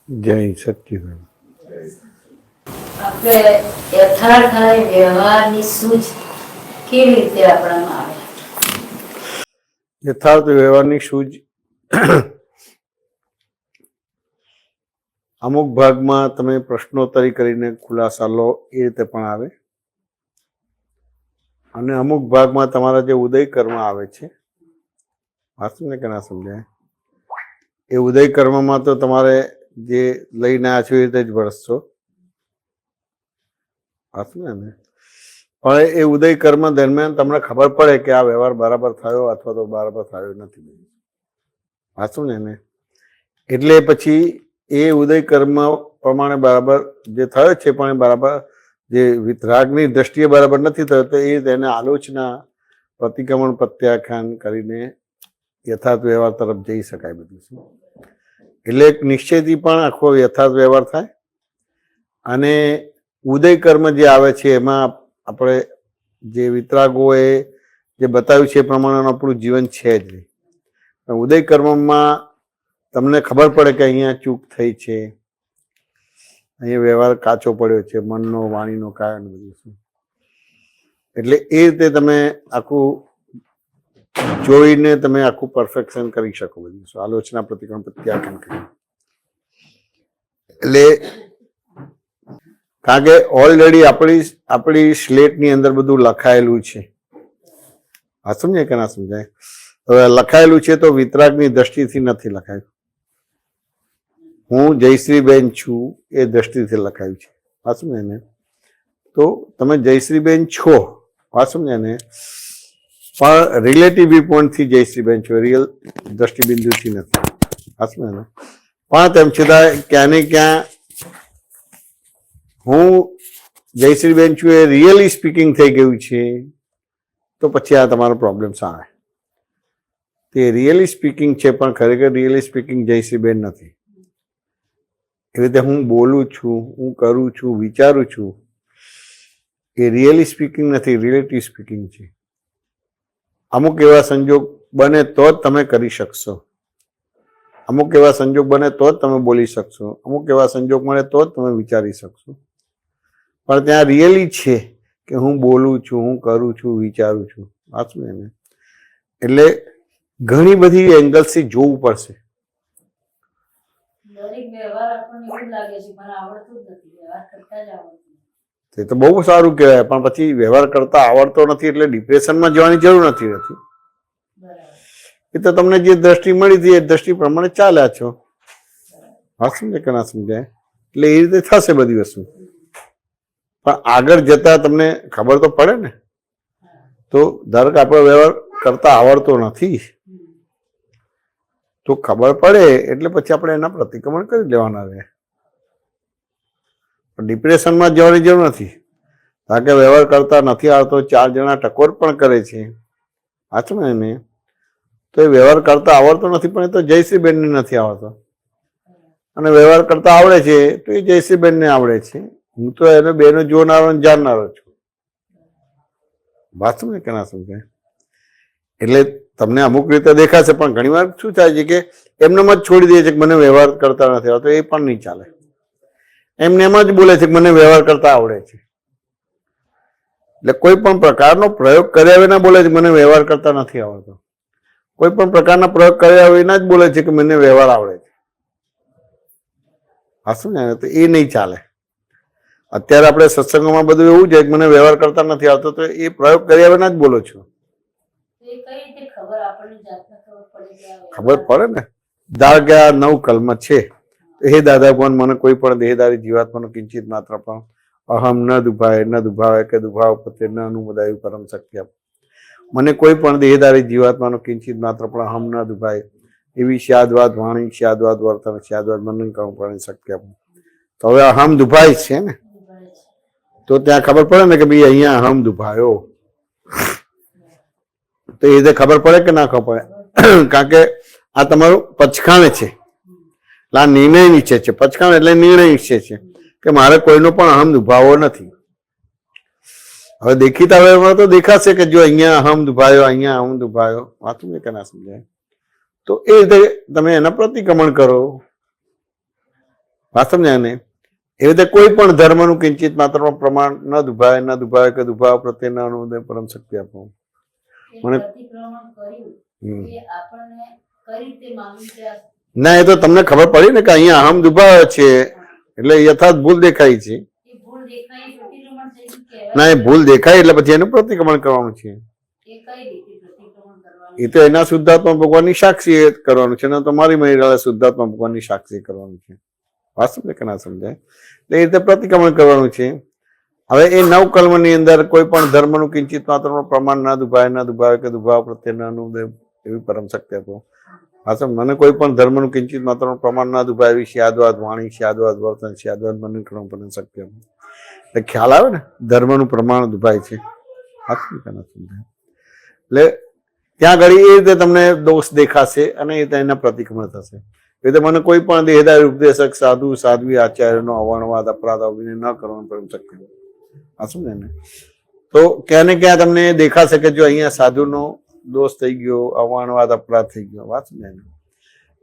જય સચ્ચિદાનંદ. આપણે યથાર્થ અને વ્યવહારની સૂઝ કેવી રીતે આપણામાં આવે? યથાર્થ વ્યવહારની સૂઝ અમુક ભાગમાં તમે પ્રશ્નોત્તરી કરીને ખુલાસા લો એ રીતે પણ આવે, અને અમુક ભાગમાં તમારા જે ઉદય કર્મ આવે છે, વાંચું ને કે ના સમજાય, એ ઉદય કર્મમાં તો તમારે જે લઈને આવ્યા છો એ રીતે જ વરસશો, વાંચું ને. પણ એ ઉદય કર્મ દરમિયાન તમને ખબર પડે કે આ વ્યવહાર બરાબર થયો અથવા તો બરાબર થયો નથી, વાંચું ને. એટલે પછી એ ઉદય કર્મ પ્રમાણે બરાબર જે થયો છે પણ એ બરાબર જે વિતરાગની દ્રષ્ટિએ બરાબર નથી થયો, તો એ તેને આલોચના, પ્રતિક્રમણ, પ્રત્યાખ્યાન કરીને યથાર્થ વ્યવહાર તરફ જઈ શકાય બધું શું. એટલે એક નિશ્ચયથી પણ આખો યથાર્થ વ્યવહાર થાય. અને ઉદય કર્મ જે આવે છે એમાં આપણે જે વિતરાગોએ જે બતાવ્યું છે એ પ્રમાણેનું આપણું જીવન છે જ નહીં. ઉદય કર્મમાં તમને ખબર પડે કે અહીંયા ચૂક થઈ છે, અહીંયા વ્યવહાર કાચો પડ્યો છે, મનનો, વાણીનો, કાયનો બધું શું. એટલે એ રીતે તમે આખું જોઈને તમે આખું પરફેક્શન કરી શકો બધું શું, આલોચના, પ્રતિક્રમણ, પ્રત્યાખ્યાન કરી. એટલે કારણ કે ઓલરેડી આપણી સ્લેટની અંદર બધું લખાયેલું છે. આ સમજાય કે ના સમજાય? હવે લખાયેલું છે તો વિતરાગની દ્રષ્ટિથી નથી લખાયું. હું જયશ્રીબેન છું એ દ્રષ્ટિથી લખાયું છે, વાંચું ને. તો તમે જયશ્રીબેન છો, વાંચું ને, પણ રિલેટિવ વ્યૂ પોઈન્ટથી જયશ્રીબેન છો, રિયલ દ્રષ્ટિબિંદુથી નથી, વાંચું ને. પણ તેમ છતાં ક્યાં ને ક્યાં હું જયશ્રીબેન છું એ રિયલી સ્પીકિંગ થઈ ગયું છે, તો પછી આ તમારો પ્રોબ્લેમ્સ આવે. તે રિયલી સ્પીકિંગ છે પણ ખરેખર રિયલી સ્પીકિંગ જયશ્રીબેન નથી. એ રીતે હું બોલું છું, હું કરું છું, વિચારું છું, એ રિયલી સ્પીકિંગ નથી, રિલેટિવ સ્પીકિંગ છે. અમુક એવા સંજોગ બને તો જ તમે કરી શકશો, અમુક એવા સંજોગ બને તો જ તમે બોલી શકશો, અમુક એવા સંજોગ મળે તો જ તમે વિચારી શકશો. પણ ત્યાં રિયલી છે કે હું બોલું છું, હું કરું છું, વિચારું છું, વાંચું એને. એટલે ઘણી બધી એંગલ્સથી જોવું પડશે. દરેક વ્યવહાર આપણને એવું લાગે છે મને આવડતું જ નથી, વ્યવહાર કરતા જ આવડતું. તે તો બહુ સારું કહેવાય, પણ પછી વ્યવહાર કરતા આવડતો નથી એટલે ડિપ્રેશનમાં જવાની જરૂર નથી રહેતી. એ તો તમને જે દ્રષ્ટિ મળી હતી એ દ્રષ્ટિ પ્રમાણે ચાલ્યા છો, હા સમજે કે ના સમજાય? એટલે એ રીતે થશે બધી વસ્તુ. પણ આગળ જતા તમને ખબર તો પડે ને. તો ધારો કે આપણો વ્યવહાર કરતા આવડતો નથી, તો ખબર પડે એટલે પછી આપણે એના પ્રતિક્રમણ કરી લેવાના રહે. ડિપ્રેશનમાં જવાની જરૂર નથી. કારણ કે વ્યવહાર કરતા નથી આવતો, 4 જણા ટકોર પણ કરે છે, વાંચો ને એને. તો એ વ્યવહાર કરતા આવડતો નથી, પણ એ તો જયશ્રીબેનને નથી આવડતો. અને વ્યવહાર કરતા આવડે છે તો એ જયશ્રીબેનને આવડે છે. હું તો એને બેનો જોનારો અને જાણનારો છું, વાંચું ને કે ના સમજાય? એટલે તમને અમુક રીતે દેખાશે, પણ ઘણી વાર શું થાય છે કે એમનેમ જ છોડી દે છે કે મને વ્યવહાર કરતા નથી આવતો. એ પણ નહીં ચાલે. એમને એમ જ બોલે છે કે મને વ્યવહાર કરતા આવડે છે. એટલે કોઈ પણ પ્રકારનો પ્રયોગ કર્યા વિના બોલે છે મને વ્યવહાર કરતા નથી આવડતો. કોઈ પણ પ્રકારના પ્રયોગ કર્યા વિના જ બોલે છે કે મને વ્યવહાર આવડે છે. હા શું ને? તો એ નહીં ચાલે. અત્યારે આપણે સત્સંગોમાં બધું એવું છે કે મને વ્યવહાર કરતા નથી આવતો, તો એ પ્રયોગ કર્યા વિના જ બોલો છો. ખબર પડે ને. ધારો કે આ 9 કલમ છે, હે દાદા ભગવાન, મને કોઈ પણ દેહધારી જીવાત્માનો કિંચિત માત્ર પણ અહમ ન દુભાય, ન દુભાવે કે દુભાવ પ્રત્યે ન અનુમોદાયું પરમ શક્તિ આપ. મને કોઈ પણ દેહધારી જીવાત્માનો કિંચિત માત્ર પણ અહમ ન દુભાય એવી સ્યાદવાદ વાણી, સ્યાદવાદ વર્તન, સ્યાદવાદ મનન કર્મ કરવાની શક્તિ આપો. તો હવે અહમ દુભાય છે ને, તો ત્યાં ખબર પડે ને કે ભાઈ અહીંયા અહમ દુભાયો. તો એ રીતે ખબર પડે કે ના ખબર પડે? કારણ કે આ તમારું પચખાણ છે, આ નિર્ણય નિશ્ચય છે. પચખાણ એટલે નિર્ણય નિશ્ચય છે કે મારે કોઈનો પણ અહમ દુભાવો નથી. હવે દેખીતા વ્યવહારમાં તો દેખાશે કે જો અહીંયા અહમ દુભાયો, અહીંયા અહમ દુભાયો, વાંચું કે ના સમજાય? તો એ રીતે તમે એના પ્રતિક્રમણ કરો. વાત સમજ્યા ને? એ રીતે કોઈ પણ ધર્મનું કિંચિત માત્ર પ્રમાણ ન દુભાય કે દુભાવ પ્રત્યેના અનુદય પરમ શક્તિ આપો. મને ના, એ તો તમને ખબર પડી ને કે અહીંયા અહમ દુભાવ છે એટલે યથાર્થ ભૂલ દેખાય છે. ના, એ ભૂલ દેખાય એટલે પછી એનું પ્રતિક્રમણ કરવાનું છે. એ તો એના શુદ્ધાત્મા ભગવાનની સાક્ષી કરવાનું છે ને તમારી મહિલા શુદ્ધાત્મા ભગવાનની સાક્ષી કરવાનું છે. વાત સમજે કે ના સમજાય? એ રીતે પ્રતિક્રમણ કરવાનું છે. હવે એ 9 કલમની અંદર કોઈ પણ ધર્મનું કિંચિત માત્રનું પ્રમાણ ના દુભાવે કે દુભાવ પ્રત્યેના અનુદય એવી પરમ શક્તિ આપો. હા, મને કોઈ પણ ધર્મનું કિંચિત માત્રનું પ્રમાણ ના દુભાવે એવી સ્યાદવાદ વાણી, સ્યાદવાદ વર્તન, સ્યાદવાદ મનની પરમ શક્તિ આપો. એટલે ખ્યાલ આવે ને, ધર્મનું પ્રમાણ દુભાય છે. હા, સમજાય? એટલે ત્યાં આગળ એ રીતે તમને દોષ દેખાશે અને એ એના પ્રતિક્રમણ થશે. એ તો મને કોઈ પણ દેહદારી ઉપદેશક, સાધુ, સાધ્વી, આચાર્યનો અવર્ણવાદ, અપરાધ, અવિનય ન કરવાનું પરમ શક્તિ. હા, શું ને? તો ક્યાં ને ક્યાં તમને દેખાશે કે જો અહીંયા સાધુનો દોષ થઈ ગયો, અવર્ણવાદ, અપરાધ થઈ ગયો. વાત સમજે ને?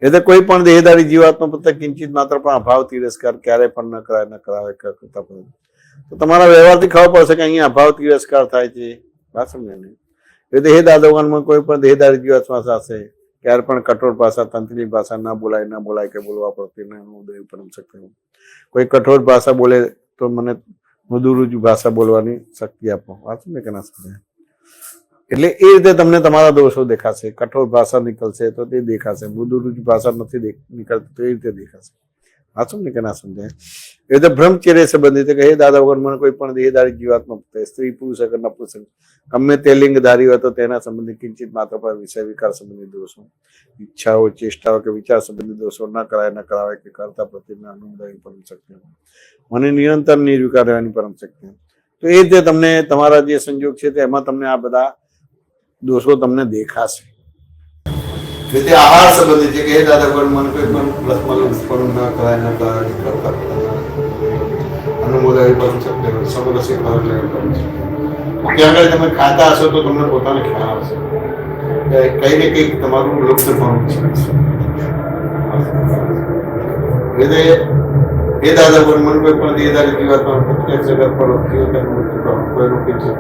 એટલે કોઈ પણ દેહદારી જીવાત્મા પ્રત્યે કિંચિત માત્ર પણ અભાવ તિરસ્કાર ક્યારેય પણ ન કરાવે કરતા પડે. તો તમારા વ્યવહારથી ખબર પડશે કે અહીંયા અભાવ તિરસ્કાર થાય છે. વાત સમજે ને? એટલે હે દાદોગણમાં કોઈ પણ દેહદારી જીવાત્મા સાથે ક્યારે પણ કઠોર ભાષા, તંત્રની ભાષા ના બોલાય કે બોલવા પ્રત્યેના અનુદય પરમ શક્તિ. કોઈ કઠોર ભાષા બોલે તો મને મૃદુરુજુ ભાષા બોલવાની શક્તિ આપો. વાત સમજે કે ના સમજાય? એટલે એ રીતે તમને તમારા દોષો દેખાશે. કઠોર ભાષા નીકળશે તો તે દેખાશે, મૃદુરુજુ ભાષા નથી નીકળતી તો એ રીતે દેખાશે. વાત સમજે કે ના સમજાય? એ રીતે બ્રહ્મચર્ય સંબંધિત કે હે દાદા વગર મને કોઈ પણ દેહદારી જીવાત્મા સ્ત્રી, પુરુષ કે નપુંસક ગમે તે લિંગધારી હોય તો તેના સંબંધિત કિંચિત માત્ર પર વિષય વિકાર સંબંધિત દોષો, ઈચ્છાઓ, ચેષ્ટાઓ કે વિચાર સંબંધિત દોષો ન કરાવે કે કરતા પ્રત્યેના અનુદય પરમ શક્તિ. મને નિરંતર નિર્વિકાર રહેવાની પરમ શક્તિ. તો એ રીતે તમને તમારા જે સંજોગ છે તેમાં તમને આ બધા દોષો તમને દેખાશે. રીતે આહાર સંબંધિત છે કે હે દાદા વગર મને કોઈ પણ પણ ન કરાય કરતા અનુમોદાય પરમ શક્તિ. સમરસી પરમ શક્તિ. ત્યાં આગળ તમે ખાતા હશો તો તમને પોતાને ખ્યાલ આવશે કે કઈ ને કંઈક તમારું લુપ્ત થવાનું છે. એ દાદા પર મન કોઈ પણ દેહદારી જીવાત્મા પ્રત્યક્ષ જગત પર કોઈનું કિંચિત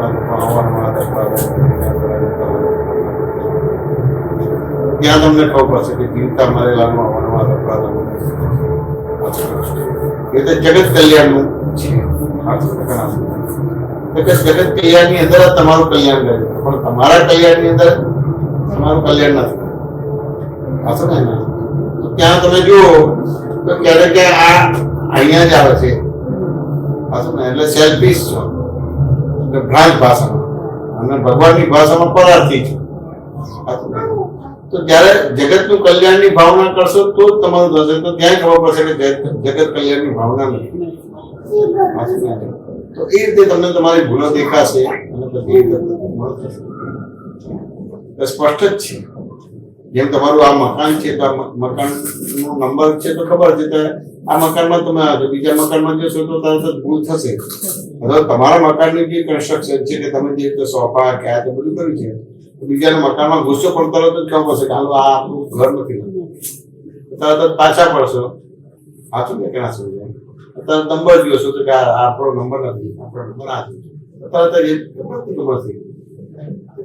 ત્યાં તમને ખબર પડશે કે જીવતા મરેલાનો અવર્ણવાદ, અપરાધ, એ તો જગત કલ્યાણનું છે. જગત કલ્યાણની અંદર જ તમારું કલ્યાણ કરે પણ તમારા કલ્યાણની અંદર તમારું કલ્યાણ નથી. પાછું ને ત્યાં તમે જુઓ તો ક્યારેક આ અહીંયા જ આવે છે. પાછું ને એટલે સેલ્ફિશ છો, એટલે ભ્રાંત ભાષામાં, અને ભગવાનની ભાષામાં પરાર્થી છે. તો જયારે જગતનું કલ્યાણની ભાવના કરશો તો જ તમારું થશે. તો ત્યાં ખબર પડશે કે જગત કલ્યાણની ભાવના નથી. તો એ રીતે તમને તમારી ભૂલો દેખાશે અને પછી સ્પષ્ટ જ છે. જેમ તમારું આ મકાન છે તો આ મકાનનો નંબર છે તો ખબર છે કે આ મકાનમાં તમે આવજો, બીજા મકાનમાં જશો તો તરત જ ભૂલ થશે. હવે તમારા મકાનની જે કન્સ્ટ્રક્શન છે કે તમે જે રીતે સોફા કે આ બધું કર્યું છે, બીજાના મકાનમાં ઘૂસશો પણ તરત જ ખબર પડશે કે આ આપણું ઘર નથી. તરત જ પાછા પડશો. સાચું કે ના સમજાય? અત્યારે નંબર જોશો તો કે આપણો નંબર નથી, આપણો નંબર આ છે, તરત જ ખબર થઈ.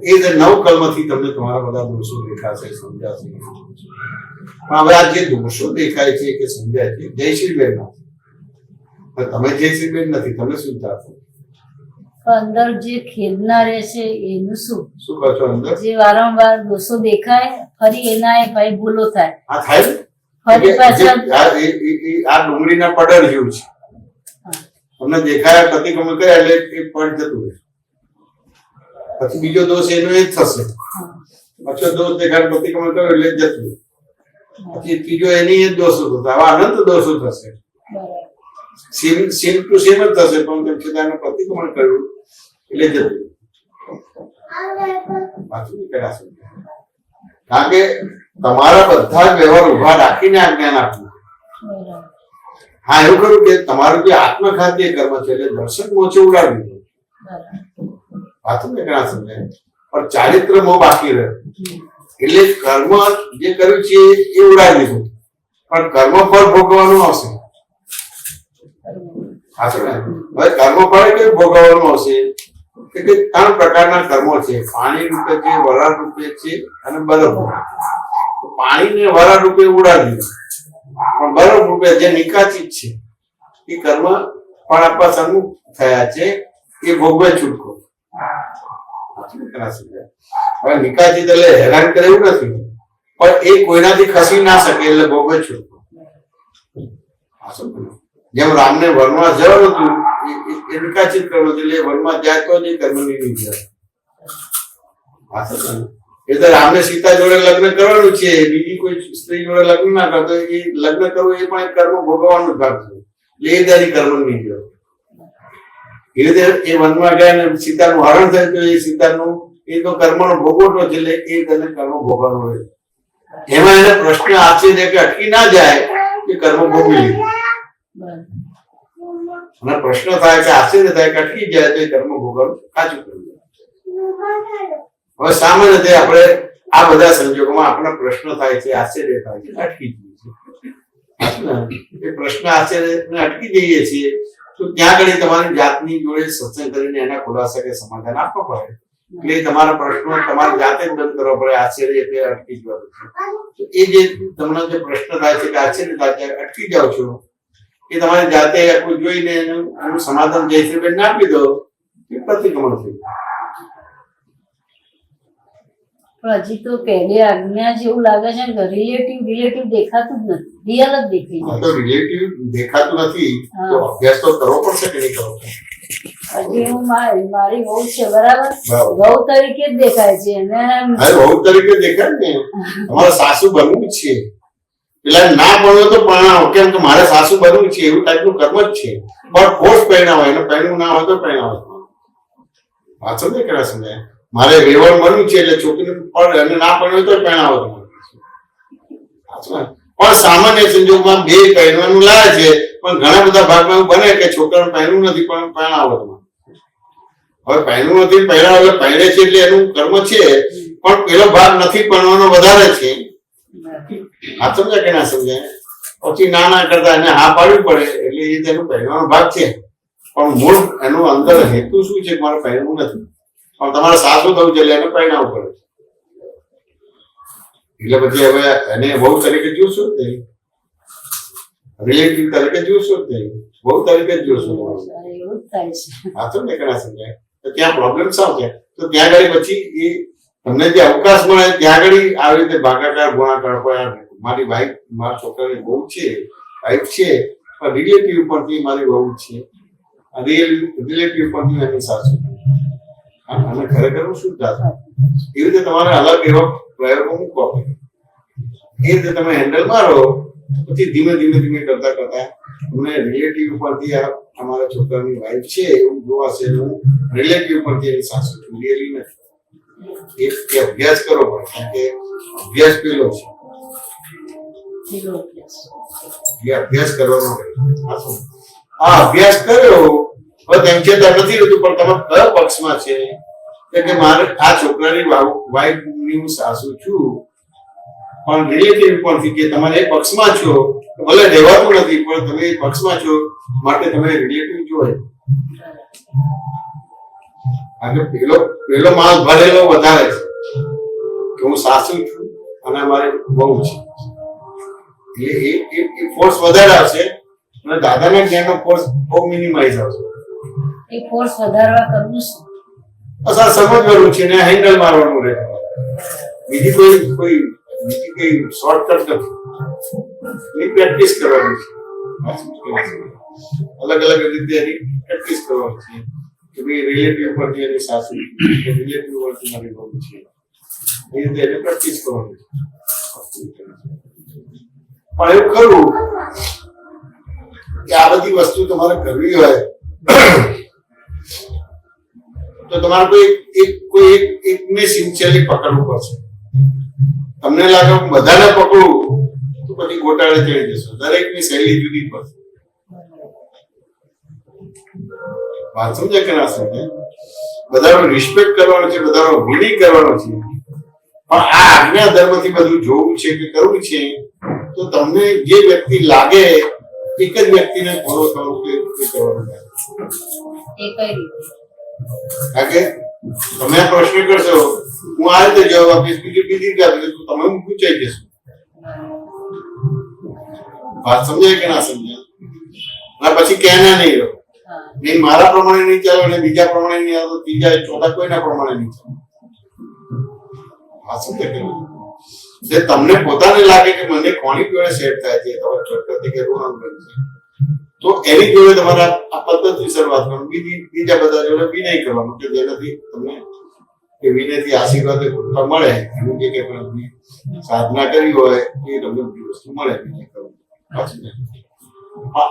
એ જે 9 કલમથી તમને તમારા બધા દોષો દેખાશે, સમજાશે. પણ હવે આ જે દોષો દેખાય છે કે સમજાય છે જયશ્રીબેન નથી, તમે જયશ્રીબેન નથી, તમે શું થશો? અંદર જે ખેદના રહેશે એનું શું કહો છો? અંદર જે વારંવાર દોષો દેખાય ફરી એના ભાઈ ભૂલો થાય. આ થાય ફરી પાછા આ ડુંગળીના પડર જેવું છે. તમને દેખાયા પ્રતિક્રમણ કર્યા એટલે એ પડ જતું રહે. પછી બીજો દોષ એનો એ જ થશે. પાછો દોષ દેખાય પ્રતિક્રમણ કર્યો એટલે જતું રહે. પછી ત્રીજો એની એ જ દોષો થશે. આવા અનંત દોષો થશે. સેમ ટુ સેમ જ થશે પણ તેમ છતાં એનું પ્રતિક્રમણ કર્યું એટલે જતું રહે. પાછું કરાશે. કારણ કે તમારા બધા જ વ્યવહાર ઉભા રાખીને આ જ્ઞાન આપવું. હા, એવું કરું કે તમારું જે આત્મઘાતીય કર્મ છે એટલે દર્શક મોચે ઉડાડી દીધું. વાતું ને ઘણા સમજાય પણ ચારિત્ર મોહ બાકી રહે. એટલે કર્મ જે કર્યું છે એ ઉડાડી દીધું પણ કર્મ ફળ ભોગવવાનું આવશે. હવે કર્મ ફળ કેવું ભોગવવાનું આવશે કે 3 પ્રકારના કર્મો છે, પાણી રૂપે છે, વરાળ રૂપે છે અને બરફ રૂપે. પાણીને વરાળ રૂપે ઉડાડી પણ બરફ રૂપે જે નિકાચિત છે એ કર્મ પણ આપવા સન્મુખ થયા છે એ ભોગવે છૂટકો. હવે નિકાચિત એટલે હેરાન કરે એવું નથી, પણ એ કોઈનાથી ખસી ના શકે એટલે ભોગવે છૂટકો. જેમ રામને વનમાં જવાનું હતું એ નિકાચિત કર્મ એટલે વનમાં જાય તો જ એ કર્મની નહીં જાય. એ તો રામને સીતા જોડે લગ્ન કરવાનું છે, બીજી કોઈ સ્ત્રી જોડે લગ્ન ના કરતો એ લગ્ન કરવું એ પણ એક કર્મ ભોગવવાનું જ ભાગ છે, એટલે એ દારી કર્મ નહીં ગયો. એ રીતે એ વનમાં ગયા ને સીતાનું હરણ થયું તો એ સીતાનું એ તો કર્મનો ભોગવટો છે એટલે એ તને કર્મ ભોગવવાનું હોય. એમાં એને પ્રશ્ન આપશે કે અટકી ના જાય કે કર્મ ભોગવી લીધું, અને પ્રશ્ન થાય કે આશ્ચર્ય થાય કે અટકી જાય તો એ કર્મ ભોગવવાનું કાચું કરવું. હવે સામાન્ય રીતે આપણે આ બધા સંજોગોમાં આપણને પ્રશ્ન થાય છે, આશ્ચર્ય થાય છે, અટકી જઈએ છીએ. એ પ્રશ્ન આશ્ચર્ય અટકી જઈએ છીએ તો ત્યાં આગળ તમારી જાતની જોડે સત્સંગ કરીને એના ખુલાસા કે સમાધાન આપવા પડે. એટલે તમારા પ્રશ્નો તમારી જાતે જ બંધ કરવા પડે. આશ્ચર્ય એટલે અટકી જવાનું. એ જે તમને જે પ્રશ્ન થાય છે કે આશ્ચર્ય થાય છે અટકી જાઓ છો, એ તમારી જાતે આખું જોઈને એનું સમાધાન જયશ્રીબેન આપી દો એ પ્રતિક્રમણ થઈ જાય. પણ હજી તો પહેલી આજ્ઞા જેવું લાગે છે કે રિલેટિવ દેખાતું જ નથી, રિયલ જ દેખાઈ જાય. તો રિલેટિવ દેખાતું નથી તો અભ્યાસ તો કરવો પડશે કે નહીં કરવો? હજી હું મારી વહુ છે બરાબર, વહુ તરીકે જ દેખાય છે અને વહુ તરીકે દેખાય ને. તમારે સાસુ બનવું જ છે, પેલા ના ભણો તો પરણાવો, કેમ કે મારે સાસુ બનવું છે એવું ટાઈપનું કર્મ જ છે. પણ ફોર્સ પહેણાવો, એને પહેણવું ના હોય તો પહેણાવો. વાંચો ને કેવા સમજાય. મારે રેવણ બનવું છે એટલે છોકરી પણ એને ના પરણ્યું તો પહેણાવો. પણ સામાન્ય સંજોગમાં બે પહેરવાનું લાવે છે, પણ ઘણા બધા ભાગમાં એવું બને કે છોકરાને પહેરવું નથી પણ પહેણાવો. હવે પહેરવું નથી પહેરાવો એટલે પહેરે છે એટલે એનું કર્મ છે, પણ પેલો ભાગ નથી પરણવાનો વધારે છે. આ સમજાય કે ના સમજાય? પછી ના કરતા એને હા પાડવી પડે એટલે એ તેનો પહેરવાનો ભાગ છે, પણ મૂળ એનો અંદર હેતુ શું છે? મારે પહેરવું નથી પણ તમારે સાસુ થવું છે એટલે એને પહેરાવવું પડે. એટલે પછી હવે એને બહુ તરીકે જોશો જ નહીં, રિલેટિવ તરીકે જોશો જ નહીં, બહુ તરીકે જ જોશો. હા તો ને ઘણા સમજાય. તો ત્યાં પ્રોબ્લેમ શું છે? તો ત્યાં આગળ પછી એ તમને જે અવકાશ મળે ત્યાં આગળ આવી રીતે ભાગાકાર ગુણાકાર મારી વાઈફ મારા છોકરાની બહુ છે, વાઈફ છે, પણ રિલેટિવ પરથી મારી બહુ છે, રિલેટિવ પરથી એની સાસુ. અને ખરેખર શું થશે? એવી રીતે તમારે અલગ એવા પ્રયોગો મૂકો, એ રીતે તમે હેન્ડલ મારો. પછી ધીમે ધીમે કરતા તમને રિલેટિવ પરથી અમારા છોકરાની વાઈફ છે એવું જોવાશે, રિલેટિવ પરથી એની સાસુ રિયલી નથી. એ અભ્યાસ કરો પડે, કારણ કે અભ્યાસ પેલો છે, એ અભ્યાસ કરવાનો. આ અભ્યાસ કર્યો તેમ છતાં નથી રહેતું, પણ તમે કયા પક્ષમાં છે કે મારે આ છોકરાની વાઈફ ની હું સાસુ છું, પણ રિલેટિવ પરથી કે તમારે એ પક્ષમાં છો, ભલે રહેવાતું નથી પણ તમે એ પક્ષમાં છો માટે તમે રિલેટિવ જોડે. કારણ કે પેલો માલ ભરેલો વધારે છે કે હું સાસુ છું અને અમારે બહુ છે, એટલે એ ફોર્સ વધારે આવશે અને દાદાના જ્ઞાનનો ફોર્સ બહુ મિનિમાઇઝ આવશે. એ ફોર્સ વધારવા કરવું શું? બસ આ સમજવાનું છે ને હેન્ડલ મારવાનું રહે. બીજી કોઈ શોર્ટકટ નથી, એ પ્રેક્ટિસ કરવાની છે. અલગ રીતે એની પ્રેક્ટિસ કરવાની છે કે ભાઈ રિલેટિવ પરથી એની સાસુ, રિલેટિવ પરથી મારી બહુ છે, એ રીતે એને પ્રેક્ટિસ કરવાની છે. પણ એવું ખરું કે આ બધી વસ્તુ તમારે કરવી હોય તો તમારે કોઈ એકને સિન્સિયરલી પકડવું પડશે. તમને લાગે બધાને પકડવું તો પછી ગોટાળે ચડી જશો. દરેકની શૈલી જુદી પડશે. વાત સમજે કે ના સમજે? બધાનો રિસ્પેક્ટ કરવાનો છે, બધાનો વિનય કરવાનો છે, પણ આ આજ્ઞા ધર્મથી બધું જોવું છે કે કરવું છે તો તમને જે વ્યક્તિ લાગે એક જ વ્યક્તિને ફોલો કરો કે નોકરી કરવાનું થાય. એ કઈ રીતે? કારણ કે તમે આ પ્રશ્ન કરશો, હું આ રીતે જવાબ આપીશ, બીજી રીતે આપીશ, તો તમે પૂછાઈ જશો. વાત સમજાય કે ના સમજાય? અને પછી કહેના નહીં રહો, નહીં મારા પ્રમાણે નહીં ચાલો અને બીજા પ્રમાણે નહીં આવે તો ત્રીજા ચોથા કોઈના પ્રમાણે નહીં ચાલો. આ શું કે જે તમને પોતાને લાગે કે મને કોની જોડે સેટ થાય છે, તમારે પ્રકૃતિ કે ઋણ છે, તો એની જોડે તમારે આ પદ્ધતિ શરૂઆત કરવાની, બીજા બધા જોડે વિનય કરવાનું, કે જેનાથી તમને કે વિનયથી આશીર્વાદ મળે. એનું જે કંઈ પણ સાધના કરી હોય એ તમને બધી વસ્તુ મળે. વિનય કરવાનું.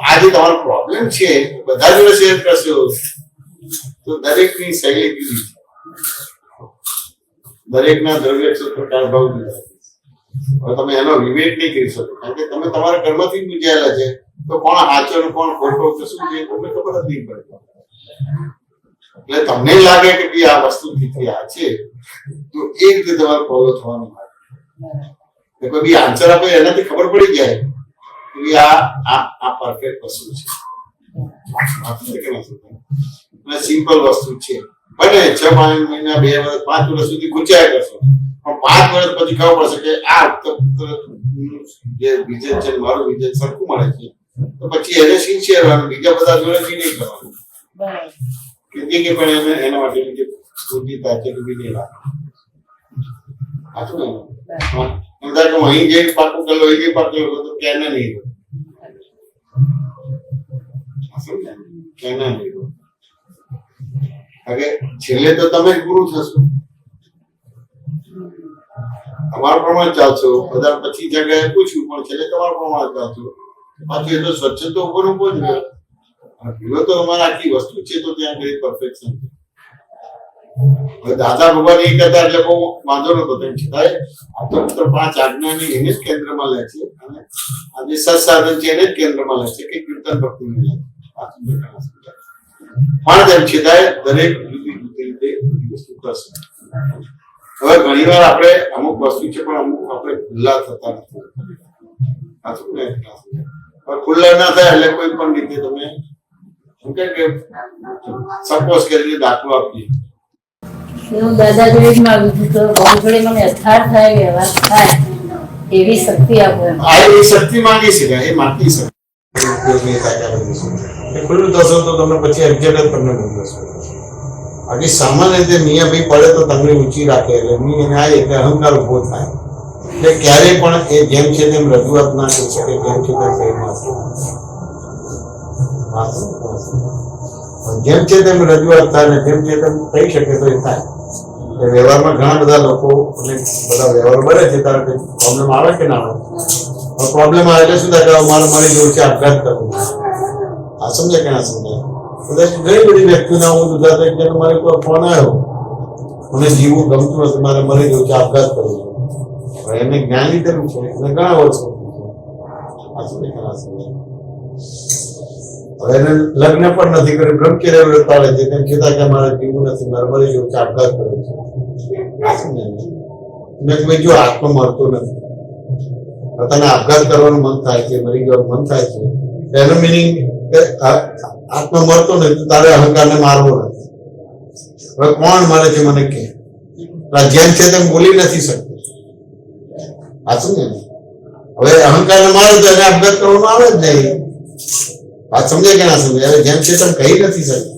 આ જે તમારો પ્રોબ્લેમ છે બધા જોડે શેર કરશો તો દરેકની શૈલી જુદી છે, દરેકના દ્રવ્ય પ્રકાર ભાવ જુદા. હવે તમે એનો વિવેક નહીં કરી શકો, કારણ કે તમે તમારા કર્મથી જ મૂંઝાયેલા છે. તો કોણ સાચો ને કોણ ખોટો કે શું છે તમને ખબર જ નહીં પડે. એટલે તમને લાગે કે ભાઈ આ વસ્તુથી આ છે, તો એ રીતે તમારે ફોલો થવાનું. કોઈ બી આન્સર આપે એનાથી ખબર પડી જાય કે આ પરફેક્ટ વસ્તુ છે, સિમ્પલ વસ્તુ છે. બને 6 મહિના 2 વર્ષ 5 વર્ષ સુધી ગુંચાયા કરશો, પણ 5 વર્ષ પછી ખબર પડશે કે આ જે વિઝન છે મારું વિઝન સરખું મળે છે, તો પછી એને સિન્સિયર રહેવાનું, બીજા બધા જોડેથી નહીં કરવાનું. કે પણ એને એના માટે જે પૂરતી તાકાત ઉભી નહીં રાખવાની. સાચું ને? એમ થાય કે અહીં જે પાકું કરેલો એ જે પાકું તો ક્યાંને નહીં રહ્યો. ક્યાંને નહીં રહ્યો. છેલ્લે તો તમે જ ગુરુ થશો, તમારા પ્રમાણે ચાલશો. બધા પછી જગ્યાએ પૂછ્યું પણ છેલ્લે તમારા પ્રમાણે ચાલશો. પાછું એ તો સ્વચ્છ તો ઉપર ઉભો જ રહ્યો. ભૂલો તો અમારી આખી વસ્તુ છે, તો ત્યાં કઈ પરફેક્શન છે. હવે દાદા ભગવાન એ કહેતા એટલે બહુ વાંધો નતો, તેમ છતાંય આ તો 5 આજ્ઞાની એને જ કેન્દ્રમાં લે છે, અને આ જે સત્સાધન છે એને જ કેન્દ્રમાં લે છે, કે કીર્તન ભક્તિ લે છે. પણ તેમ છતાંય દરેક જુદી જુદી રીતે વસ્તુ કરશે. હવે ઘણી વાર આપણે અમુક વસ્તુ છે પણ અમુક આપણે ખુલ્લા થતા નથી. સાચું ને? ખુલ્લા ના થાય એટલે કોઈ પણ રીતે તમે સપોઝ કરીને દાખલો આપીએ, હું દાદા જોડે જ માંગુ છું તો બાબુ જોડે મને યથાર્થ થાય, વ્યવહાર થાય એવી શક્તિ આપો. આ એ શક્તિ માંગી શકાય, એ માંગી શકાય. ખુલ્લું થશો તો તમને પછી એક્ઝેક્ટ જ તમને મળશે. બાકી સામાન્ય રીતે મિયા ભાઈ પડે તો તમને ઊંચી રાખે, એટલે મી એને આ એટલે અહંકાર ઉભો થાય. એટલે ક્યારેય પણ એ જેમ છે તેમ રજૂઆત ના કરી શકે, જેમ છે તેમ કહી ના શકે. જેમ છે તેમ રજૂઆત થાય ને જેમ છે તેમ થઈ શકે તો એ થાય. વ્યવહારમાં ઘણા બધા લોકો અને બધા વ્યવહાર બને છે, ત્યારે પ્રોબ્લેમ આવે કે ના આવે. પ્રોબ્લેમ આવે એટલે શું થાય, મારે મળી જવું છે, આપઘાત કરવું. આ સમજે કે ના સમજે? ઘણી બધી વ્યક્તિઓના હું ગુજરાત મારે કોઈ ફોન આવ્યો, મને જીવવું ગમતું નથી, મારે મરી જવું છે, આપઘાત કરવું છે. એને જ્ઞાન લીધેલું છે અને ઘણા વર્ષો. આ સમજે કે ના સમજે? હવે એને લગ્ન પણ નથી કર્યું, બ્રહ્મચર્ય વ્રત પાળે છે, તેમ છતાં કે મારે જીવવું નથી, મારે મરી જવું છે, આપઘાત કરવું છે. મેં કોઈ જો આત્મા મળતો નથી, તને આપઘાત કરવાનું મન થાય છે, મરી જવાનું મન થાય છે, એનો મિનિંગ આત્મા મળતો નથી, તારે અહંકારને મારવો નથી. હવે કોણ મારે છે મને કે? જેમ છે તેમ બોલી નથી શકતું. સાચું ને? હવે અહંકારને મારે તો એને આપઘાત કરવાનું આવે જ નહીં. વાત સમજે કે ના સમજે? હવે જેમ છે તેમ કહી નથી શકતું,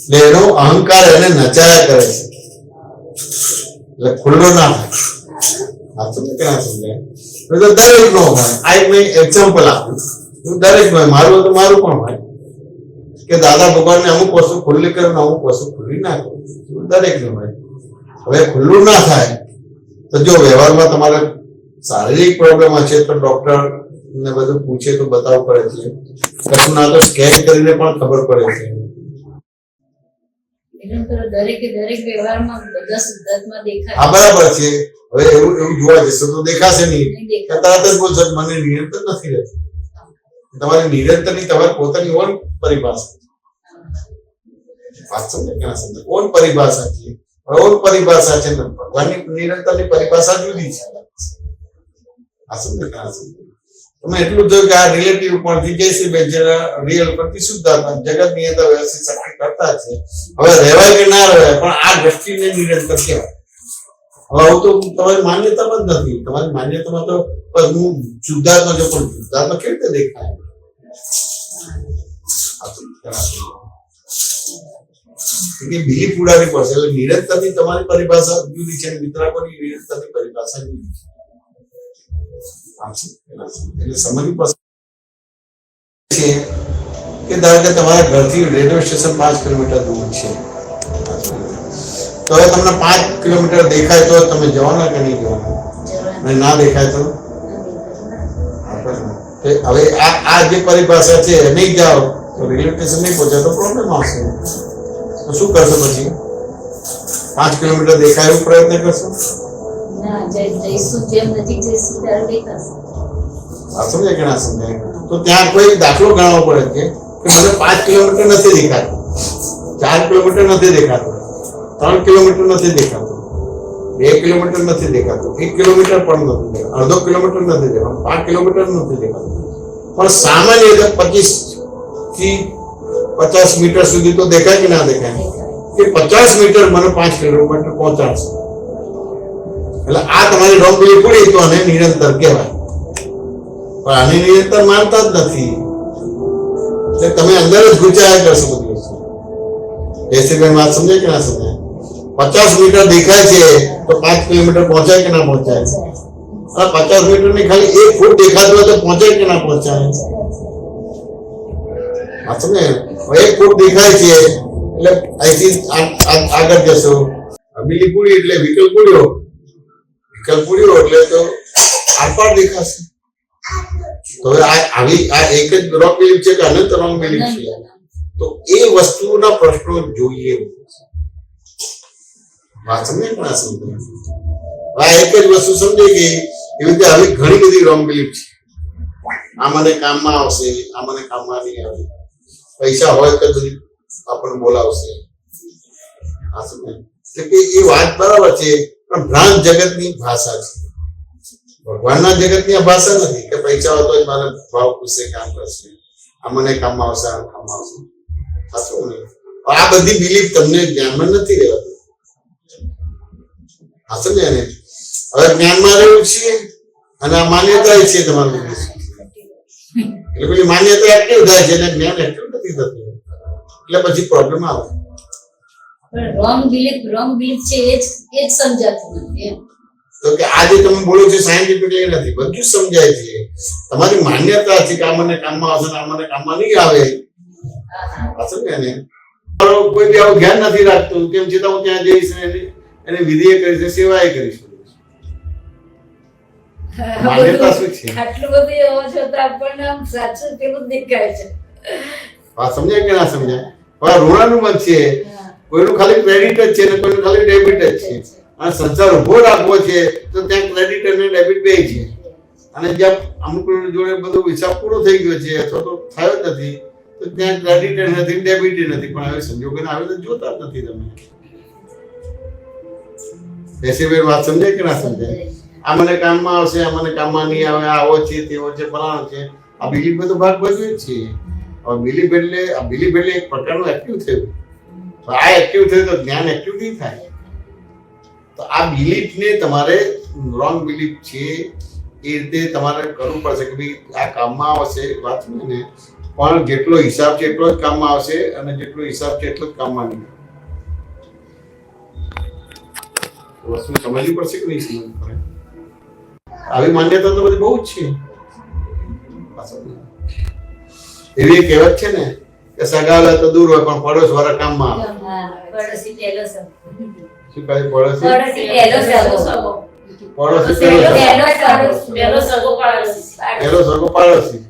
એટલે એનો અહંકાર એને નચાયા કરે છે, એટલે ખુલ્લો ના થાય. વાત સમજે કે ના સમજે? તો દરેક નો હોય. આ એક મેં એક્ઝામ્પલ આપ્યું, દરેક નો મારું તો મારું પણ હોય કે દાદા ભગવાનને અમુક વસ્તુ ખુલ્લી કરે, અમુક વસ્તુ ખુલ્લી ના કરે, દરેક નું હોય. હવે ખુલ્લું ના થાય તો જો વ્યવહારમાં તમારે શારીરિક પ્રોબ્લેમ હશે તો ડોક્ટર ને બધું પૂછે તો બતાવવું પડે છે, કશું ના તો સ્કેન કરીને પણ ખબર પડે છે. દરેક વ્યવહારમાં બધા સિદ્ધાંતમાં દેખાય. હા બરાબર છે. હવે એવું જોવા જશે તો દેખાશે નહીં, તરત જ બોલશે મને નિરંતર નથી રહેતું. તમારી નિરંતરની તમારી પોતાની ઓન પરિભાષા. વાત સમજે કે ના સમજે? ઓન પરિભાષા છે. ઓન પરિભાષા છે, ભગવાનની નિરંતરની પરિભાષા જુદી છે. આ સમજે કે ના સમજે? તમે એટલું જોયું કે આ રિલેટિવ પરથી જયશ્રીભાઈ જરા રિયલ પરથી શુદ્ધાત્મા જગતની અંદર વ્યવસ્થિત શક્તિ કરતા છે. હવે રહેવાય કે ના રહેવાય પણ આ દ્રષ્ટિને નિરંતર કહેવાય. હવે આવું તો તમારી માન્યતામાં જ નથી. તમારી માન્યતામાં તો બસ હું શુદ્ધાત્મા જો પણ શુદ્ધાત્મા કેવી રીતે દેખાય? બિલીફ ઉડાવી પડશે. એટલે નિરંતરની તમારી પરિભાષા જુદી છે, મિત્રાકોની નિરંતરની પરિભાષા જુદી છે. એટલે સમજવું પડશે કે ધારો કે તમારા ઘરથી રેલવે સ્ટેશન 5 કિલોમીટર દૂર છે, તો હવે તમને 5 કિલોમીટર દેખાય તો તમે જવાના કે નહીં જવાના? અને ના દેખાય તો હવે આ જે પરિભાષા છે નહીં જાઓ તો રેલવે સ્ટેશન નહીં પહોંચે તો પ્રોબ્લેમ આવશે. તો શું કરશો પછી? 5 કિલોમીટર દેખાય એવો પ્રયત્ન કરશો? સમજાય કે ના સમજાય? તો ત્યાં કોઈ દાખલો ગણવો પડે કે મને 5 કિલોમીટર નથી દેખાતું, 4 કિલોમીટર નથી દેખાતું, 3 કિલોમીટર નથી દેખાતું, 2 કિલોમીટર નથી દેખાતું, 1 કિલોમીટર પણ નથી દેખાતું, અડધો કિલોમીટર નથી દેખાતું, 5 કિલોમીટર નથી દેખાતું. પણ સામાન્ય રીતે 25 થી 50 મીટર સુધી તો દેખાય કે ના દેખાય? કે 50 મીટર મને 5 કિલોમીટર પહોંચાડશે. એટલે આ તમારી રોંગ બિલીફ પડી તો આને નિરંતર કહેવાય. પણ આને નિરંતર માનતા જ નથી. એટલે તમે અંદર જ ગુચાયા કરશો બધી વસ્તુ. જયશ્રીભાઈ વાત સમજાય કે ના સમજાય? 50 મીટર દેખાય છે તો 5 કિલોમીટર પહોંચાય કે ના પહોંચાય? 50 મીટર ની ખાલી 1 ફૂટ દેખાતું હોય તો પહોંચાય કે ના પહોંચાય? વાત સમજાય? 1 ફૂટ દેખાય છે એટલે અહીંથી આગળ જશો. બિલી પૂરી એટલે વિકલ્પ પૂર્યો, વિકલ્પ પૂર્યો એટલે તો આરપાર દેખાશે. તો હવે આવી આ એક જ રોંગ બિલીફ છે કે અનંત રોંગ બિલીફ છે? તો એ વસ્તુના પ્રશ્નો જોઈએ. વાત સમજે કે ના સમજે? આ એક જ વસ્તુ સમજે કે એવી રીતે આવી ઘણી બધી રોંગ બિલીફ છે. આ મને કામમાં આવશે, આ મને કામમાં નહીં આવે, પૈસા હોય તો બધી આપણને બોલાવશે. આ સમજે? એટલે કે એ વાત બરાબર છે પણ ભ્રાંત જગતની ભાષા છે. ભગવાનના જગતની આ ભાષા નથી કે પૈસા હોય તો જ મારે ભાવ પૂછશે, કામ કરશે, આ મને કામમાં આવશે, આ કામમાં આવશે. સાચું ને? આ બધી બિલીફ તમને જ્ઞાનમાં નથી રહેવાતી. આ સમજે ને? હવે જ્ઞાનમાં રહેવું છે અને આ માન્યતા છે તમારું. એટલે પેલી માન્યતા એક્ટિવ થાય છે અને જ્ઞાન એક્ટિવ નથી થતું. એટલે પછી પ્રોબ્લેમ આવે. રોંગ બિલીફ છે એ જ સમજાતું નથી એમ. તો કે આજે તમે બોલો છો સાયન્ટિફિકલી નથી, બધું સમજાય છે. તમારી માન્યતા છે કે આ મને કામમાં આવશે ને આ મને કામમાં નહીં આવે. સમજે ને? કોઈ બી આવું ધ્યાન નથી રાખતું, તેમ છતાં હું ત્યાં જઈશ ને એને વિધિએ કરીશ, સેવાએ કરીશ. માન્યતા શું છે? આટલું બધું હોવા છતાં આપણને આમ સાચું પેલું દેખાય છે. વાત સમજાય કે ના સમજાય? હવે ઋણાનુબંધ છે, કોઈનું ખાલી ક્રેડિટ જ છે ને કોઈનું ખાલી ડેબિટ જ છે. અને સંસાર ઉભો રાખવો છે તો ત્યાં ક્રેડિટ અને ડેબિટ બે છે. અને જ્યાં અમુક જોડે બધો હિસાબ પૂરો થઈ ગયો છે અથવા તો થયો જ નથી તો ત્યાં ક્રેડિટ નથી, ડેબિટ નથી. પણ હવે સંજોગોને આવે તો જોતા જ નથી તમે. બેસીભાઈ વાત સમજાય કે ના સમજાય? આ મને કામમાં આવશે, આ મને કામમાં નહીં આવે, આવો છે, તેવો છે, ફલાણો છે. આ બિલીફ બધો ભાગ ભજવે છે. હવે બિલીફ એટલે એક પ્રકારનું એક્ટિવ થયું. આ એક્ટિવ થયું તો જ્ઞાન એક્ટિવ નહીં થાય. તો આ બિલીફને તમારે રોંગ બિલીફ છે એ રીતે તમારે કરવું પડશે કે ભાઈ આ કામમાં આવશે. વાત ને? પણ જેટલો હિસાબ છે એટલો જ કામમાં આવશે અને જેટલો હિસાબ છે એટલો જ કામમાં નહીં. વસ્તુ સમજવી પડશે કે નહીં સમજવી પડે? આવી માન્યતા તો બધી બહુ જ છે. એવી એક કહેવત છે ને કે સગાવાલા તો દૂર હોય પણ પડોશ વાળા કામમાં આવે. પડોશી પહેલો સગો. શું કહે? પડોશી પહેલો સગો પાડોશી.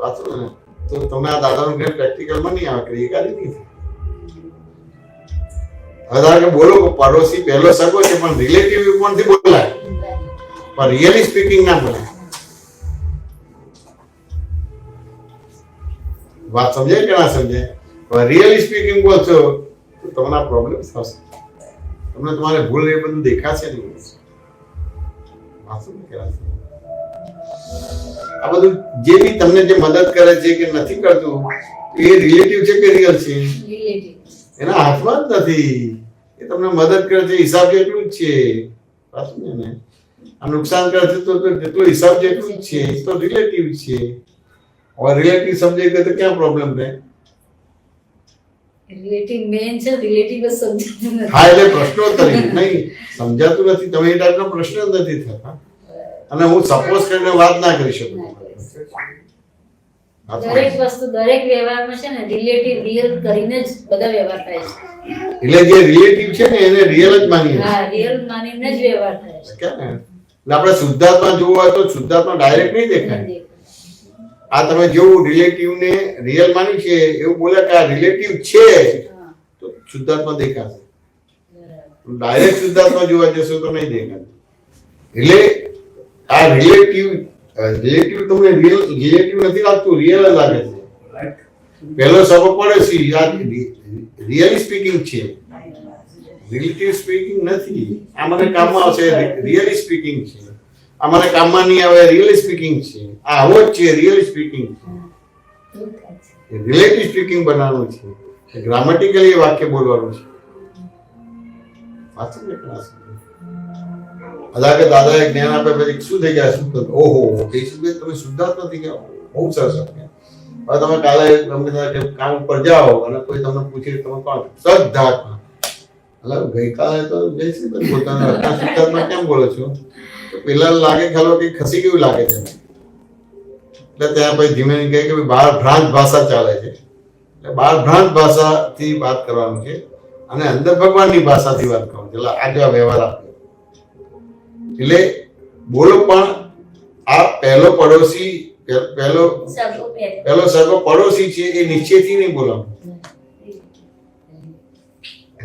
વાંચો ને તો તમે આ દાદાનું જ્ઞાન પ્રેક્ટિકલમાં નહીં આવે કે એકાદી નહીં થાય. હવે ધારો કે બોલો કે પડોશી પહેલો સગો છે પણ રિલેટિવ વ્યૂપોઈન્ટથી બોલાય પણ રિયલી સ્પીકિંગ ના બોલાય. વાત સમજાય કે ના સમજાય? રિયલી સ્પીકિંગ બોલશો તો તમને આ પ્રોબ્લેમ થશે. તમને તમારે ભૂલ એ બધું દેખાશે નહીં. વાત સમજાય કે ના સમજાય? આ બધું જે બી તમને જે મદદ કરે છે કે નથી કરતું એ રિલેટિવ છે કે રિયલ છે? રિલેટિવ. એના હાથમાં જ નથી. એ તમને મદદ કરે છે હિસાબ જેટલું જ છે. સાચું ને? આ નુકસાન કરે છે તો જેટલો હિસાબ જેટલું જ છે. એ તો રિલેટિવ છે. હવે રિલેટિવ સમજાઈ ગયો તો ક્યાં પ્રોબ્લેમ થાય? રિલેટિવ મેન છે, રિલેટિવ જ સમજાતું નથી. હા, એટલે પ્રશ્નોત્તરી નહીં સમજાતું નથી. તમે એ ટાઈપનો પ્રશ્ન જ નથી થતા અને હું સપોઝ કરીને વાત ના કરી શકું. દરેક વસ્તુ દરેક વ્યવહારમાં છે ને રિલેટિવ રિયલ કરીને જ બધા વ્યવહાર થાય છે. એટલે જે રિલેટિવ છે ને એને રિયલ જ માનીએ. હા, રિયલ માનીને જ વ્યવહાર થાય છે. કે ને એટલે આપણે શુદ્ધાત્મા જોવું હોય તો શુદ્ધાત્મા ડાયરેક્ટ નહીં દેખાય. આ તમે જેવું રિલેટિવ ને રિયલ માની છે એવું બોલે કે આ રિલેટિવ છે તો શુદ્ધાત્મા દેખાશે. ડાયરેક્ટ શુદ્ધાત્મા જોવા જશો તો નહીં દેખાય. એટલે આ રિલેટિવ તમને રિલેટિવ નથી લાગતું, રિયલ જ લાગે છે. પહેલો સબક પડોશી આ રિયલી સ્પીકિંગ છે, રિલેટિવ સ્પીકિંગ નથી. આ મને કામમાં આવશે રિયલી સ્પીકિંગ છે, આ મને કામમાં નહીં આવે રિયલી સ્પીકિંગ છે. આ આવો જ છે રિયલી સ્પીકિંગ છે. રિલેટિવ સ્પીકિંગ બનાવવાનું છે, ગ્રામેટિકલી વાક્ય બોલવાનું છે. વાંચો ને ક્લાસ અદા કે દાદાએ જ્ઞાન આપે પછી શું થઈ ગયા? શું થતું? ઓહો, કેશુભાઈ તમે શુદ્ધાત્મા થઈ ગયા, બહુ સરસ. હવે તમે કાલે કામ ઉપર જાઓ અને કોઈ તમને પૂછે તમે કોણ? શુદ્ધાત્મા. એટલે ગઈકાલે તો જયશ્રીભાઈ પોતાના રત્ના શુદ્ધાત્મા કેમ બોલો છો? તો પેલા લાગે ખ્યાલો કે ખસી કેવું લાગે છે. એટલે ત્યાં પછી ધીમે કહે કે બહાર ભ્રાંત ભાષા ચાલે છે. એટલે બહાર ભ્રાંત ભાષાથી વાત કરવાનું છે અને અંદર ભગવાનની ભાષાથી વાત કરવાનું છે. એટલે આજે આ વ્યવહાર આપ્યો. એટલે બોલો પણ આ પહેલો પડોશી પહેલો સગો પડોશી છે એ નિશ્ચયથી નહીં બોલવાનું.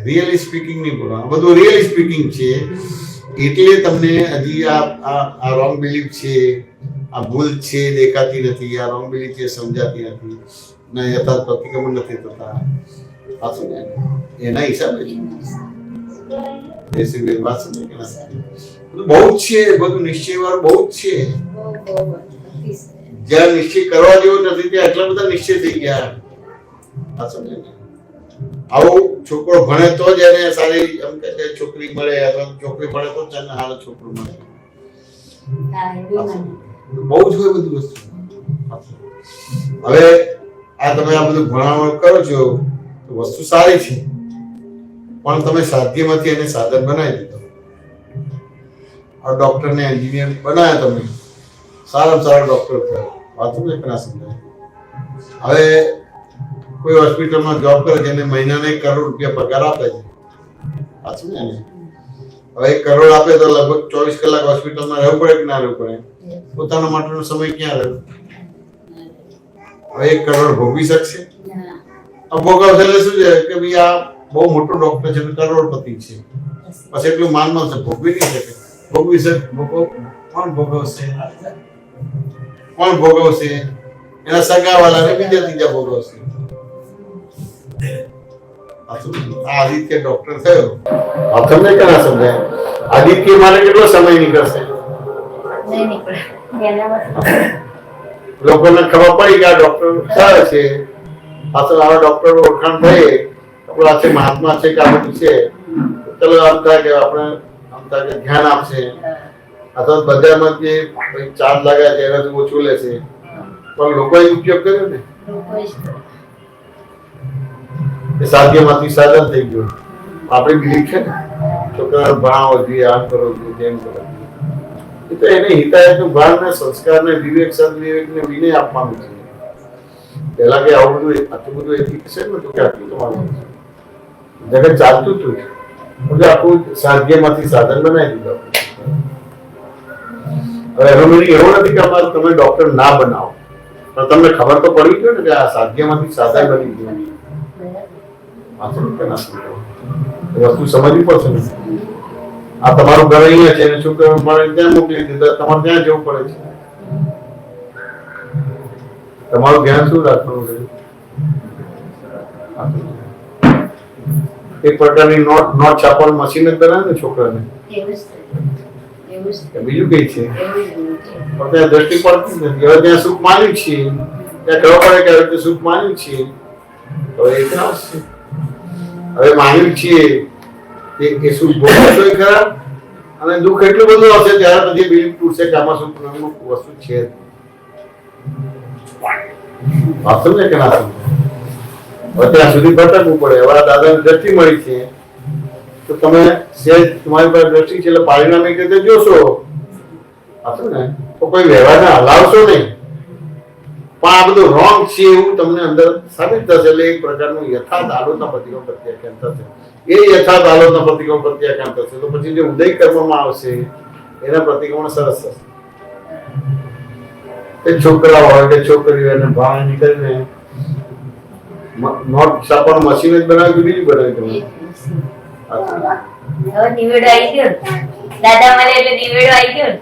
રિયલી સ્પીકિંગ નહીં બોલવાનું. બધું રિયલી સ્પીકિંગ છે. એટલે તમને હજી આ રોંગ બિલીફ છે, આ ભૂલ છે દેખાતી નથી, આ રોંગ બિલીફ છે સમજાતી નથી, ના યથાર્થ પ્રતિક્રમણ નથી થતા. સાચું ને? એના હિસાબે બહુ જ છે, બધું નિશ્ચય વાળું બહુ જ છે. જ્યાં નિશ્ચય કરવા જેવું નથી ત્યાં એટલા બધા નિશ્ચય થઈ ગયા. સાચું ને? આવો છોકરો ભણે તો જ એને સારી એમ કે છોકરી મળે અથવા છોકરી ભણે તો જ એને સારો છોકરો મળે. બહુ જ હોય બધું વસ્તુ. હવે આ તમે આ બધું ભણાવણ કરો છો તો વસ્તુ સારી છે, પણ તમે સાધ્યમાંથી એને સાધન બનાવી દીધો. આ ડોક્ટર ને એન્જિનિયર બનાવ્યા, તમે સારામાં સારા ડોક્ટર થયા. વાંચું ને ના સમજાય. હવે કોઈ હોસ્પિટલમાં જોબ કરે છે એને મહિનાને 1 કરોડ રૂપિયા પગાર આપે છે. સાચું ને? હવે 1 કરોડ આપે તો લગભગ 24 કલાક હોસ્પિટલમાં રહેવું પડે કે ના રહેવું પડે? પોતાના માટેનો સમય ક્યાં રહ્યો? હવે 1 કરોડ ભોગવી શકશે? ભોગવશે એટલે શું છે કે ભાઈ આ બહુ મોટો ડોક્ટર છે, કરોડપતિ છે, બસ એટલું માનમાં છે, ભોગવી નહીં શકે. ભોગવી શકે કોણ ભોગવશે? કોણ ભોગવશે? એના સગાવાળાને બીજા ત્રીજા ભોગવશે. આદિત્ય ડોક્ટર થયો, તમને ક્યાં સમજાય? આદિત્ય માટે કેટલો સમય નીકળશે? લોકોને ખબર પડી કે આ ડોક્ટર સારા છે, પાછળ આવા ડોક્ટર ઓળખાણ થઈ આપણા છે મહાત્મા છે કે આ બધું છે, ચલો આમ થાય કે આપણે આમ થાય કે ધ્યાન આપશે, અથવા બજારમાં જે ચાર્જ લાગ્યા છે એનાથી ઓછું લેશે, પણ લોકોએ ઉપયોગ કર્યો ને એ સાધ્યમાંથી સાધન થઈ ગયું. આપણી બિલીફ છે ને છોકરાને ભણાવો જોઈએ, આમ કરો જોઈએ, તેમ કરો જોઈએ. એ તો એને હિતાયતનું ભાન ને સંસ્કાર ને વિવેક સદવિવેક ને વિનય આપવાનું છે. પેલા કે આવું બધું આટલું બધું એજ્યુકેશન નતું કે આટલું તમારું જગત ચાલતું હતું, એટલે આખું સાધ્યમાંથી સાધન બનાવી દીધું. હવે એનો મીનિંગ એવો નથી કે અમારે તમે ડોક્ટર ના બનાવો, પણ તમને ખબર તો પડવી જોઈએ ને કે આ સાધ્યમાંથી સાધન બની ગયું. વસ્તુ સમજવી પડશે ને. આ તમારું ઘર અહીંયા છે, છોકરા ત્યાં મોકલી દીધા, તમારે ત્યાં જવું પડે છે. તમારું ધ્યાન શું રાખવાનું છે? એક પ્રકારની નોટ છાપવાનું મશીન જ બનાવે ને છોકરાને. એવું જ કે બીજું કઈ છે? એવું જ છે. પણ ત્યાં દ્રષ્ટિ પડતી જ નથી. હવે ત્યાં સુખ માન્યું છીએ, ત્યાં ખબર પડે કે હવે સુખ માન્યું છીએ, હવે એ ક્યાં આવશે? હવે માન્યું છીએ એ સુખ ભોગવતોય ખરા, અને દુઃખ એટલું બધું આવશે ત્યારે પછી બિલીફ તૂટશે કે આમાં સુખ નામનું વસ્તુ છે જ. વાત સમજે કે ના સમજે? હવે ત્યાં સુધી ભટકવું પડે. હવે આ દાદાને દ્રષ્ટિ મળી છે તો તમે સહેજ તમારી પાસે દ્રષ્ટિ છે એટલે પારિણામિક રીતે જોશો, હતું ને, તો કોઈ વ્યવહારને હલાવશો નહીં. પણ આ બધું રોંગ છે એવું તમને અંદર સાબિત થશે. એટલે એક પ્રકારનું યથાર્થ આલોચના પ્રતિકોણ પ્રત્યાખ્યાન થશે. એ યથાર્થ આલોચના પ્રતિકોણ પ્રત્યાખ્યાન થશે તો પછી જે ઉદય કર્મમાં આવશે એના પ્રતિકોણ સરસ થશે. એ છોકરા હોય કે છોકરી હોય એને ભાવ નીકળીને નોટ છાપવાનું મશીન જ બનાવ્યું, બીજું બનાવ્યું તમે. હવે નિવેડો આવી ગયો, દાદા મળે એટલે નિવેડો આવી ગયો.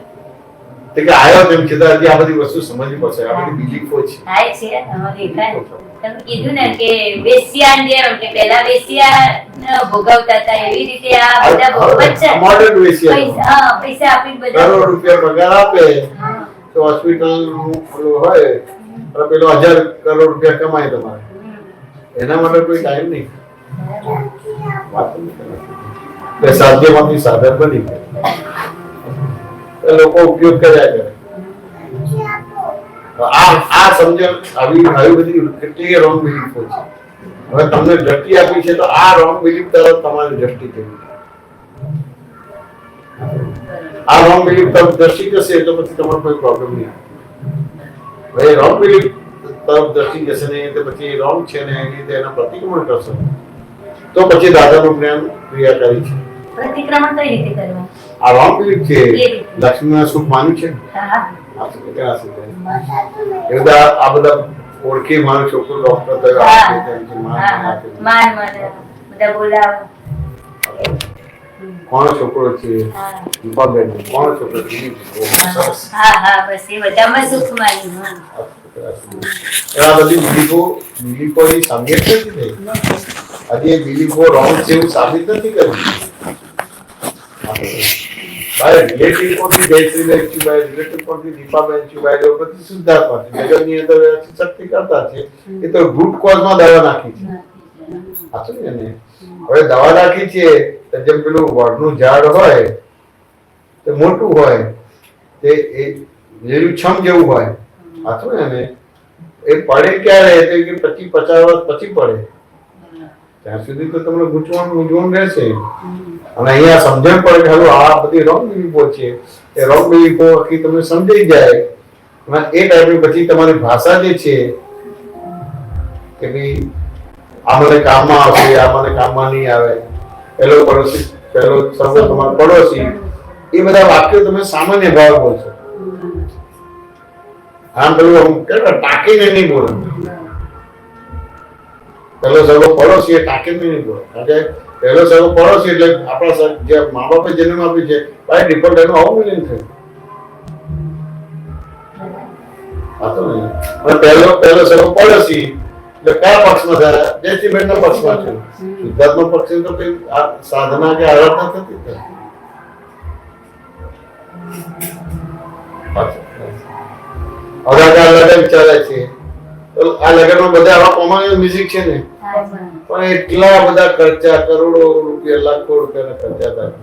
તે કે આયો તેમ છતાં હજી આ બધી વસ્તુ સમજવી પડશે. આ બધી બિલીફો છે. થાય છે અમારે એકાય. તમે કીધું ને કે વેશ્યા જેમ કે પહેલા વેશ્યા ભોગવતા હતા એવી રીતે આ બધા ભોગવત છે. મોડર્ન વેશ્યા. પૈસા પૈસા આપીને બધા કરોડ રૂપિયા પગાર આપે તો હોસ્પિટલ નું હોય અને પેલો 1000 કરોડ રૂપિયા કમાય તમારે, એના માટે કોઈ ટાઈમ નહીં. સાધ્યમાંથી સાધન બની ગયા, લોકો ઉપયોગ કર્યા કરે. આ સમજણ આવી બધી કેટલી રોંગ બિલીફો છે. હવે તમને દ્રષ્ટિ આપી છે તો આ રોંગ બિલીફ તરફ તમારી દ્રષ્ટિ કેવી? આ રોંગ બિલીફ તરફ દ્રષ્ટિ જશે તો પછી તમારો કોઈ પ્રોબ્લેમ નહીં આવે. ભાઈ રોંગ બિલીફ તરફ દ્રષ્ટિ જશે ને તો પછી રોંગ છે ને એની રીતે એના પ્રતિક્રમણ કરશો તો પછી દાદાનું જ્ઞાન ક્રિયાકારી છે. પ્રતિક્રમણ કઈ રીતે કરવું? આ રોંગ બિલીફ છે. લક્ષ્મીના સુખ માન્યું છે. હા એ બધા આ બધા ઓળખી મારો છોકરો ડોક્ટર થયો, બધા બોલાવો. કોનો છોકરો છે? દીપાબેન. કોનો છોકરો છે? સરસ. હા હા બસ એ બધામાં સુખ માન્યું. આ બધી બિલીફોની સાબિત નથી થઈ. હજી એ બિલીફો રોંગ છે એવું સાબિત નથી કર્યું. રિલેટિવ પરથી જયશ્રી લક્ષ્મીબાઈ, રિલેટિવ પરથી દીપાબેન ચુબાઈ, બધી શુદ્ધાત્મા છે. જગતની અંદર શક્તિ કરતા છે. એ તો રૂટ કોઝમાં દવા નાખી છે. સાચું ને? હવે દવા નાખી છે જેમ પેલું વડનું ઝાડ હોય તે મોટું હોય તે એ લીલુંછમ જેવું હોય. સાચું ને? એ પડે ક્યારે? તો કે 25-50 વર્ષ પછી પડે. ત્યાં સુધી તો તમને મૂંઝવણ રહેશે. અને અહીંયા સમજણ પડે કે હવે આ બધી રોંગ બિલીફો છે. એ રોંગ બિલીફો આખી તમને સમજાઈ જાય અને એ ટાઈપની પછી તમારી ભાષા જે છે કે ભાઈ આ મને કામમાં આવશે, આ મને કામમાં નહીં આવે, પેલો પડોશી, પેલો સર્વ તમારો પડોશી, એ બધા વાક્યો તમે સામાન્ય ભાવ બોલશો. આમ પેલું ટાંકીને નહીં બોલો. પેલો સર્વ પડોશી એ ટાંકીને નહીં બોલો. પહેલો સર્વ પડોશી એટલે આપણા જે મા બાપે જન્મ આપ્યું છે બાય ડિફોલ્ટ એનું આવું મિલિંગ થયું. પહેલો સર્વ પડોશી એટલે કયા પક્ષમાં થયા? જયશ્રીબેન ના પક્ષમાં છે. શુદ્ધાત્મા પક્ષ તો કઈ સાધના કે આરાધના થતી નથી. લગ્ન ચાલે છે તો આ લગ્નમાં બધા આવા કોમન મ્યુઝિક છે ને, પણ એટલા બધા ખર્ચા, કરોડો રૂપિયા, લાખો રૂપિયાના ખર્ચા થાય.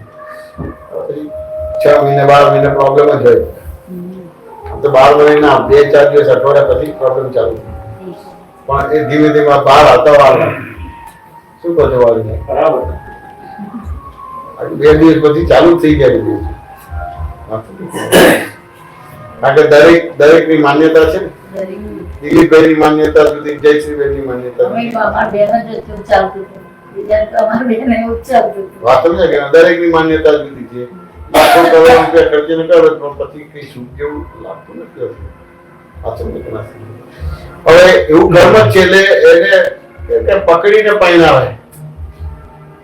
6 મહિને 12 મહિને પ્રોબ્લેમ જ હોય. તો 12 મહિના 2-4 દિવસ અઠવાડિયા પછી પ્રોબ્લેમ ચાલુ થાય. પણ એ ધીમે ધીમે બહાર આવતા વાર શું કહો છો? વાળી બરાબર 2 દિવસ પછી ચાલુ થઈ જાય. કારણ કે દરેક ની માન્યતા છે. દિલીપભાઈ ની માન્યતા સુધી, જયશ્રીબેન ની માન્યતા વાત સમજે કે દરેક ની માન્યતા જુદી છે. લાખો કરોડ રૂપિયા ખર્ચીને કરો પણ પછી કઈ સુખ જેવું લાગતું નથી. વાત સમજે કે ના? હવે એવું કર્મ જ છે એટલે એને પકડીને પહેરાવે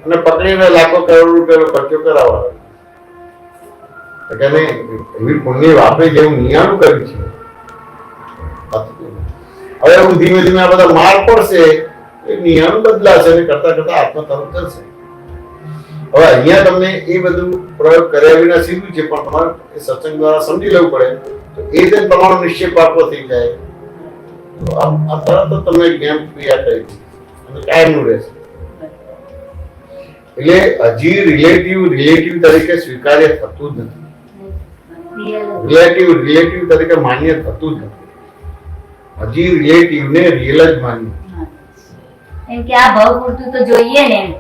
અને પકડીને લાખો કરોડ રૂપિયાનો ખર્ચો કરાવવાનો. એવી પુણ્ય વાપરી જેવું નિયાણું કર્યું છે. હવે હું ધીમે ધીમે આ બધા માર પડશે, એ નિયમ બદલાશે અને કરતા કરતા આત્મા તરફ જશે. હવે અહીંયા તમને એ બધું પ્રયોગ કર્યા વિના સીધું છે, પણ તમારે એ સત્સંગ દ્વારા સમજી લેવું પડે તો એ જ તમારો નિશ્ચય પાકો થઈ જાય તો આ તરત જ તમને જ્ઞાન ક્રિયા કરી અને કાયમનું રહેશે. એટલે હજી રિલેટિવ તરીકે સ્વીકાર્ય થતું જ નથી, રિલેટિવ તરીકે માન્ય થતું જ નથી. હજી રિલેટિવ ને રિયલ જ માન્ય. એમ કે આ ભાવ પૂરતું તો જોઈએ ને એમ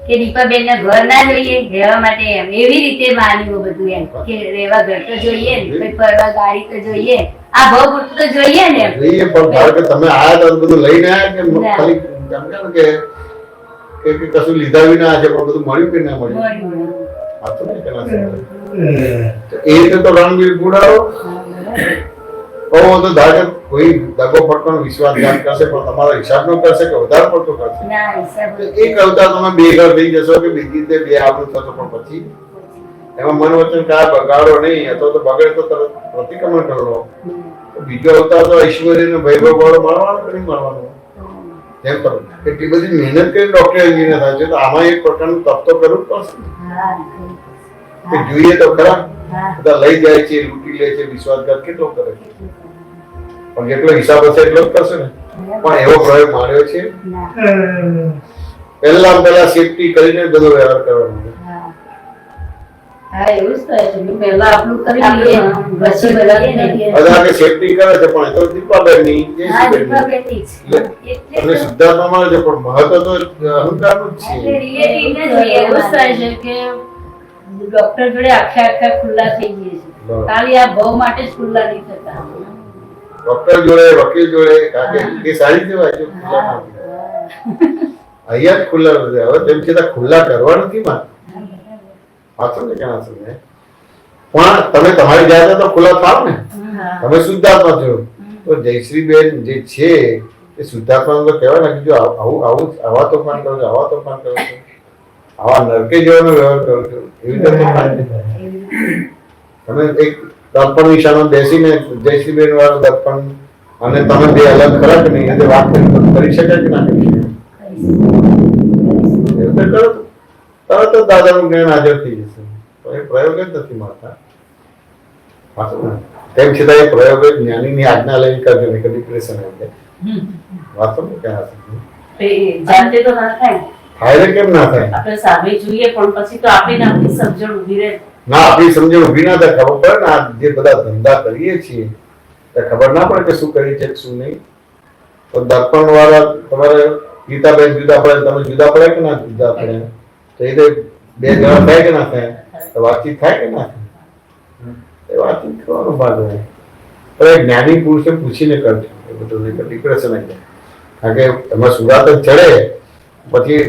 કે દીપાબેન ના ઘર ના જોઈએ રહેવા માટે એમ એવી રીતે માન્યું બધું એમ કે રહેવા ઘર તો જોઈએ ને કોઈ ફરવા ગાડી તો જોઈએ, આ ભાવ પૂરતું તો જોઈએ ને એમ. જોઈએ પણ ધારો કે તમે આયા તો બધું લઈને આયા કે ખાલી એમ કે કશું લીધા વિના આજે પણ બધું મળ્યું કે ના મળ્યું? આ તો નહીં કેના એ રીતે તો રણવીર ગુડાવો તો ધારો કે કોઈ દગો પડવાનો વિશ્વાસઘાત કરશે પણ તમારો હિસાબ નો કરશે કે વધારે પડતો કરશે. ના હિસાબ એક અવતાર તમે બે ઘર થઈ જશો કે બીજી રીતે બે આવડું થશો પણ પછી એમાં મન વચન કા બગાડો નહીં, અથવા તો બગડે તો તરત પ્રતિક્રમણ કરો. બીજો અવતાર તો ઐશ્વર્ય ને વૈભવ વાળો મળવાનો કે નહીં મળવાનો એમ કરો. એટલી બધી મહેનત કરી ડોક્ટર એન્જિનિયર થાય છે તો આમાં એક પ્રકારનું તપ તો કરવું જ પડશે. જોઈએ તો ખરા બધા લઈ જાય છે, લૂંટી લે છે, વિશ્વાસઘાત કેટલો કરે છે, પણ જેટલો હિસાબ હશે એટલો જ કરશે ને. પણ એવો પ્રયોગ માર્યો છે પહેલા સેફટી કરીને બધો વ્યવહાર કરવાનો. હા એવું જ થાય છે કે પહેલા આપણું કરી લઈએ પછી બધા કે સેફટી કરે છે પણ એ તો દીપાબેનની અને સિદ્ધાર્થમાં છે પણ મહત્વ તો અહંકારનું જ છે. એવું જ થાય છે કે ડોક્ટર જોડે આખા ખુલ્લા થઈ ગયે છે, ખાલી આ ભાવ માટે જ ખુલ્લા નહીં થતા. ડોક્ટર જોડે વકીલ જોડે એ સારી કહેવાય છે ખુલ્લા અહીંયા જ ખુલ્લા નથી. હવે તેમ છતાં ખુલ્લા કરવા નથી માંગતા. વાંચો ને ક્યાં સમજે પણ તમે તમારી જાતે તો ખુલ્લા થાવ ને. તમે શુદ્ધાત્મા છો તો જયશ્રીબેન જે છે એ શુદ્ધાત્મા તો કહેવાય ને કે જો આવા તોફાન કરો છો, આવા તોફાન કરો છો, આવા નરકે જેવાનો વ્યવહાર કરો છો એવી રીતે તમે એક દર્પણ ની સામે બેસીને જયશ્રીબેન વાળું દર્પણ અને તમે બે અલગ ખરા કે નહીં એટલે વાત કરી શકાય કે ના કરી શકાય? એવું તો કરો તરત જ દાદાનું જ્ઞાન હાજર થઈ જશે. તો એ પ્રયોગ જ નથી મળતા. તેમ છતાં એ પ્રયોગ જ જ્ઞાનીની આજ્ઞા લઈને કરજો ને કે ડિપ્રેશન આવી જાય. વાતો ને ક્યાં જાતે તો ના થાય. થાય કેમ ના થાય? આપણે સામે જોઈએ પણ પછી તો આપણી આપણી સમજણ ઊભી રહે ના. આપણી સમજણ ઊભી ના થાય. ખબર પડે ને આ જે બધા ધંધા કરીએ છીએ ખબર ના પડે કે શું કરી છે શું નહીં. તો દર્પણ વાળા તમારે ગીતાબેન જુદા પડે, તમે જુદા પડે કે ના જુદા પડે? તો એ તો બે જણા થાય કે ના થાય? તો વાતચીત થાય કે ના થાય? એ વાતચીત કરવાનો ભાગ હોય. પણ એ જ્ઞાની પુરુષે પૂછીને કરજો એ બધું ડિપ્રેશન આવી જાય. કારણ કે એમાં સુરાત જ ચડે પછી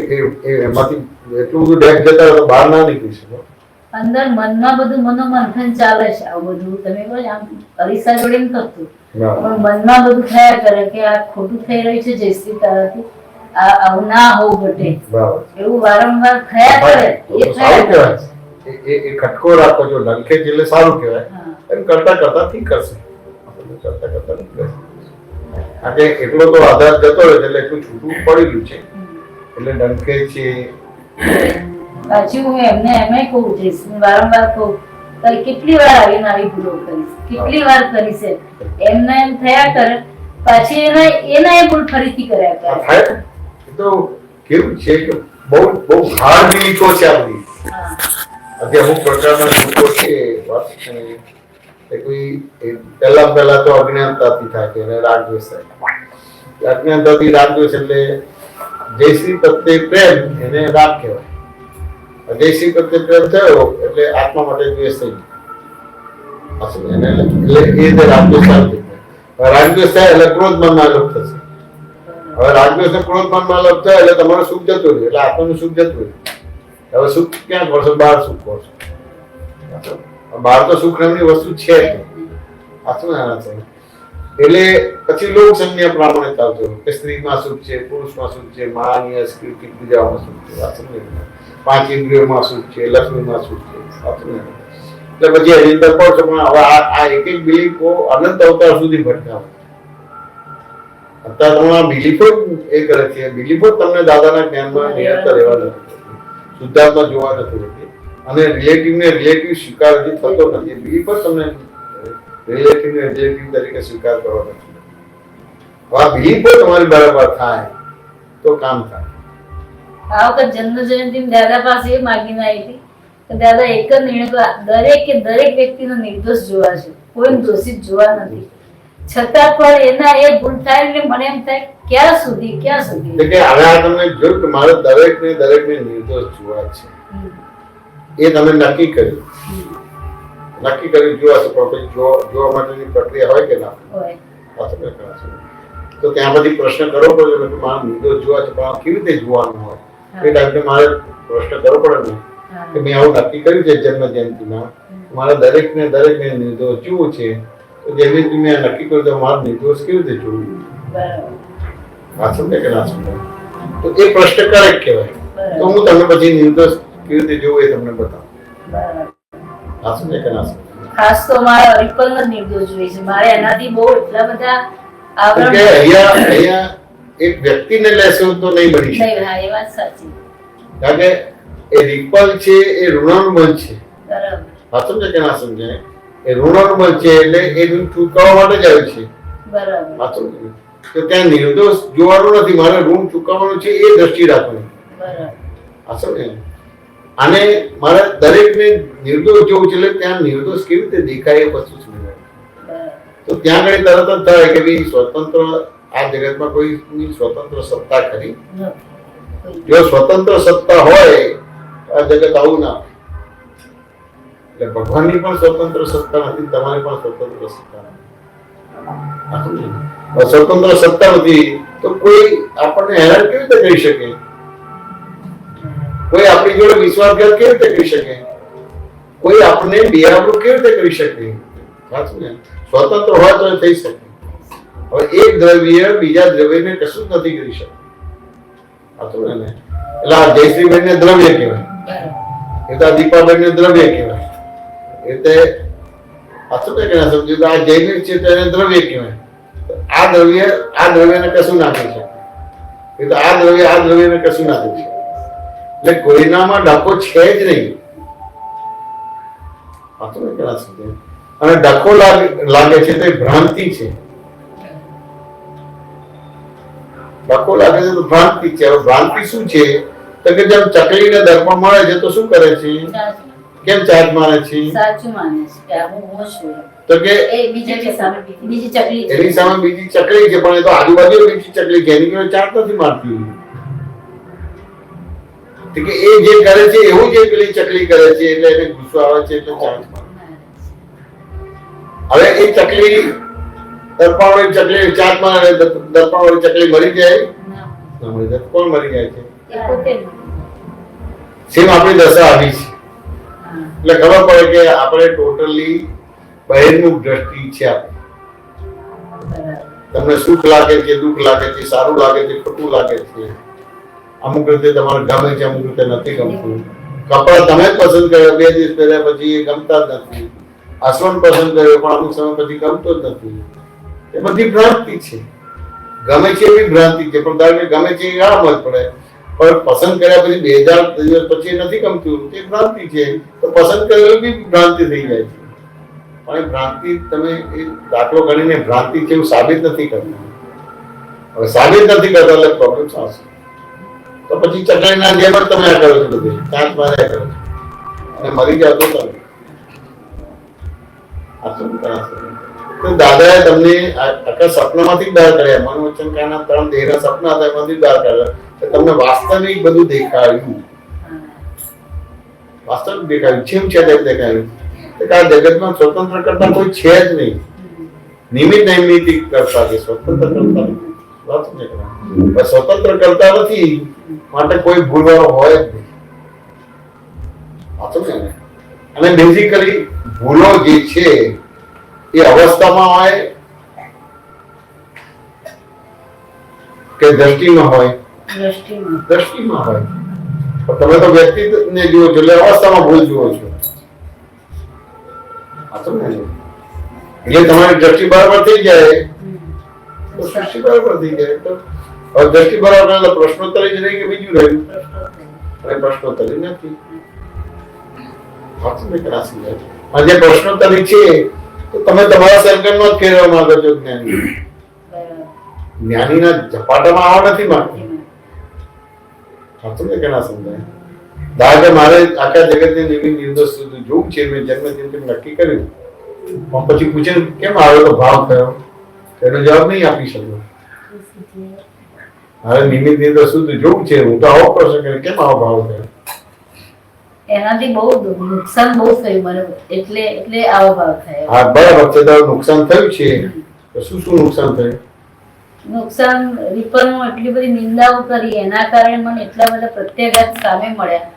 એમાંથી એટલું બધું ડેક જતા હોય તો બહાર ના નીકળી શકો. અંદર મનમાં બધું મનોમંથન ચાલે છે. આવું બધું તમે કહો આમ અરીસા જોડે ન થતું પણ મનમાં બધું થયા કરે કે આ ખોટું થઈ રહ્યું છે જયશ્રી તારાથી, આવું ના હોવું ઘટે એવું વારંવાર થયા કરે. એ સારું કહેવાય. એ ખટકો રાખો જો લંકે એટલે સારું કહેવાય. એમ કરતા કરતા ઠીક કરશે. કરતા કરતા ઠીક કરશે. કારણ કે એટલો તો આધાર જતો રહે એટલે એટલું છૂટું પડેલું છે એટલે ડંકે છે. પાછી હું એમને એમ કહું જઈશ, વારંવાર કહું કેટલી વાર આવીને આવી ભૂલો કરીશ, કેટલી વાર કરી છે એમને એમ થયા કરે પાછી એના એ ભૂલ ફરીથી કર્યા કરે. તો કેવું છે કે બહુ હાર્ડ બિલીફો છે આ બધી. આજે અમુક પ્રકારના લોકો છે વાત કે કોઈ પહેલા તો અજ્ઞાનતાથી થાય છે અને રાગદ્વેષ થાય. અજ્ઞાનતાથી રાગદ્વેષ એટલે જયશ્રી પ્રત્યે પ્રેમ એને રાગ કહેવાય. જયશ્રી પ્રત્યે પ્રેમ થયો એટલે આત્મા માટે દ્વેષ થઈ ગયો. એટલે એ રીતે રાગદ્વેષ થાય. રાગદ્વેષ થાય એટલે ક્રોધ મનમાં લોપ થશે. હવે રાગદ્વેષ ને ક્રોધ મનમાં લોપ થાય એટલે તમારું સુખ જતું રહ્યું એટલે આત્માનું સુખ જતું રહ્યું. હવે સુખ ક્યાં કરશો? બહાર સુખ કરશો. બહાર તો સુખ નામની વસ્તુ છે એટલે પછી લોક સંજ્ઞા પ્રમાણે ચાલતું કે સ્ત્રીમાં સુખ છે, પુરુષમાં સુખ છે, માનીય સ્કૃતિ પૂજામાં સુખ છે, 5 ઇન્દ્રિયોમાં સુખ છે, લક્ષ્મીમાં સુખ છે. એટલે પછી એની અંદર પડશો પણ હવે આ એક એક બિલીફો અનંત અવતાર સુધી ભટકાવે. અત્યારે તમે બિલીફો એ કરે છે, બિલીફો તમને દાદાના જ્ઞાનમાં નિરંતર રહેવા નથી. શુદ્ધાત્મા જોવા નથી રહેતી અને રિલેટિવને રિલેટિવ સ્વીકાર હજી થતો નથી. બિલીફ પર તમને રિલેટિવને રિલેટિવ તરીકે સ્વીકાર કરવા નથી. આ બિલીફ તમારી બરાબર થાય તો કામ થાય. આ વખત જન્મ જયંતિ દાદા પાસે એ માગીને આવી હતી કે દાદા એક જ નિર્ણય દરેક વ્યક્તિનો નિર્દોષ જોવા છે, કોઈ દોષિત જોવા નથી. છતાં પણ એના એ ભૂલ થાય એટલે મને એમ થાય ક્યાં સુધી કે હવે આ તમને જોયું કે મારે દરેકને નિર્દોષ જોવા છે એ તમે નક્કી કર્યું જોવા છે. પણ જોવા માટેની પ્રક્રિયા હોય કે ના હોય તો ત્યાં બધી પ્રશ્ન કરવો પડે કે મારે નિર્દોષ જોવા છે પણ કેવી રીતે જોવાનું હોય એ ટાઈમે મારે પ્રશ્ન કરવો પડે ને કે મેં આવું નક્કી કર્યું છે જન્મ જયંતિમાં મારે દરેકને નિર્દોષ જોવું છે. તો જેવી રીતે મેં નક્કી કર્યું તો મારે નિર્દોષ કેવી રીતે જોવું? વાત સમજે કે ના સમજે? તો એ પ્રશ્ન કરેક્ટ કહેવાય. તો હું તમને પછી નિર્દોષ કેવી રીતે જોવું એ તમને બતાવું. વાત સમજે કે ના સમજે? ખાસ તો મારે અરિપલ નિર્દોષ જોઈએ છે. મારે એનાથી બહુ એટલા બધા આવરણ અહીંયા એક વ્યક્તિને લેશો તો નહીં બની શકે. હા, એ વાત સાચી. કારણ કે એ રિપલ છે એ ઋણાનુબંધ છે. બરાબર. વાત સમજે કે ના સમજે? એ ઋણાનુબંધ છે એટલે એ ઋણ ચૂકવવા માટે જ આવ્યું છે. બરાબર. વાત સમજે? તો ત્યાં નિર્દોષ જોવાનું નથી, મારે ઋણ ચૂકવવાનું છે એ દ્રષ્ટિ રાખવાની. બરાબર. વાત સમજે? અને મારે દરેકને નિર્દોષ જોવું છે એટલે ત્યાં નિર્દોષ કેવી રીતે દેખાય એ વસ્તુ સમજાય. તો ત્યાં આગળ તરત જ થાય કે ભાઈ સ્વતંત્ર આ જગતમાં કોઈની સ્વતંત્ર સત્તા ખરી? જો સ્વતંત્ર સત્તા હોય આ જગત આવું ના. એટલે ભગવાનની પણ સ્વતંત્ર સત્તા નથી, તમારી પણ સ્વતંત્ર સત્તા નથી. સ્વતંત્ર સત્તા નથી તો કોઈ આપણને હેરાન કેવી રીતે કરી શકે? કોઈ આપણી જોડે વિશ્વાસઘાત કેવી રીતે કરી શકે? કોઈ આપણને બેઆબરૂ કેવી રીતે કરી શકે? સાચું ને? સ્વતંત્ર હોય તો થઈ શકે. હવે એક દ્રવ્ય બીજા દ્રવ્યને કશું જ નથી કરી શકતું. સાચું ને? એટલે આ જયશ્રીબેનને દ્રવ્ય કહેવાય, એ તો આ દીપાબેનને દ્રવ્ય કહેવાય. એટલે સાચું ને કે ના સમજ્યું? તો આ જૈનિક છે તો એને દ્રવ્ય કહેવાય. આ દ્રવ્યને કશું ના કરી શકે. એ તો આ દ્રવ્યને કશું ના કરી શકે. એટલે કોઈનામાં ડખો છે જ નહીં. સાચું ને કે ના સમજ્યું? અને ડખો લાગે છે તો ભ્રાંતિ છે. ડખો લાગે છે તો ભ્રાંતિ છે. હવે ભ્રાંતિ શું છે? તો કે જેમ ચકલીને દર્પણ મળે છે તો શું કરે છે? કેમ ચાર્જ મારે છે? સાચું માને છે કે આ હું છું. તો કે બીજી સામે બીજી ચકલી છે. એની સામે બીજી ચકલી છે પણ એ તો આજુબાજુ બીજી ચકલી છે, એની કોઈ ચાર્જ નથી મારતી. તો કે એ જે કરે છે એવું જ પેલી ચકલી કરે છે એટલે એને ગુસ્સો આવે છે એટલે ચાર્જ મારે. હવે એ ચકલી દર્પણવાળી ચકલી ચાર્જ મારે, દર્પણવાળી ચકલી મરી જાય ના મરી જાય? કોણ મરી જાય છે? સેમ આપણી દશા આવી છે. એટલે ખબર પડે કે આપણે ટોટલી બહિર્મુખ દ્રષ્ટિ છે. તમને સુખ લાગે છે, દુઃખ લાગે છે, સારું લાગે છે, ખોટું લાગે છે. અમુક રીતે તમારે ગમે છે, અમુક રીતે નથી ગમતું. કપડા તમે જ પસંદ કર્યો, 2 દિવસ પહેર્યા પછી એ ગમતા જ નથી. આસન પસંદ કર્યો પણ અમુક સમય પછી ગમતો જ નથી. એ બધી ભ્રાંતિ છે. ગમે છે એવી ભ્રાંતિ છે પણ ધારો કે ગમે છે એ આમ જ પડે, પણ પસંદ કર્યા પછી 2000 દિવસ પછી નથી ગમતું તે ભ્રાંતિ છે. તો પસંદ કરેલું બી ભ્રાંતિ થઈ જાય છે. પણ એ ભ્રાંતિ તમે એ દાખલો ગણીને ભ્રાંતિ છે એવું સાબિત નથી કરતા. હવે સાબિત નથી કરતા એટલે પ્રોબ્લેમ આવશે. તો પછી ચકલીના જેમ જ તમે આ કરો છો, બધું ચાંચ માર્યા કરો છો અને મરી જાવ તો તમે આ શું કરાશે? તો દાદાએ તમને આખા સપનામાંથી બહાર કાઢ્યા. મન વચન કાયના 3 દેહના સપના હતા એમાંથી બહાર કાઢ્યા. તમને વાસ્તવિક બધું દેખાડ્યું. વાસ્તવિક દેખાડ્યું, જેમ છે તેમ દેખાડ્યું. આ જગતમાં સ્વતંત્ર કરતા કોઈ છે જ નહીં. નિમિત્ત નૈમિત્તિક કરતા છે, સ્વતંત્ર કરતા નથી. સ્વતંત્ર કરતા નથી માટે કોઈ ભૂલવાળો હોય જ નહીં. અને બેઝિકલી ભૂલો જે છે એ અવસ્થામાં હોય કે દ્રષ્ટિમાં હોય? દ્રષ્ટિમાં હોય. પણ તમે તો વ્યક્તિને જુઓ છો એટલે અવસ્થામાં ભૂલ જુઓ છો. એટલે તમારી દ્રષ્ટિ બરાબર થઈ જાય તો સૃષ્ટિ બરાબર થઈ જાય. તો હવે દ્રષ્ટિ બરાબર એટલે પ્રશ્નોત્તરી જ નહીં કે બીજું રહ્યું? અને પ્રશ્નોત્તરી નથી. વાંચો ને કે ના સમજાય? આ જે પ્રશ્નોત્તરી છે તો તમે તમારા સર્કલમાં જ ફેરવા માંગો છો જ્ઞાની. જ્ઞાનીના ઝપાટામાં આવવા નથી માંગતો. વાંચો ને કે ના સમજાય? દાદા મારે આખા જગતની નિમિત્ત નિર્દોષ સુધી જોવું છે, મેં જન્મ નક્કી કર્યું, પણ પછી પૂછે કેમ આવ્યો તો ભાવ થયો, એનો જવાબ નહીં આપી શકું. મારે નિમિત્ત નિર્દોષ સુધી જોવું છે, હું તો આવો પ્રશ્ન કર્યો કેમ આવો ભાવ થયો. એનાથી બહુ નુકસાન બહુ થયું મને, એટલે આવો ભાવ થયો. હા બરાબર છે, તો નુકસાન થયું છે, તો શું શું નુકસાન થયું? નુકસાન રિપલમાં એટલી બધી નિંદાઓ કરી, એના કારણે મને એટલા બધા પ્રત્યાઘાત સામે મળ્યા,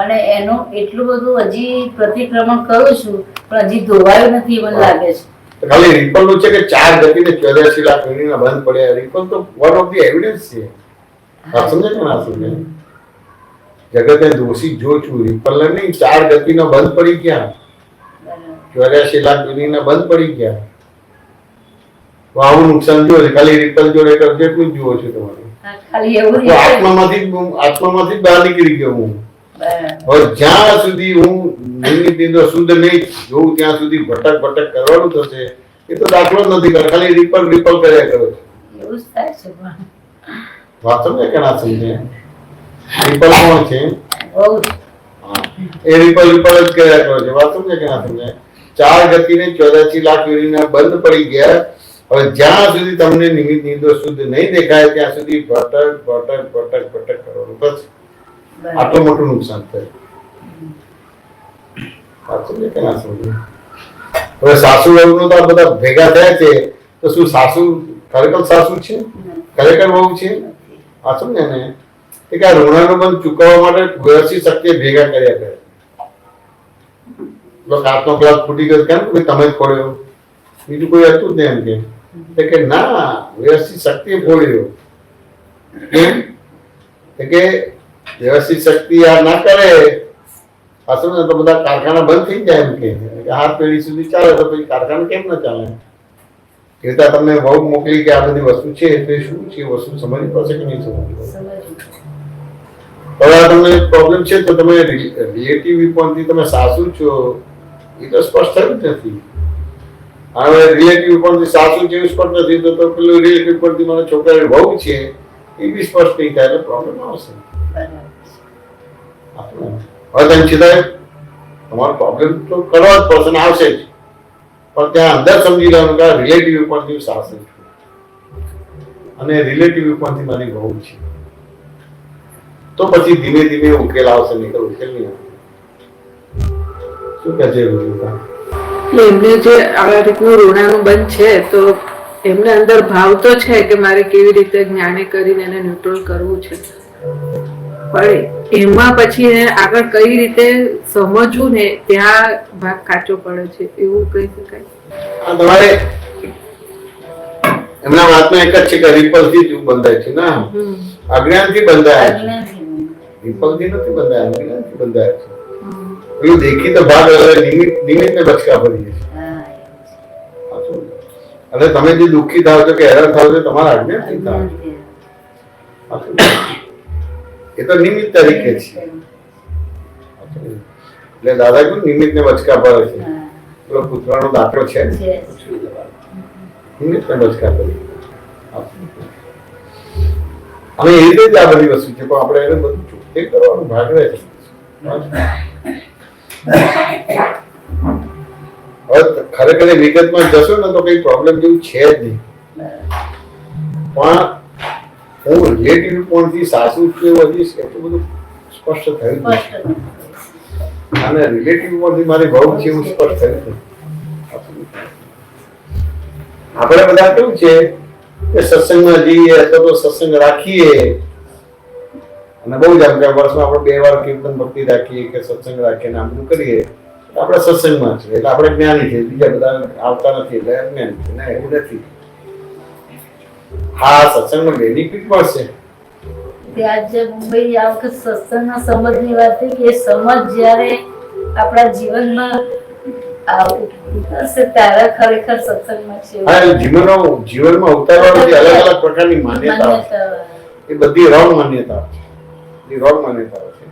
અને એનું એટલું બધું હજી પ્રતિક્રમણ કરું છું, પણ હજી ધોવાયું નથી મને લાગે છે. ખાલી રિપલ નું છે કે 4 ગતિને 84 લાખ યુનિટના બંધ પડ્યા. રિપલ તો વન ઓફ ધી એવિડન્સ છે. આ સમજે કે ના સમજે? જગતે દોષી જો છું, રિપલ નહીં, 4 ગતિનો બંધ પડી ગયા, 84 લાખ યુનિટના બંધ પડી ગયા. તો આવું નુકસાન જોયો છે. ખાલી રિપલ જોડે જેટલું જ જુઓ છો તમારે. ખાલી એવું તો આત્મામાંથી જ બહાર નીકળી ગયો હું. હવે જ્યાં સુધી હું નિમિત્ત નિર્દોષ શુદ્ધ નહીં જોઉં ત્યાં સુધી ભટક કરવાનું થશે. એ તો દાખલો જ નથી કરતો, ખાલી રિપલ કર્યા કરો છો. એવું જ થાય છે. વાત સમજે કે ના સમજે? રિપલ કોણ છે? બહુ એ રિપલ જ કર્યા કરો છો. વાત સમજે કે ના સમજે? 4 ગતિને 84 લાખ યુનિટના બંધ પડી ગયા. હવે જ્યાં સુધી તમને નિમિત્ત નિર્દોષ શુદ્ધ નહીં દેખાય ત્યાં સુધી ભટક કરવાનું થશે. આટલું મોટું નુકસાન થયું. વાત સમજે કે ના સમજે? હવે સાસુ વહુનું તો આ બધા ભેગા થયા છે, તો શું સાસુ ખરેખર સાસુ છે? ખરેખર વહુ છે? આ સમજે ને? કે આ ઋણનું બંધ ચૂકવવા માટે વ્યવસ્થિત શક્તિ ભેગા કર્યા કરે. હાથનો ગ્લાસ ફૂટી ગયો કેમ તમે જ ખોડ્યો, બીજું કોઈ હતું જ નહીં એમ કે ના, વ્યવસ્થિત શક્તિ ફોડ્યો. કેમ કે વ્યવસ્થિત શક્તિ આ ના કરે અસલ તો બધા કારખાના બંધ થઈ જાય. એમ કે હાથ પેઢી સુધી ચાલે તો પછી કારખાના કેમ ના ચાલે? એ રીતે તમને બહુ મોકલી કે આ બધી વસ્તુ છે, તો શું છે વસ્તુ સમજવી પડશે કે નહીં સમજવી પડશે? હવે તમને પ્રોબ્લેમ છે તો તમે રિલેટિવ વિપોઈન્ટથી તમે સાસુ છો એ તો સ્પષ્ટ થયું જ નથી. હવે રિલેટિવ વિપોઈન્ટથી સાસુ જેવું સ્પષ્ટ નથી તો પેલું રિલેટિવ વિપોઈન્ટથી મારા છોકરા વહુ છે એ બી સ્પષ્ટ નહીં થાય, એટલે પ્રોબ્લેમ આવશે. હવે તેમ છતાંય તમારો પ્રોબ્લેમ તો કરવા જ પડશે ને આવશે જ, પણ ત્યાં અંદર સમજી લેવાનું કે રિલેટિવ વિપોઈન્ટથી સાસુ છું અને રિલેટિવ વિપોઈન્ટથી મારી વહુ છે, તો પછી ધીમે ધીમે ઉકેલ આવશે. નહીં ઉકેલ નહીં આવે. શું કહે છે રૂચિકા? એમને જે આ રીતનું ઋણાનું બંધ છે તો એમને અંદર ભાવ તો છે કે મારે કેવી રીતે જ્ઞાને કરીને એને ન્યુટ્રલ કરવું છે, પણ એમાં પછી એને આગળ કઈ રીતે સમજવું ને ત્યાં ભાગ કાચો પડે છે એવું કહી શકાય. તમારે એમના વાતમાં એક જ છે કે રિપલથી જ બંધાય છે ને, અજ્ઞાનથી બંધાય છે. રિપલથી નથી બંધાય, અજ્ઞાનથી બંધાય છે. પેલું દેખીતો ભાગ નિમિત્તને બચકા ભરીએ છે. અને તમે જે દુઃખી થાવ છો કે હેરાન થાવ છો તમારા અજ્ઞાનથી થાવ છો. એ તો નિમિત્ત તરીકે છે. એટલે દાદા કહ્યું નિમિત્તને બચકા ભરે છે. પેલો પુત્રનો દાખલો છે નિમિત્તને બચકા ભરી. અમે એ રીતે જ આ બધી વસ્તુ છે, પણ આપણે એને બધું ચૂકતે કરવાનું ભાગ રહે છે. હવે ખરેખર વિગતમાં જશો ને તો કઈ પ્રોબ્લેમ જેવું છે જ નહીં, પણ હું રિલેટિવ પોઈન્ટથી સાસુ છું એવું હજી એટલું બધું સ્પષ્ટ થયું નથી, અને રિલેટિવ પોઈન્ટથી મારી વહુ છે એવું સ્પષ્ટ થયું નથી. આપણે બધા કેવું છે કે સત્સંગમાં જઈએ અથવા તો સત્સંગ રાખીએ અને બહુ જ વર્ષમાં આપણે 2 વાર કીર્તન ભક્તિ રાખીએ કે સત્સંગ રાખીએ ને આમ બધું કરીએ, આપણે સત્સંગમાં છીએ એટલે આપણે જ્ઞાની છીએ, બીજા બધા આવતા નથી એટલે અજ્ઞાની છે. ના, એવું નથી. હા, સત્સંગમાં બેનિફિટ મળશે. ત્યાં જે મુંબઈ આ વખત સત્સંગના સમજની વાત થઈ કે એ સમજ જ્યારે આપણા જીવનમાં ઉતરશે ત્યારે ખરેખર સત્સંગમાં છે. હા, જીવનમાં ઉતારવાની અલગ અલગ પ્રકારની માન્યતાઓ એ બધી રોંગ માન્યતાઓ છે. એ રોંગ માન્યતાઓ છે.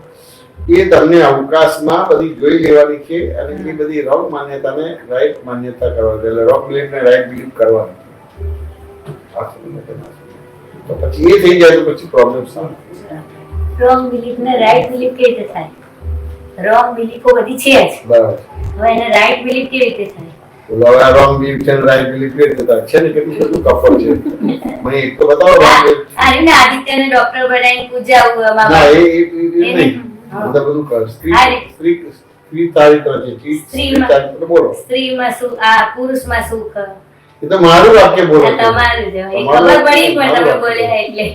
એ તમને અવકાશમાં બધી જોઈ લેવાની છે અને એ બધી રોંગ માન્યતાને રાઈટ માન્યતા કરવાની, એટલે રોંગ બિલીફને રાઈટ બિલીફ કરવાની. તો પછી એ થઈ જાય તો પછી પ્રોબ્લેમ સારું. રોંગ બિલીફ ને રાઈટ બિલીફ કેવી રીતે થાય? રોંગ બિલીફો બધી છે જ, બરાબર. હવે એને રાઈટ બિલીફ કેવી રીતે થાય? બોલો હવે આ રોંગ બિલીફ છે રાઈટ બિલીફ કેવી રીતે થાય? છે ને કેટલું બધું કફર છે. મને એક તો બતાવો wrong belief. આને આદિત્યને ડોક્ટર બનાવીને પૂજાવું ના અમારા એ નહીં. બધા બધું કર. સ્ત્રી ચારિત્ર છે. સ્ત્રી ચારિત્ર બોલો. સ્ત્રીમાં સુખ, આ પુરુષમાં સુખ. એ તો મારું વાક્ય બોલો આ છો. તમારું જ. એ ખબર પડી પણ તમે બોલ્યા એટલે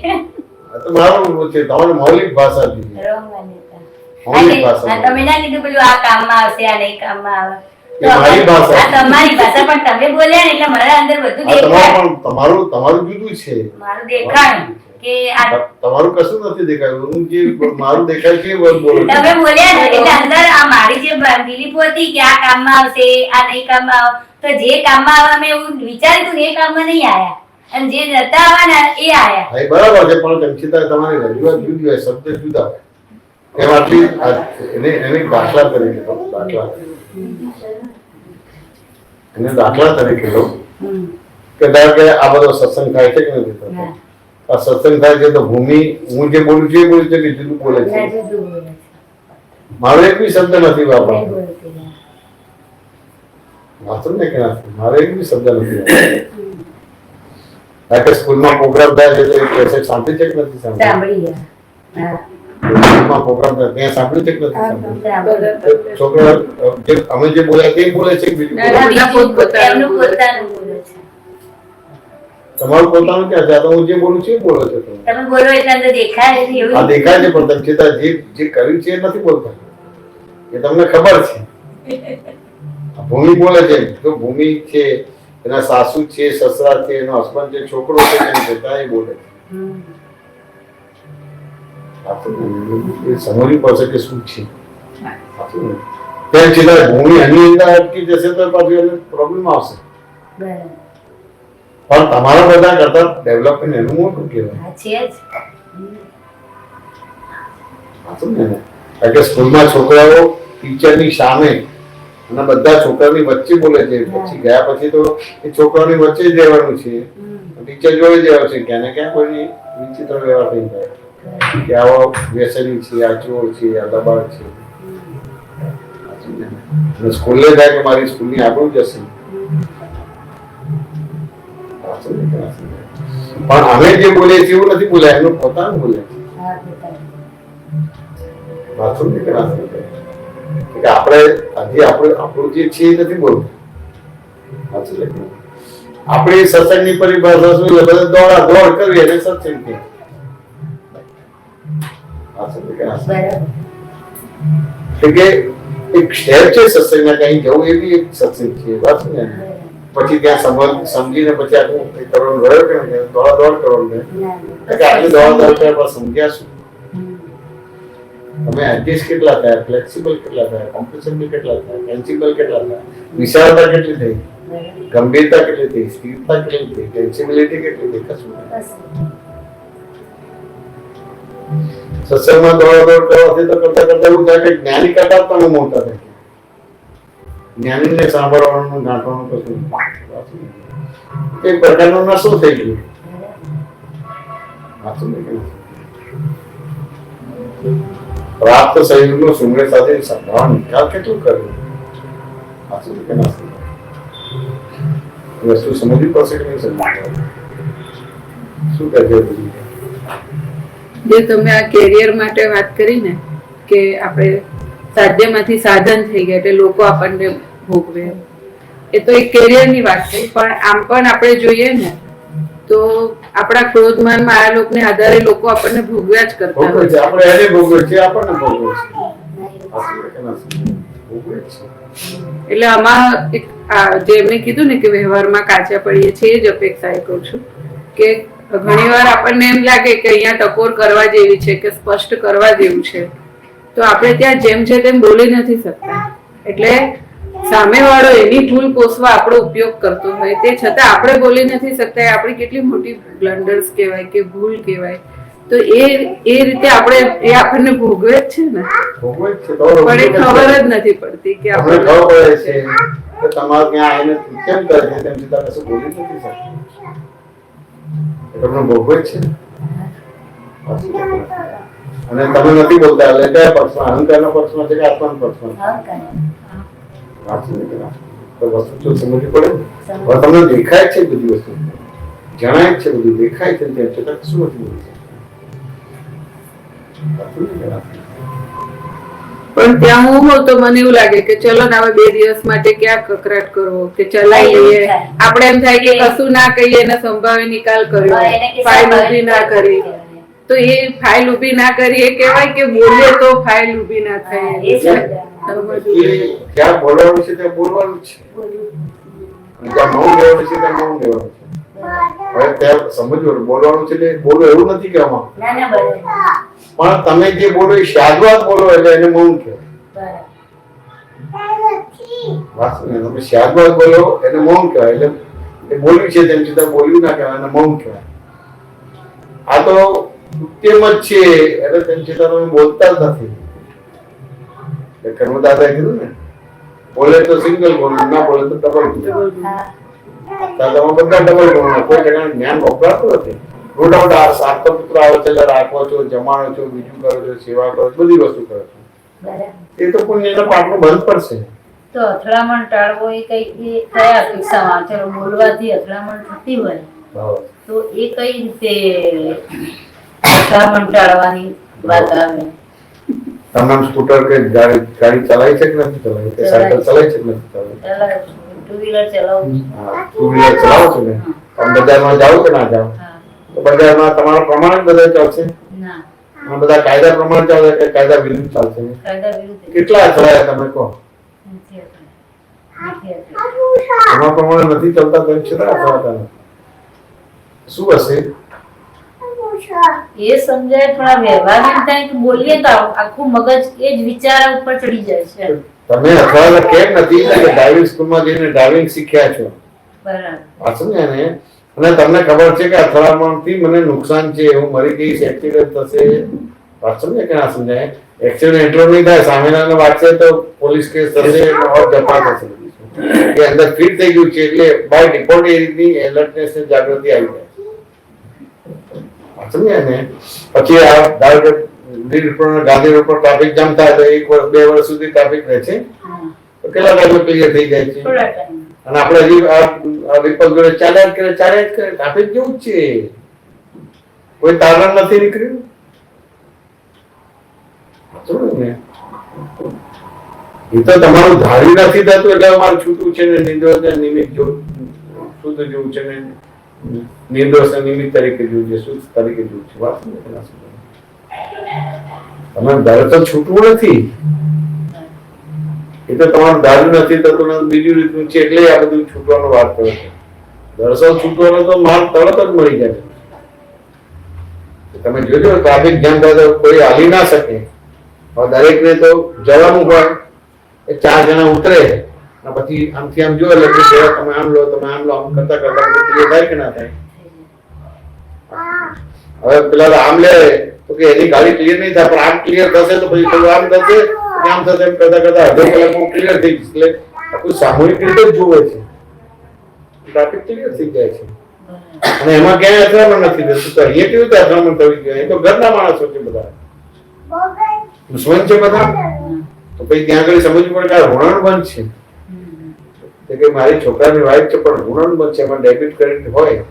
આ તો મારું છે. તમારી મૌલિક ભાષા છે. રોંગ માન્યતા. મૌલિક ભાષા. આ તમે ના કીધું પેલું આ કામમાં આવશે, આ નહીં કામમાં આવે. એ મારી ભાષા. આ તમારી ભાષા, પણ તમે બોલ્યા ને એટલે મારા અંદર બધું આ દેખાય. તમારું જુદું છે. મારું દેખાણ કે આ તમારું કશું નથી દેખાયું. હું જે મારું દેખાય છે એ બોલું છું. તમે બોલ્યા ને એટલે અંદર આ મારી જે બિલીફ હતી કે આ કામમાં આવશે, આ નહીં કામમાં આવે, તો જે કામમાં આવે મેં એવું વિચાર્યું હતું ને એ કામમાં નહીં આયા, અને જે નતા આવવાના એ આયા. હા, એ બરાબર છે પણ ચમચીતા તમારી રજૂઆત જુદી હોય, શબ્દ જુદા હોય. એમાંથી એને દાખલા તરીકે લો. દાખલા તરીકે લો કે ધારો કે આ બધો સત્સંગ થાય છે કે નથી થતો? આ સત્સંગ થાય છે તો ભૂમિ હું જે બોલું છું એ બોલું છું કે જુદું બોલે છે? મારો એક બી શબ્દ નથી વાપરતો. વાંચો ને કે નથી, મારો એક બી શબ્દ નથી વાપરતો. કે સ્કૂલમાં પ્રોગ્રામ થાય છે તો એ કેસેટ સાંભળી છે કે નથી સાંભળી? સાંભળી ગયા. હા. સ્કૂલમાં પ્રોગ્રામ થાય ત્યાં સાંભળી છે કે નથી સાંભળી? સાંભળી. છોકરા અમે જે બોલ્યા તે બોલે છે કે બીજું બોલે? એમનું પોતાનું બોલે છે. તમારું પોતાનું ક્યાં છે? આ તો હું જે બોલું છું એ બોલો છો તમે. તમે બોલો એટલે અંદર દેખાય છે એવું. આ દેખાય છે પણ તમે છતાં જે કર્યું છે એ નથી બોલતા. એ તમને ખબર છે. આ ભૂમિ બોલે છે. જો ભૂમિ છે, એના સાસુ છે, સસરા છે, એનો હસબન્ડ છે, છોકરો છે, એમ છતાં એ બોલે છે. એ સમજવું પડશે કે શું છે. તેમ છતાં ભૂમિ એની અંદર અટકી જશે તો પાછું એને પ્રોબ્લેમ આવશે. બરાબર. પણ તમારા બધા કરતા ડેવલપમેન્ટ એનું મોટું કહેવાય. હા, છે જ. કારણ કે સ્કૂલમાં છોકરાઓ ટીચરની સામે અને બધા છોકરાની વચ્ચે બોલે છે. પછી ગયા પછી તો એ છોકરાની વચ્ચે જ રહેવાનું છે. ટીચર જોઈ જ રહ્યો છે ક્યાં ને ક્યાં કોઈ વિચિત્ર વ્યવહાર થઈ જાય કે આવો વ્યસની છે, આ ચોર છે, આ દબાણ છે. સ્કૂલે જાય કે મારી સ્કૂલની આગળ જશે. પણ અમે જે બોલીએ છીએ એવું નથી બોલ્યા, એનું પોતાનું બોલે છે. હા, પોતાનું. વાંચો ને કે આપણે આજે આપણું જે છે એ નથી બોલતું. આપણે સત્સંગની પરિભાષા શું છે? બધા દોડા દોડ કરવી અને સત્સંગ કે એક સ્ટેપ છે સત્સંગના, કઈ જવું એ બી એક સત્સંગ છે. વાત ને પછી ત્યાં સમજીને પછી આખું કરવાનું રહ્યો કે દોડા દોડ કરવાનું રહે. આટલી દોડા દોડ કર્યા સમજ્યા શું? તમે એડજસ્ટ કેટલા થયા, ફ્લેક્સિબલ કેટલા થયા, કોમ્પ્રેસેબલ કેટલા થયા, ટેન્સિબલ કેટલા થયા, વિશાળતા કેટલી થઈ, ગંભીરતા કેટલી થઈ, સ્થિરતા કેટલી થઈ, ટેન્સિબિલિટી કેટલી થઈ? કશું સત્સંગમાં દોડાદોડ કરવાથી તો કરતા કરતા એવું થાય કે જ્ઞાની કરતા પણ મોટા થાય. જ્ઞાનીને સાંભળવાનું, ગાંઠવાનું કશું એક પ્રકારનો નશો થઈ ગયો. પ્રાપ્ત સંયોગનો સુમરે સાથે સંભાળ નિકાલ કેટલું કર્યો? વસ્તુ સમજવી પડશે કે નહીં સમજવી? શું કહેજો? જે તમે આ કેરિયર માટે વાત કરી ને કે આપણે સાધ્યમાંથી સાધન થઈ ગયા એટલે લોકો આપણને ભોગવે, એ તો એક કેરિયરની વાત થઈ. પણ આમ પણ આપણે જોઈએ ને તો આપણા ક્રોધમાનમાં આ લોકોને આધારે લોકો આપણને ભોગવ્યા જ કરતા હોય છે. આપણે એને ભોગવે છે, આપણને ભોગવે છે. એટલે આમાં એક જે એમને કીધું ને કે વ્યવહારમાં કાચા પડીએ છીએ, એ જ અપેક્ષા એ કરું છું કે ઘણી વાર આપણને એમ લાગે કે અહીંયા ટકોર કરવા જેવી છે કે સ્પષ્ટ કરવા જેવું છે, તો આપણે ત્યાં જેમ છે તેમ બોલી નથી શકતા. એટલે સામેવાળો એની ભૂલ પોષવા આપણો ઉપયોગ કરતો હોય તે છતાં આપણે બોલી નથી શકતા. એ આપણી કેટલી મોટી બ્લન્ડર્સ કહેવાય કે ભૂલ કહેવાય તો એ રીતે આપણને ભોગવે જ છે ને, ભોગવે જ છે. પણ એ ખબર જ નથી પડતી કે આપણે ખબર પડે છે કે તમારે ત્યાં આવીને કેમ કરે છે, તેમ છતાં કશું બોલી નથી શકતું. તમને ભોગવે જ છે ને. અને તમે નથી બોલતા એટલે કયા પક્ષમાં, અહંકારના પક્ષમાં છે કે આત્માના પક્ષમાં? તો વસ્તુ તો સમજવી પડે ને. હવે તમને દેખાય છે બધી વસ્તુ, જણાય જ છે બધું, દેખાય છે તેમ છતાં શું નથી બોલતું. પણ ત્યાં હું હોઉં તો મને એવું લાગે કે ચલો ને હવે 2 દિવસ માટે ક્યાં કકરાટ કરવો, કે ચલાવી લઈએ. આપણે એમ થાય કે કશું ના કહીએ ને સંભાવે નિકાલ કર્યો, ફાઇલ ઊભી ના કરી. તો એ ફાઇલ ઊભી ના કરી એ કહેવાય કે બોલીએ તો ફાઇલ ઊભી ના થાય. જ્યાં બોલવાનું છે ત્યાં બોલવાનું છે, જ્યાં મૌન રહેવાનું છે ત્યાં મૌન રહેવાનું છે. હવે ત્યાં સમજવું, બોલવાનું છે એટલે બોલો એવું નથી કહેવામાં, પણ તમે જે બોલો એ શાદવાદ બોલો એટલે એને મૌન કહેવાય. તમે શાદવાદ બોલો એને મૌન કહેવાય. એટલે એ બોલ્યું છે તેમ છતાં બોલ્યું ના કહેવાય, એને મૌન કહેવાય. આ તો ઉત્તમ જ છે એટલે તેમ છતાં તમે બોલતા જ નથી. કર્મદાદાએ કીધું ને, બોલે તો સિંગલ બોલ, ના બોલે તો ડબલ બોલ. તમે બધા ડબલ બોલ, કોઈ જગ્યાએ જ્ઞાન વપરાતું નથી. મોટા મોટા સાત પુત્રો આવે છે, રાખો છો, જમાડો છો, બીજું કરો છો, સેવા કરો છો, બધી વસ્તુ કરો છો. એ તો પુણ્યના પાપનું બંધ પડશે. તો અથડામણ ટાળવો એ કઈ કયા અપેક્ષામાં? ચલો બોલવાથી અથડામણ થતી હોય તો એ કઈ રીતે અથડામણ ટાળવાની વાત આવે? તમે સ્કૂટર કે ગાડી ચલાવી છે કે નથી ચલાવી, કે સાયકલ ચલાવી છે કે નથી ચલાવી? ટુ વ્હીલર ચલાવું છું. ટુ વ્હીલર ચલાવો છો ને, તમે બજારમાં જાઓ કે ના જાઓ? તો બજારમાં તમારા પ્રમાણે બધા ચાલશે? ના, બધા કાયદા પ્રમાણે ચાલે કે કાયદા વિરુદ્ધ ચાલશે? કાયદા વિરુદ્ધ. કેટલા અથડાયા તમે કહો? એમાં પ્રમાણે નથી ચાલતા તેમ છતાં અથડાતા નથી. શું હશે? એ સમજાય થોડા વ્યવહાર એમ થાય કે બોલીએ તો આખું મગજ એ જ વિચાર ઉપર ચડી જાય છે. તમે અથડાતા કેમ નથી? કે ડ્રાઇવિંગ સ્કૂલમાં જઈને ડ્રાઇવિંગ શીખ્યા છો, બરાબર. સમજ્યા ને? અને તમને ખબર છે કે અથડામણથી મને નુકસાન છે, હું મરી ગઈશ, એક્સિડન્ટ થશે. વાત સમજે કે ના સમજાય? એક્સિડન્ટ એટલો નહીં થાય, સામેવાળાને વાગશે તો પોલીસ કેસ થશે, જપા થશે. એ અંદર ફિટ થઈ ગયું છે એટલે બાય ડિફોલ્ટ એ રીતની એલર્ટનેસ ને જાગૃતિ આવી જાય. સમજ્યા ને? પછી આ ધારો કે ગાંધી રોડ પર ટ્રાફિક જામ થાય તો 1 વર્ષ 2 વર્ષ સુધી ટ્રાફિક રહે છે, તો કેટલા ટાઈમ ક્લિયર થઈ જાય છે. અને આપણે હજી આ વિપક્ષ જોડે ચાલ્યા જ કરે. ટ્રાફિક જેવું જ છે, કોઈ તારણ નથી નીકળ્યું. ને એ તો તમારું ધારી નથી થતું એટલે અમારું છૂટું છે ને, નિર્દોષ ને નિમિત્ત શુદ્ધ જેવું છે ને, નિર્દોષ ને નિમિત્ત તરીકે જોવું છે, શુદ્ધ તરીકે જોવું છે. વાત તમે ધારે તો છૂટવું નથી, એ તો તમારું ધાર્યું નથી થતું ને બીજું રીતનું છે એટલે આ બધું છૂટવાનો વાત કરો છો. દરસલ છૂટવાનો તો માલ તરત જ મળી જાય. તમે જોજો ટ્રાફિક જામ થાય તો કોઈ હાલી ના શકે. દરેક ને તો જવાનું હોય, 4 જણા ઉતરે પછી આમથી આમ જોવે એટલે તમે આમ લો, તમે આમ લો, આમ કરતા કરતા ક્લિયર થાય કે ના થાય? હવે પેલા આમ લે તો કે એની ગાડી ક્લિયર નહીં થાય, પણ આમ ક્લિયર થશે તો પછી પેલું આમ થશે, આમ થશે, એમ કરતા કરતા અડધો કલાકમાં ક્લિયર થઈ જશે. એટલે આખું સામૂહિક રીતે જ જોવે છે, ટ્રાફિક ક્લિયર થઈ જાય છે. અને એમાં ક્યાંય અથડામણ નથી થતું. તો અહીંયા કેવી રીતે અથડામણ થવી જોઈએ? એ તો ઘરના માણસો છે, બધા દુશ્મન છે બધા. તો પછી ત્યાં આગળ સમજવું પડે કે આ ઋણ બંધ છે, કે મારી છોકરાની વાઈફ છે પણ ઋણ બંધ છે, એમાં ડેબિટ ક્રેડિટ હોય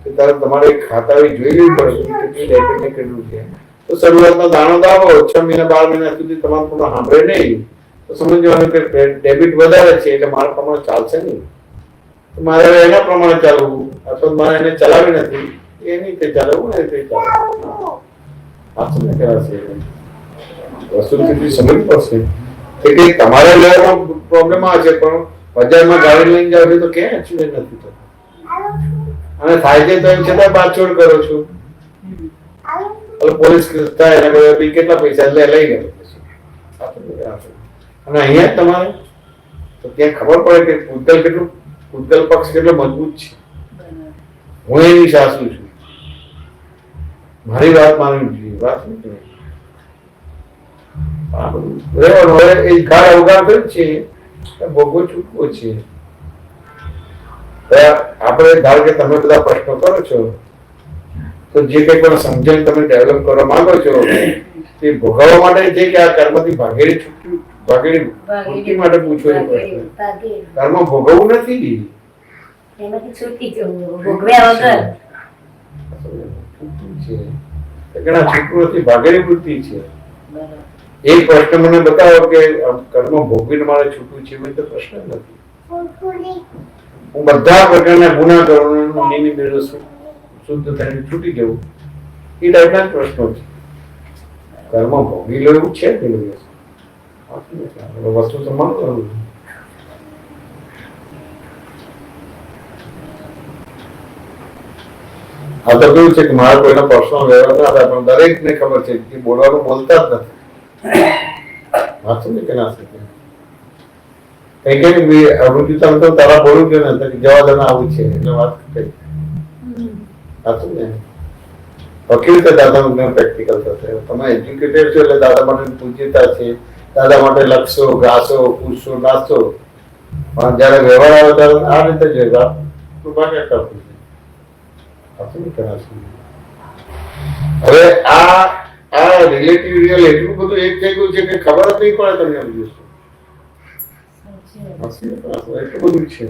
તો તારે તમારે ખાતા જોઈ લેવી પડે કેટલી ડેબિટ ને કેટલું છે. તો શરૂઆતનો દાણો દાવો 6 મહિના 12 મહિના સુધી તમારું પૂરું સાંભળે નહીં તો સમજવાનું કે ડેબિટ વધારે છે એટલે મારા પ્રમાણે ચાલશે નહીં, તો મારે એના પ્રમાણે ચાલવું, અથવા મારે એને ચલાવી નથી એની રીતે ચાલવું ને રીતે ચાલવું. આ સમજ કરાશે વસ્તુ સમજવી પડશે કે તમારા લેવલમાં પ્રોબ્લેમ આવે છે, પણ બજારમાં ગાડી લઈને જાવ તો ક્યાંય એક્સિડન્ટ નથી થતો. અને થાય છે તો એમ છતાં બાદછોડ કરો છો, પોલીસ થાય એના કેટલા પૈસા લઈ ગયો. અને અહીંયા તમારે તો ત્યાં ખબર પડે કે પૂતગલ પક્ષ કેટલો મજબૂત છે. હું એની સાસુ છું, મારી વાત માનવી જોઈએ, વાત નથી. આ બધું રહેવાનું. હવે એ ગાળ અવગાળ કરી છે એ ભોગવો છૂટવો છે. હવે આપણે ધારો કે તમે બધા પ્રશ્નો કરો છો તો જે કંઈ પણ સમજણ તમે ડેવલપ કરવા માંગો છો તે ભોગવવા માટે છે કે આ કર્મથી ભાગેડી મુક્તિ માટે પૂછો છો પ્રશ્ન? કર્મ ભોગવવું નથી, એમાંથી છૂટી જવું, ભોગવ્યા વગર. ઘણા છૂટવું નથી, ભાગેડી વૃત્તિ છે. એક પ્રશ્ન મને બતાવો કે કર્મ ભોગવીને મારે છૂટવું છે, એવો તો પ્રશ્ન નથી. હું બધા પ્રકારના ગુના કરું, શુદ્ધ થઈને છૂટી જવું, એ ટાઈપના જ પ્રશ્નો છે. કર્મ ભોગવી લો એવું છે કે નહીં? વસ્તુ તો માન કરવું. આ તો કેવું છે કે મારા કોઈના પર્સનલ વ્યવહાર ના થાય, પણ દરેકને ખબર છે કે બોલવાનું બોલતા જ નથી. વાંચું ને કે ના શકે કઈ કઈ અવૃત્તિ તો તારા બોલું કે નથી જવા દેના આવું છે એટલે વાત કઈ વાંચું ને. કેવી રીતે દાદાનું જ્ઞાન પ્રેક્ટિકલ થશે? તમે એજ્યુકેટેડ છો એટલે દાદા માટે પૂજ્યતા છે, દાદા માટે લખશો, ગાશો, પૂછશો, નાચશો, પણ જયારે વ્યવહાર આવે ત્યારે આ રીતે જ ભાગ્યા કરતું છે. હવે આ રિલેટિવ રિયલ એટલું બધું એક થઈ ગયું છે કે ખબર જ નહીં પડે તમને બધું એટલું બધું છે.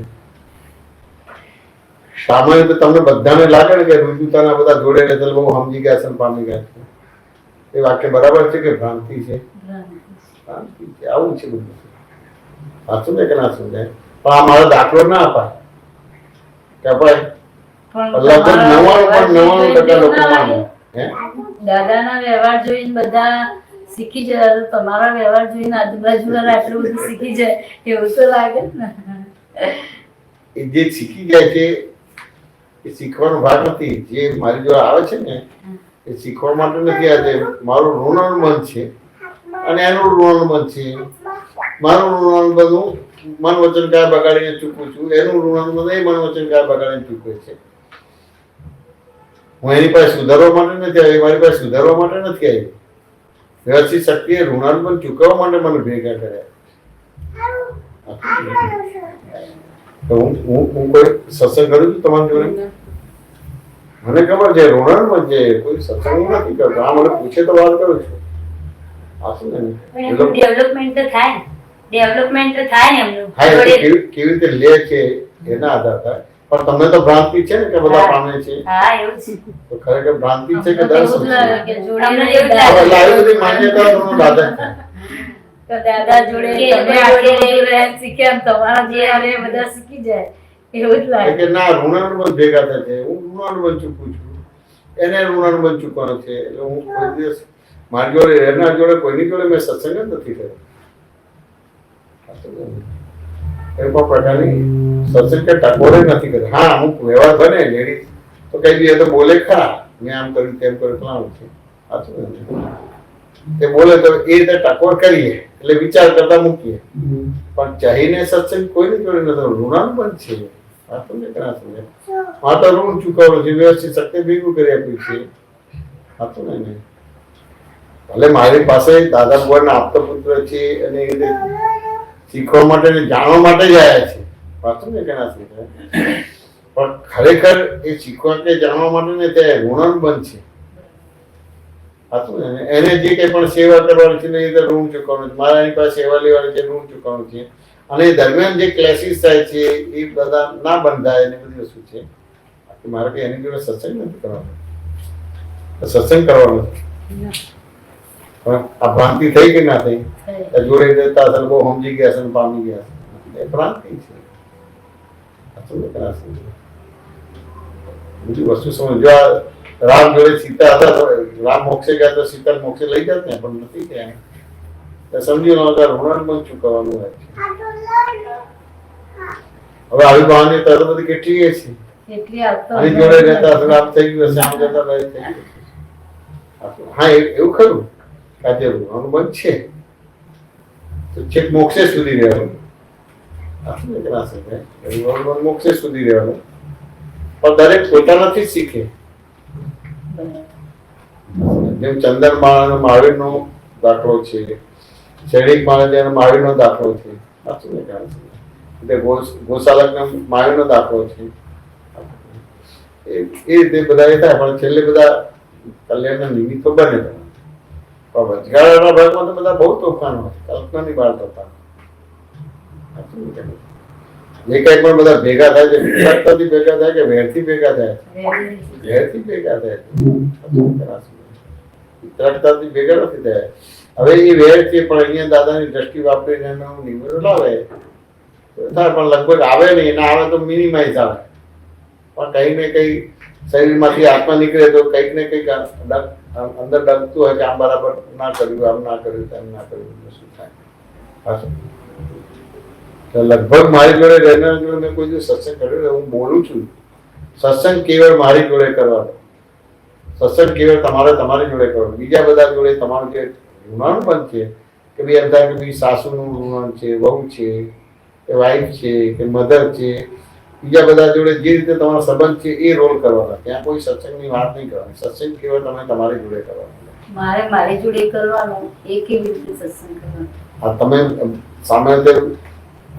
સામાન્ય તો તમને બધાને લાગે ને કે ઋતુતાના બધા જોડે ને બહુ સમજી ગયા છે, પામી ગયા છે. એ વાક્ય બરાબર છે કે ભ્રાંતિ છે? ભ્રાંતિ છે. આવું છે બધું. સાચું ને કે ના સમજાય? પણ આ મારો દાખલો ના અપાય કે અપાય? દાદાના વ્યવહાર જોઈને બધા શીખી જાય, તમારા વ્યવહાર જોઈને આજુબાજુવાળા આટલું બધું શીખી જાય એવું તો લાગે ને. એ જે શીખી જાય છે એ શીખવાનો ભાગ નથી. જે મારી જોડે આવે છે ને એ શીખવા માટે નથી આવે. મારું ઋણાનુબંધ છે અને એનું ઋણાનુબંધ છે. મારું ઋણાનુબંધ હું મન વચન કાય બગાડીને ચૂકું છું, એનું ઋણાનુબંધ એ મન વચન કાય બગાડીને ચૂકવે છે. હું એની પાસે સુધારવા માટે નથી આવી, મારી પાસે સુધારવા માટે નથી આવી. વ્યવસ્થિત શક્તિએ ઋણાનુબંધ ચૂકવવા માટે મને ભેગા કર્યા. તો હું કોઈ સત્સંગ કરું છું તમારી જોડે? મને ખબર છે ઋણાનુબંધ છે, કોઈ સત્સંગ નથી કરતો. આ મને પૂછે તો વાત કરું છું. આ શું ને ડેવલપમેન્ટ તો થાય, ડેવલપમેન્ટ તો થાય ને એમનું. કેવી રીતે લે છે એના આધાર થાય. પણ તમને તો ભ્રાંતિ છે ને કે બધા પામે છે? હા, એવું છે. તો ખરેખર ભ્રાંતિ છે કે દર્શન છે? અમને એવું લાગે. આવી બધી માન્યતા તમને દાદા તો દાદા જોડે તમે આટલું શીખ્યા, તમારા જે આવે એ બધા શીખી જાય એવું જ લાગે કે ના ઋણાનુબંધ ભેગા થાય છે. હું ઋણાનુબંધ ચૂકું છું, એને ઋણાનુબંધ ચૂકવાનો છે. એટલે હું કોઈ દિવસ મારી જોડે એના જોડે કોઈની જોડે મેં સત્સંગ જ નથી કર્યો. એ પણ પ્રકારની સત્સંગ કે ટકોરે નથી કર્યો. હા, અમુક વ્યવહાર બને લેડીઝ તો કઈ બી એ તો બોલે ખરા, મેં આમ કર્યું તેમ કર્યું ફલાણું છે. તે બોલે તો એ રીતે ટકોર કરીએ એટલે વિચાર કરતા મૂકીએ. પણ ચાહીને સત્સંગ કોઈની જોડે નથી. ઋણાનુબંધ છે. આ તો ને કરા છે આ તો ઋણ ચૂકવવું છે, વ્યવસ્થિત શક્તિ ભેગું કરી આપ્યું છે. આ તો ને ભલે મારી પાસે દાદા ભગવાનના આપતો પુત્ર છે અને એ રીતે શીખવા માટે જાણવા માટે જ આવ્યા છે. વાંચો ને કે ના શીખે, પણ ખરેખર એ શીખવા કે જાણવા માટે ને તે ઋણાનુબંધ છે. એને જે કઈ પણ સેવા કરવાની છે ને એ ઋણ ચૂકવવાનું છે. મારા એની પાસે સેવા લેવાની છે, ઋણ ચૂકવવાનું છે. અને એ દરમિયાન જે ક્લેસીસ થાય છે એ બધા ના બંધાય એની બધી વસ્તુ છે. મારે કઈ એની જોડે સત્સંગ નથી કરવાનો, સત્સંગ કરવાનો છે. આ ભ્રાંતિ થઈ કે ના થઈ? જોડે જતા હશે, બહુ સમજી ગયા છે, પામી ગયા છે, એ ભ્રાંતિ છે. બીજી વસ્તુ સમજો. રામ જોડે સીતા હતા તો રામ મોક્ષે ગયા તો સીતા મોક્ષે લઈ જાત ને, પણ નથી ગયા. સમજી લો ઋણાનુબંધ ચૂકવવાનું હોય છે. હવે આવી બહાની તરત બધી કેટલી છે. આની જોડે રહેતા હશે, આમ થઈ ગયું હશે, આમ જતા થઈ ગયું. હા, એવું ખરું આજે ઋણાનુબંધ છે તો છેક મોક્ષે સુધી રહેવાનું. મોક્ષે સુધી રહેવાનું. પણ દરેક પોતાનાથી જ શીખે. જેમ ચંદન માળાનો મહાવીરનો દાખલો છે, શૈણિક માળા જેનો મહાવીરનો દાખલો છે, સાચું ને કારણ છે, ગોશાલકનો મહાવીરનો દાખલો છે. એ રીતે બધા એ થાય, પણ છેલ્લે બધા કલ્યાણના નિમિત્તો બને. વચગાળાના ભાગમાં તો બધા બહુ તોફાન હોય, કલ્પનાની બહાર તોફાન. જે કઈ પણ બધા ભેગા થાય છે, વિતરકતાથી ભેગા થાય કે વેરથી ભેગા થાય? વેરથી ભેગા થાય. વિતરકતાથી ભેગા નથી થયા. હવે એ વેર છે, પણ અહીંયા દાદાની દ્રષ્ટિ વાપરીને એનો નિવેડો લાવે થાય, પણ લગભગ આવે નહીં. એના આવે તો મિનિમાઇઝ આવે, પણ કઈ ને કઈ શરીરમાંથી આત્મા નીકળે તો કંઈક ને કંઈક અંદર ડગતું હોય કે આમ બરાબર ના કર્યું, આમ ના કર્યું, તેમ ના કર્યું, શું થાય. તો લગભગ મારી જોડે રહેનાર જોડે મેં કોઈ દિવસ સત્સંગ કર્યો, હું બોલું છું, સત્સંગ કેવળ મારી જોડે કરવાનો. સત્સંગ કેવળ તમારે તમારી જોડે કરવાનું. બીજા બધા જોડે તમારું જે ઋણાનું બંધ છે કે ભાઈ એમ થાય કે ભાઈ સાસુનું ઋણ છે, વહુ છે, કે વાઈફ છે, કે મધર છે, બીજા બધા જોડે જે રીતે તમારો સંબંધ છે એ રોલ કરવાના. ત્યાં કોઈ સત્સંગની વાત નહીં કરવાની. સત્સંગ કેવળ તમે તમારી જોડે કરવાનો. મારે મારી જોડે કરવાનું, એ કેવી રીતે સત્સંગ કરવાનું? હા, તમે સામાન્ય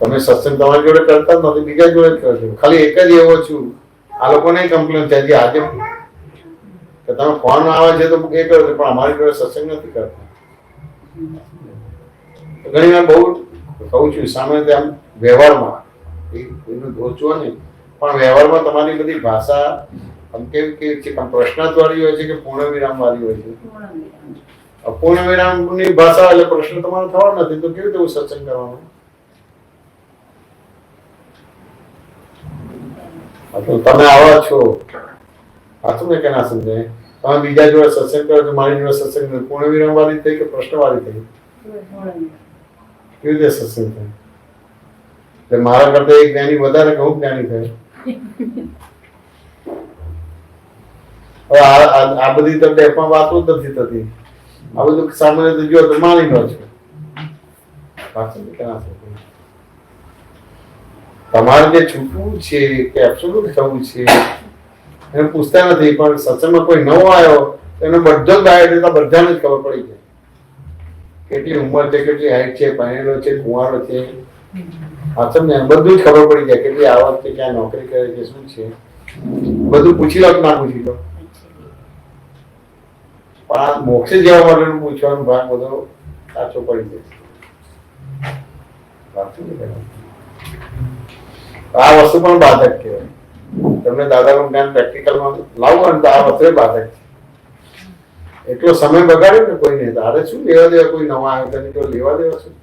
તમે સત્સંગ તમારી જોડે કરતા જ નથી, બીજા જોડે કરશો. ખાલી એક જ એવો છું, આ લોકોને કમ્પ્લેન થાય છે આજે કે તમે ફોન આવે છે તો એ કરો છો, પણ અમારી જોડે સત્સંગ નથી કરતા. ઘણી વાર બહુ કહું છું, સામાન્ય આમ વ્યવહારમાં એનું ઓછું નહીં, પણ વ્યવહારમાં તમારી બધી ભાષા આમ કેવી છે કે પ્રશ્નાર્થ વાળી હોય છે કે પૂર્ણ વિરામ વાળી હોય છે. પૂર્ણ વિરામની ભાષા એટલે પ્રશ્ન તમારો થવાનો નથી, તો કેવી રીતે સત્સંગ કરવાનો? તમે આવા છો, સાચું ને કે ના સમજાય? તમે બીજા જોડે સત્સંગ કરો તો મારી જોડે સત્સંગ પૂર્ણ વિરામ વાળી થઈ કે પ્રશ્ન વાળી થઈ? કેવી રીતે સત્સંગ થાય? એટલે મારા કરતા એક જ્ઞાની વધારે કે હું જ્ઞાની થાય? હવે આ બધી તો ડેપમાં વાતો જ નથી થતી. આ બધું સામાન્ય તો જો તો માની લો છો. તમારે જે છૂટવું છે કે એબ્સોલ્યુટ થવું છે એને પૂછતા નથી, પણ સત્સંગમાં કોઈ નવો આવ્યો એનો બધો જ આવ્યો એટલે બધાને જ ખબર પડી જાય કેટલી ઉંમર છે, કેટલી હાઈટ છે, પહેરેલો છે, કુંવારો છે, ને બધું જ ખબર પડી જાય. કેટલી આવક છે, ક્યાં નોકરી કરે છે, શું છે, બધું પૂછી લો કે ના પૂછી લો. પણ આ મોક્ષે જવા માટેનું પૂછવાનો ભાગ બધો સાચો પડી જાય. આ વસ્તુ પણ બાધક કહેવાય. તમને દાદાનું જ્ઞાન પ્રેક્ટિકલમાં લાવવું તો આ વસ્તુ બાધક છે. એટલો સમય બગાડ્યો ને કોઈને, તારે શું લેવા દેવા? કોઈ નવા આવ્યો તેને તો લેવા દેવા શું?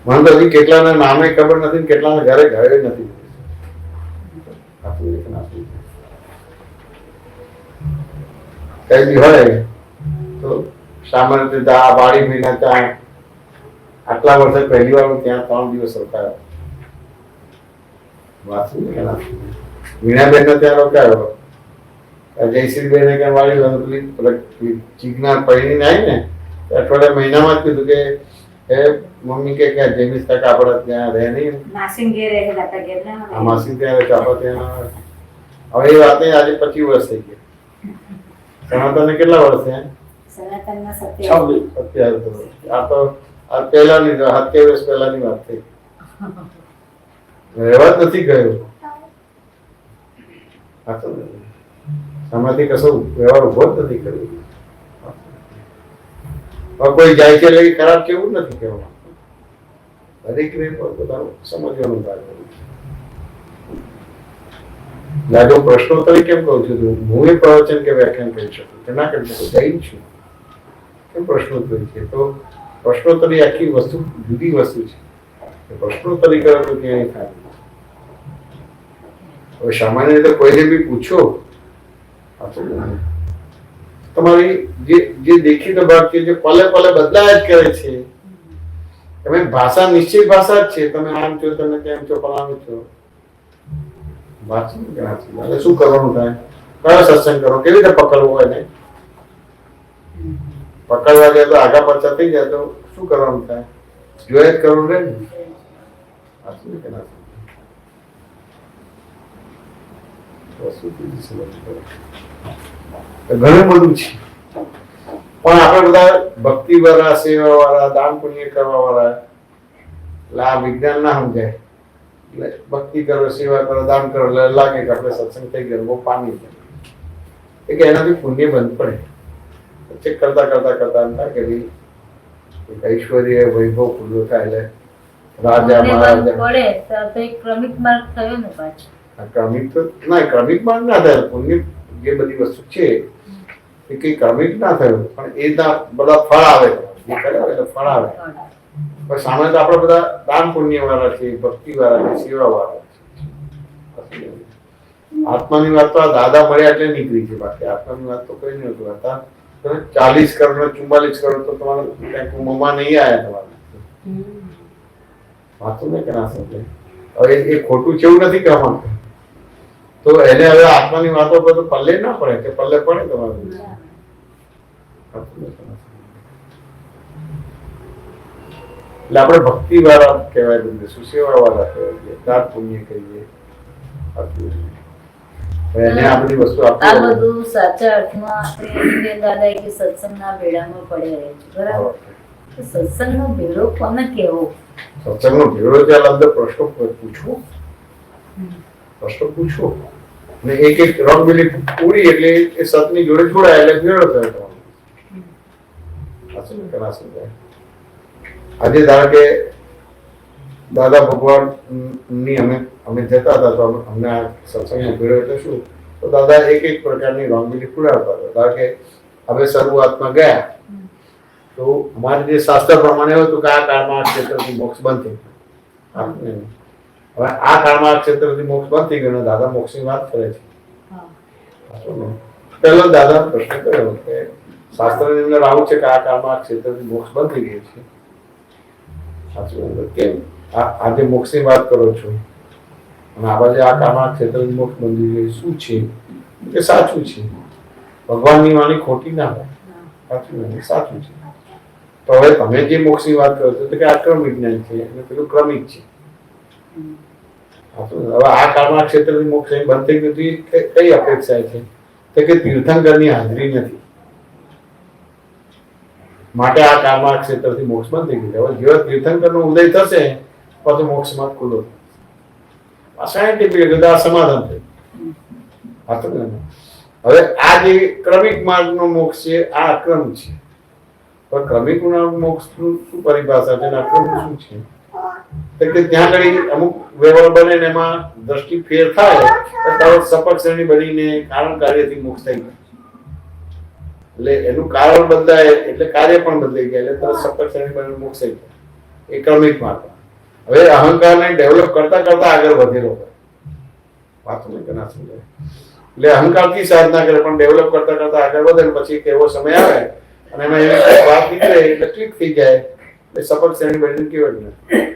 મને તો હજી કેટલાના નામે ખબર નથી, કેટલાના ઘરે ગયો નથી. કઈ બી હોય તો સામાન્ય રીતે આ વાડી મહિના ત્યાં આટલા વર્ષે પહેલી વાર ત્યાં 3 દિવસ રોકાયો. વીણાબેન ને ત્યાં રોકાયો. જયશ્રીબેન ક્યાં વાળી ચીકના પૈણી આવી ને અઠવાડિયા મહિનામાં જ કીધું કે હે મમ્મી કે ક્યાં જેમીસ તક આપણે ત્યાં રહે નહીં, માસી ત્યાં રહે છે, આપણે ત્યાં. હવે એ વાત નહીં, આજે 25 વર્ષ થઈ ગયા. સનાતનને કેટલા વર્ષ થયા? 27 વર્ષ. આ તો આ પહેલાની 70 વર્ષ પહેલાની વાત થઈ. રહેવા જ નથી ગયો. આમાંથી કશો વ્યવહાર ઉભો જ નથી કર્યો. કોઈ જાય છે એટલે ખરાબ કેવું નથી કહેવાનું. દરેકને પોતાનું સમજવાનું કાર્ય કરવું. લાગો પ્રશ્નોત્તરી કેમ કહું છું? હું એ પ્રવચન કે વ્યાખ્યાન કરી શકું કે ના કરી શકું? જૈન છું, કેમ પ્રશ્નોત્તરી છે? તો પ્રશ્નોત્તરી આખી વસ્તુ જુદી વસ્તુ છે. પ્રશ્નોત્તરી કરો તો ક્યાંય થાય. હવે સામાન્ય રીતે કોઈને બી પૂછો, તમારી જે દેખીતો ભાગ છે જે પલે પલે બદલાયા જ કરે છે. તમે ભાષા નિશ્ચિત ભાષા જ છે. તમે આમ છો, તમે તેમ છો, ફલાણું છો. શું કરવાનું થાય? કયો સત્સંગ કરો? કેવી રીતે પકડવું હોય ને? પકડવા જાય તો આગા પાછા થઈ જાય તો શું કરવાનું થાય? જોયા જ કરવું રહે ને. વસ્તુથી સમજવું પડે. ઘણું બધું છે, પણ આપણે બધા ભક્તિ વાળા, સેવા વાળા, દાન પુણ્ય કરવા વાળા, એટલે આ વિજ્ઞાન ના સમજાય. એટલે ભક્તિ કરો, સેવા કરો, દાન કરો, એટલે લાગે કે આપણે સત્સંગ થઈ ગયો, બહુ પામી જાય. કે એનાથી પુણ્ય બંધ પડે. ચેક કરતા કરતા કરતા એમ થાય કે ભાઈ ઐશ્વર્ય વૈભવ પૂરું થાય, એટલે રાજા મહારાજા પડે તો એક ક્રમિક માર્ગ થયો ને પાછો. ક્રમિક તો ના, ક્રમિક માં ના થાય. પુણ્ય જે બધી વસ્તુ છે એ કઈ ક્રમિક ના થયું, પણ એના બધા ફળ આવે, જે કર્યા એટલે ફળ આવે. પણ સામાન્ય તો આપણે બધા દાન પુણ્ય વાળા છે, ભક્તિ વાળા છે, સેવા વાળા છે. આત્માની વાત તો આ દાદા મળ્યા એટલે નીકળી છે, બાકી આત્માની વાત તો કઈ નતું. હતા 40 કરોડ 44 કરોડ તો તમારે ક્યાંક મમ્મા નહીં આવ્યા તમારે વાંચો ને કે ના સમજે. હવે એ ખોટું છે એવું નથી કહેવાનું, તો એને હવે આત્માની વાતો પર તો પલ્લે ના પડે, કે પલ્લે પડે તમારું. એટલે આપણે ભક્તિ વાળા કહેવાય, સુસેવા વાળા કહેવાય, દાન પુણ્ય કહીએ. એને આ બધી વસ્તુ આ બધું સાચા અર્થમાં આપણે દાદા કે સત્સંગના બેડામાં પડ્યા રહે છે, બરાબર? તો સત્સંગનો ભેડો કોને કહેવો? સત્સંગનો ભેડો ત્યાં અંદર પ્રશ્નો પૂછવો, ને એક એક રંગ બિલી પૂરી એટલે એ સતની જોડે જોડાય એટલે ભેડો થયો તમારો. આજે ધારો કે દાદા ભગવાન ની અમે જતા હતા, તો અમને આ સત્સંગનો ભેડો એટલે શું, તો દાદા એક એક પ્રકારની રોંગબીલી પૂરાવતા હતા. ધારો કે હવે શરૂઆતમાં ગયા તો અમારે જે શાસ્ત્ર પ્રમાણે હોય તો કે આ કાળમાં આ ક્ષેત્રથી મોક્ષ બંધ થઈ ગયો. હવે આ કાળમાં આ ક્ષેત્રથી મોક્ષ બંધ થઈ ગયો, દાદા મોક્ષની વાત કરે છે. પહેલો દાદા પ્રશ્ન કર્યો કે શાસ્ત્રની અંદર આવું છે કે આ કાળમાં આ ક્ષેત્રથી મોક્ષ બંધ થઈ ગયો છે, સાચું કેમ? આજે મોક્ષની વાત કરો છો અને આ બાજુ આ કાળમાં ક્ષેત્રથી મોક્ષ બંધ થઈ શું છે કે સાચું છે? ભગવાનની વાણી ખોટી ના હોય, સાચું નથી, સાચું છે. તો હવે તમે જે મોક્ષની વાત કરો છો તો કે આ ક્રમ વિજ્ઞાન છે અને પેલું ક્રમિક છે. હવે આ કાળમાં ક્ષેત્રથી મોક્ષ બંધ થઈ ગયું, કઈ અપેક્ષા છે? તો કે તીર્થંકરની હાજરી નથી માટે આ કાળમાં ક્ષેત્રથી મોક્ષ બંધ થઈ ગયું. હવે જેવો તીર્થંકરનો ઉદય થશે પછી મોક્ષ માર્ગ ખુલ્લો થશે. સાયન્ટિફિક આ સમાધાન થયું. હવે આ જે ક્રમિક માર્ગનો મોક્ષ છે આ અક્રમ છે. પણ ક્રમિક મોક્ષ શું પરિભાષા છે, અક્રમ શું છે? કે ત્યાં આગળ અમુક વ્યવહાર બને ને એમાં દ્રષ્ટિ ફેર થાય તો સપક શ્રેણી બનીને કારણ કાર્યથી મોક્ષ થઈ ગયો. એટલે એનું કારણ બદલાય એટલે કાર્ય પણ બદલાઈ ગયા, એટલે સપક શ્રેણી બનીને મોક્ષ થઈ ગયો. એ ક્રમિક માર્ગ. હવે અહંકારને ડેવલપ કરતા કરતા આગળ વધેલો વાતો ના સમજાય. એટલે અહંકારથી સાધના કરે પણ ડેવલપ કરતા કરતા આગળ વધે, પછી એક એવો સમય આવે અને એમાં એની વાત નીકળે એટલે ક્લિક થઈ જાય, એટલે સપક શ્રેણી બનીને કેવળ નથી.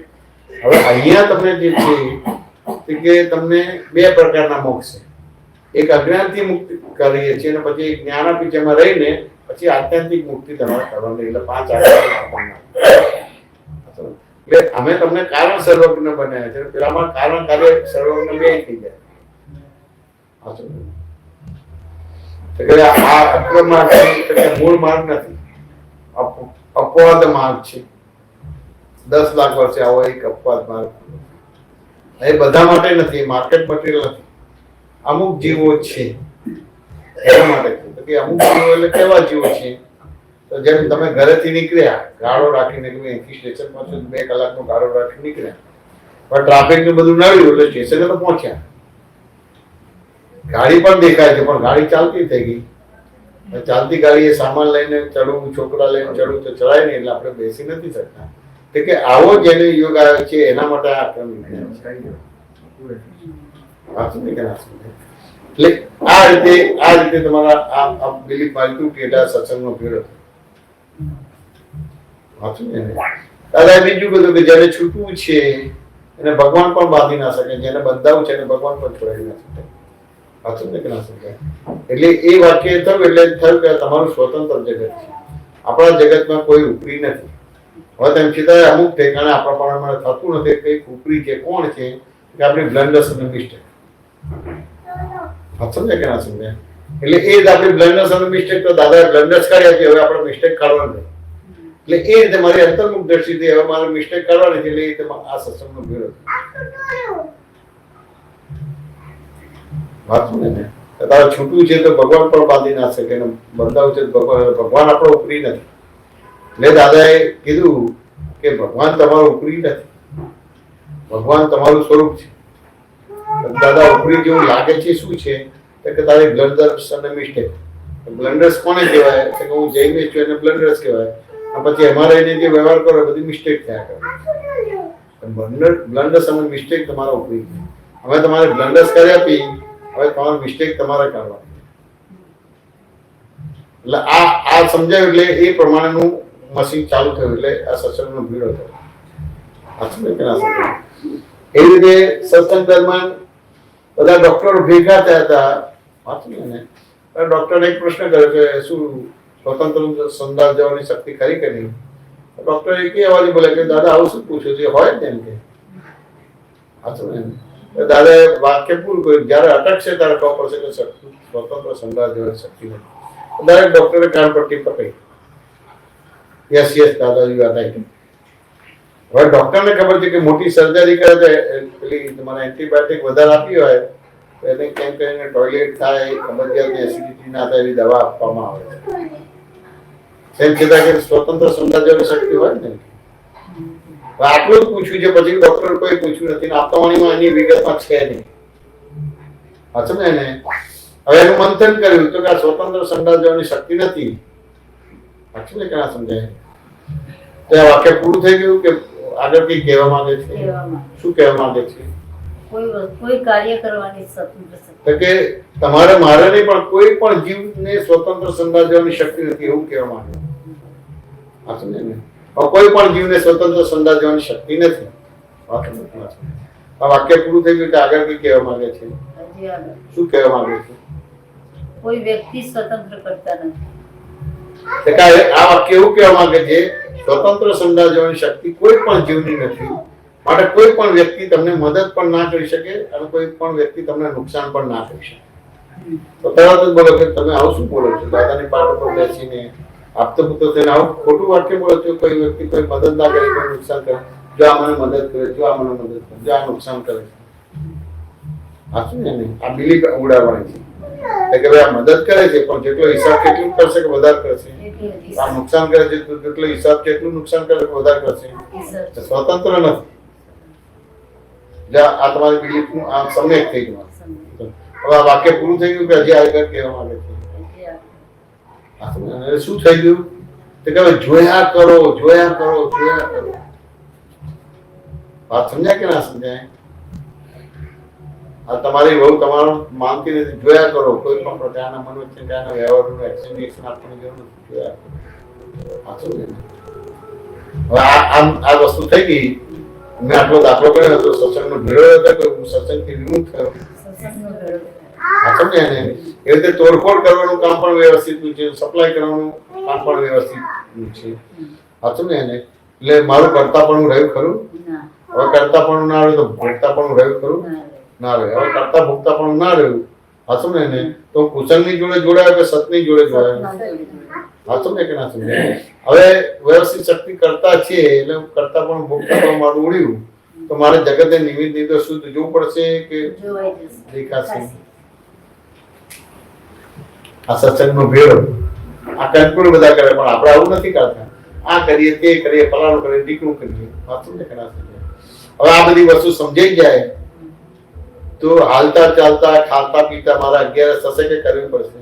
હવે અહીંયા તમને જે છે કે તમને બે પ્રકારના મોક્ષ છે. એક અજ્ઞાનથી મુક્તિ કરીએ છીએ અને પછી જ્ઞાનાપીચમાં રહીને પછી આત્યંતિક મુક્તિ તમારે કરવાની. એટલે 5 એટલે અમે તમને કારણ સર્વજ્ઞ બનાવ્યા છે, પેલામાં કારણ કાર્ય સર્વજ્ઞ બે થઈ જાય. આ અક્રમ માર્ગ છે, મૂળ માર્ગ નથી, અપવાદ માર્ગ છે. 10 લાખ વર્ષે આવો એક અપવાદ માર્ગ. એ બધા માટે નથી, માર્કેટ મટીરિયલ નથી, અમુક જીવો છે એના માટે. કે અમુક જીવો એટલે કેવા જીવો છે? તો જેમ તમે ઘરેથી નીકળ્યા ગાળો રાખીને, અહીંથી સ્ટેશન પહોંચ્યો 2 કલાકનો ગાળો રાખીને નીકળ્યા, પણ ટ્રાફિક ને બધું નડ્યું એટલે સ્ટેશને તો પહોંચ્યા. ગાડી પણ દેખાય છે પણ ગાડી ચાલતી થઈ ગઈ. ચાલતી ગાડી એ સામાન લઈને ચડવું, છોકરા લઈને ચડવું તો ચડાય નહીં, એટલે આપણે બેસી નથી શકતા. કે આવો જેને યોગ આવે છે એના માટે આ ક્રમ વિજ્ઞાન છે. એટલે આ રીતે તમારા આ બિલીફ પાલતું કે સત્સંગનો ભેડો. દાદા બીજું બધું કે જેને છૂટવું છે એને ભગવાન પણ બાંધી ના શકે, જેને બંધાવું છે એને ભગવાન પણ છોડાવી ના શકે. વાંચું ને કે ના શકાય. એટલે એ વાક્ય થયું એટલે થયું કે તમારું સ્વતંત્ર જગત છે. આપણા જગતમાં કોઈ ઉપરી નથી. હવે તેમ છતાં અમુક ઠેકાણે આપણા પ્રમાણમાં થતું નથી. કઈ ઉપરી છે, કોણ છે કે આપણી બ્લન્ડર્સ અને મિસ્ટેક. આ સમજે કે ના સમજે? એટલે એ જ આપણી બ્લન્ડર્સ અને મિસ્ટેક, તો દાદાએ બ્લન્ડર્સ કાઢ્યા છે, હવે આપણે મિસ્ટેક કાઢવાની. એટલે એ રીતે મારી અંતર્મુખ દ્રષ્ટિથી હવે મારે મિસ્ટેક કાઢવાની છે. એટલે એ રીતે આ સત્સંગનો ભેળો વાંચું ને તારે છૂટવું છે તો ભગવાન પણ બાંધી ના શકે, બંધાવું છે ભગવાન આપણો ઉપરી નથી. એટલે દાદાએ કીધું કે ભગવાન તમારો ઉપરી નથી, ભગવાન તમારું સ્વરૂપ છે. દાદા ઉપરી જેવું લાગે છે શું છે કે તારી બ્લન્ડર્સ અને મિસ્ટેક. બ્લન્ડર્સ કોને કહેવાય કે હું જઈને છું એને બ્લન્ડર્સ કહેવાય. પછી અમારે એને જે વ્યવહાર કરો બધી મિસ્ટેક થયા કરે. બ્લન્ડર્સ અને મિસ્ટેક તમારા ઉપરી. હવે તમારે બ્લન્ડર્સ કરી આપી, હવે તમારી મિસ્ટેક તમારે કરવાની. એટલે આ સમજાયું. એટલે એ પ્રમાણેનું મશીન ચાલુ થયું. એટલે આ સત્સંગનો ભીડો થયો. આ સમજે કે ના સમજે? એવી રીતે સત્સંગ દરમિયાન બધા ડોક્ટરો ભેગા થયા હતા. વાંચ્યું ને? ડોક્ટરને એક પ્રશ્ન કર્યો કે શું સ્વતંત્ર સંદાસ જવાની શક્તિ ખરી કે નહીં? ડોક્ટર એક અવાજ બોલે કે દાદા આવું શું પૂછ્યું છે? હોય જ એમ કે. વાંચ્યું ને? દાદાએ વાક્ય પૂરું કર્યું. જયારે અટકશે ત્યારે ખબર પડશે કે સ્વતંત્ર સંદાસ જવાની શક્તિ નથી. દરેક ડોક્ટરે કાન પટ્ટી પકડી. યસ દાદા યુ આર રાઈટ. હવે ડોક્ટરને ખબર છે કે મોટી સર્જરી કરે તો પેલી તમારે એન્ટીબાયોટિક વધારે આપી હોય તો એને કેમ કરીને ટોયલેટ થાય, કબજિયાત, એસિડિટી ના થાય એવી દવા આપવામાં આવે છે. તેમ છતાં કે સ્વતંત્ર સંદાસ જવાની શક્તિ હોય ને. આટલું જ પૂછ્યું છે, પછી ડોક્ટર કોઈ પૂછ્યું નથી. આપતાવાણીમાં એની વિગતમાં છે નહીં. વાંચો ને એને. હવે એનું મંથન કર્યું તો કે આ સ્વતંત્ર સંદાસ જવાની શક્તિ નથી. વાંચો ને ક્યાં સમજાય? તો આ વાક્ય પૂરું થઈ ગયું કે આગળ કઈ કહેવા માંગે છે? શું કહેવા માંગે છે? કોઈ કાર્ય કરવાની સ્વતંત્ર શક્તિ. તો કે તમારે મારે નહીં પણ કોઈ પણ જીવને સ્વતંત્ર સંદાસ જવાની શક્તિ નથી એવું કહેવા માંગે. વાંચો ને. કોઈ પણ જીવને સ્વતંત્ર સંદાસ જવાની શક્તિ નથી. આ વાક્ય પૂરું થઈ ગયું. આગળ કઈ કહેવા માંગે છે? શું કહેવા માંગે છે? કોઈ વ્યક્તિ સ્વતંત્ર કરતા નથી. આ વાક્ય એવું કહેવા માંગે છે સ્વતંત્ર સંદાસ જવાની શક્તિ કોઈ પણ જીવની નથી. માટે કોઈ પણ વ્યક્તિ તમને મદદ પણ ના કરી શકે અને કોઈ પણ વ્યક્તિ તમને નુકસાન પણ ના કરી શકે. તો તરત જ બોલો કે તમે આવું શું બોલો છો? દાદાની પાઠ ઉપર બેસીને આપતો પૂતો થઈને આવું ખોટું વાક્ય બોલો છો. કોઈ વ્યક્તિ કોઈ મદદ ના કરે, કોઈ નુકસાન કરે. જો આ મને મદદ કરે, જો આ મને મદદ કરે, જો આ નુકસાન કરે. આ શું ને? આ બિલીફ ઉડાડવાની છે કે ભાઈ આ મદદ કરે છે પણ જેટલો હિસાબ કેટલું કરશે કે વધારે કરશે. આ નુકસાન કરે છે તો જેટલો હિસાબ કેટલું નુકસાન કરે કે વધારે કરશે. સ્વતંત્ર નથી. આ તમારી બિલીફ નું આમ સમ્યક થઈ ગયું. હવે આ વાક્ય પૂરું થઈ ગયું કે હજી આગળ કહેવા માંગે છે? શું થઈ ગયું? કે જોયા કરો, જોયા કરો, જોયા કરો. વાત સમજાય કે ના સમજાય? આ તમારી બહુ તમારું માનતી નથી. જોયા કરો. કોઈ પણ પ્રકારના મન વચ્ચે કાંઈના વ્યવહારનું એક્સપ્લેનેશન આપવાની જરૂર નથી. જોયા કરો. હવે આ વસ્તુ થઈ ગઈ. મેં આટલો દાખલો કર્યો હતો સત્સંગનો ભેળો હતો કે હું સત્સંગથી વિમુખ થયો. સમજ્યા ને? એ રીતે તોડફોડ કરવાનું કામ પણ વ્યવસ્થિત છે, સપ્લાય કરવાનું કામ પણ વ્યવસ્થિત છે. સમજ્યા ને? એટલે મારું કરતા પણ રહ્યું ખરું. હવે કરતા પણ ના રહ્યું તો ભોગતા પણ રહ્યું ખરું ના રહ્યું. હવે કરતા ભોગતા પણ ના રહ્યું. સમજે ને? તો કુશલની જોડે જોડાય કે સતની જોડે જોડાય? સમજે કે ના સમજે? હવે વ્યવસ્થિત શક્તિ કરતા છે એટલે કરતા પણ ભોગતા પણ મારું ઉડ્યું તો મારે જગતને નિમિત્ત નહીં તો શુદ્ધ જોવું પડશે કે દેખાશે? આ સત્સંગનો ભેળો આ કલ્પના બધા કરે પણ આપણે આવું નથી કરતા. આ કરીએ, તે કરીએ, ફલાણું કરીએ, ટીકણું કરીએ. વાત સમજે કે ના સમજે? હવે આ બધી વસ્તુ સમજાઈ જાય તો હાલતા ચાલતા ખાતા પીતા મારા 11 થશે કે કરવી પડશે?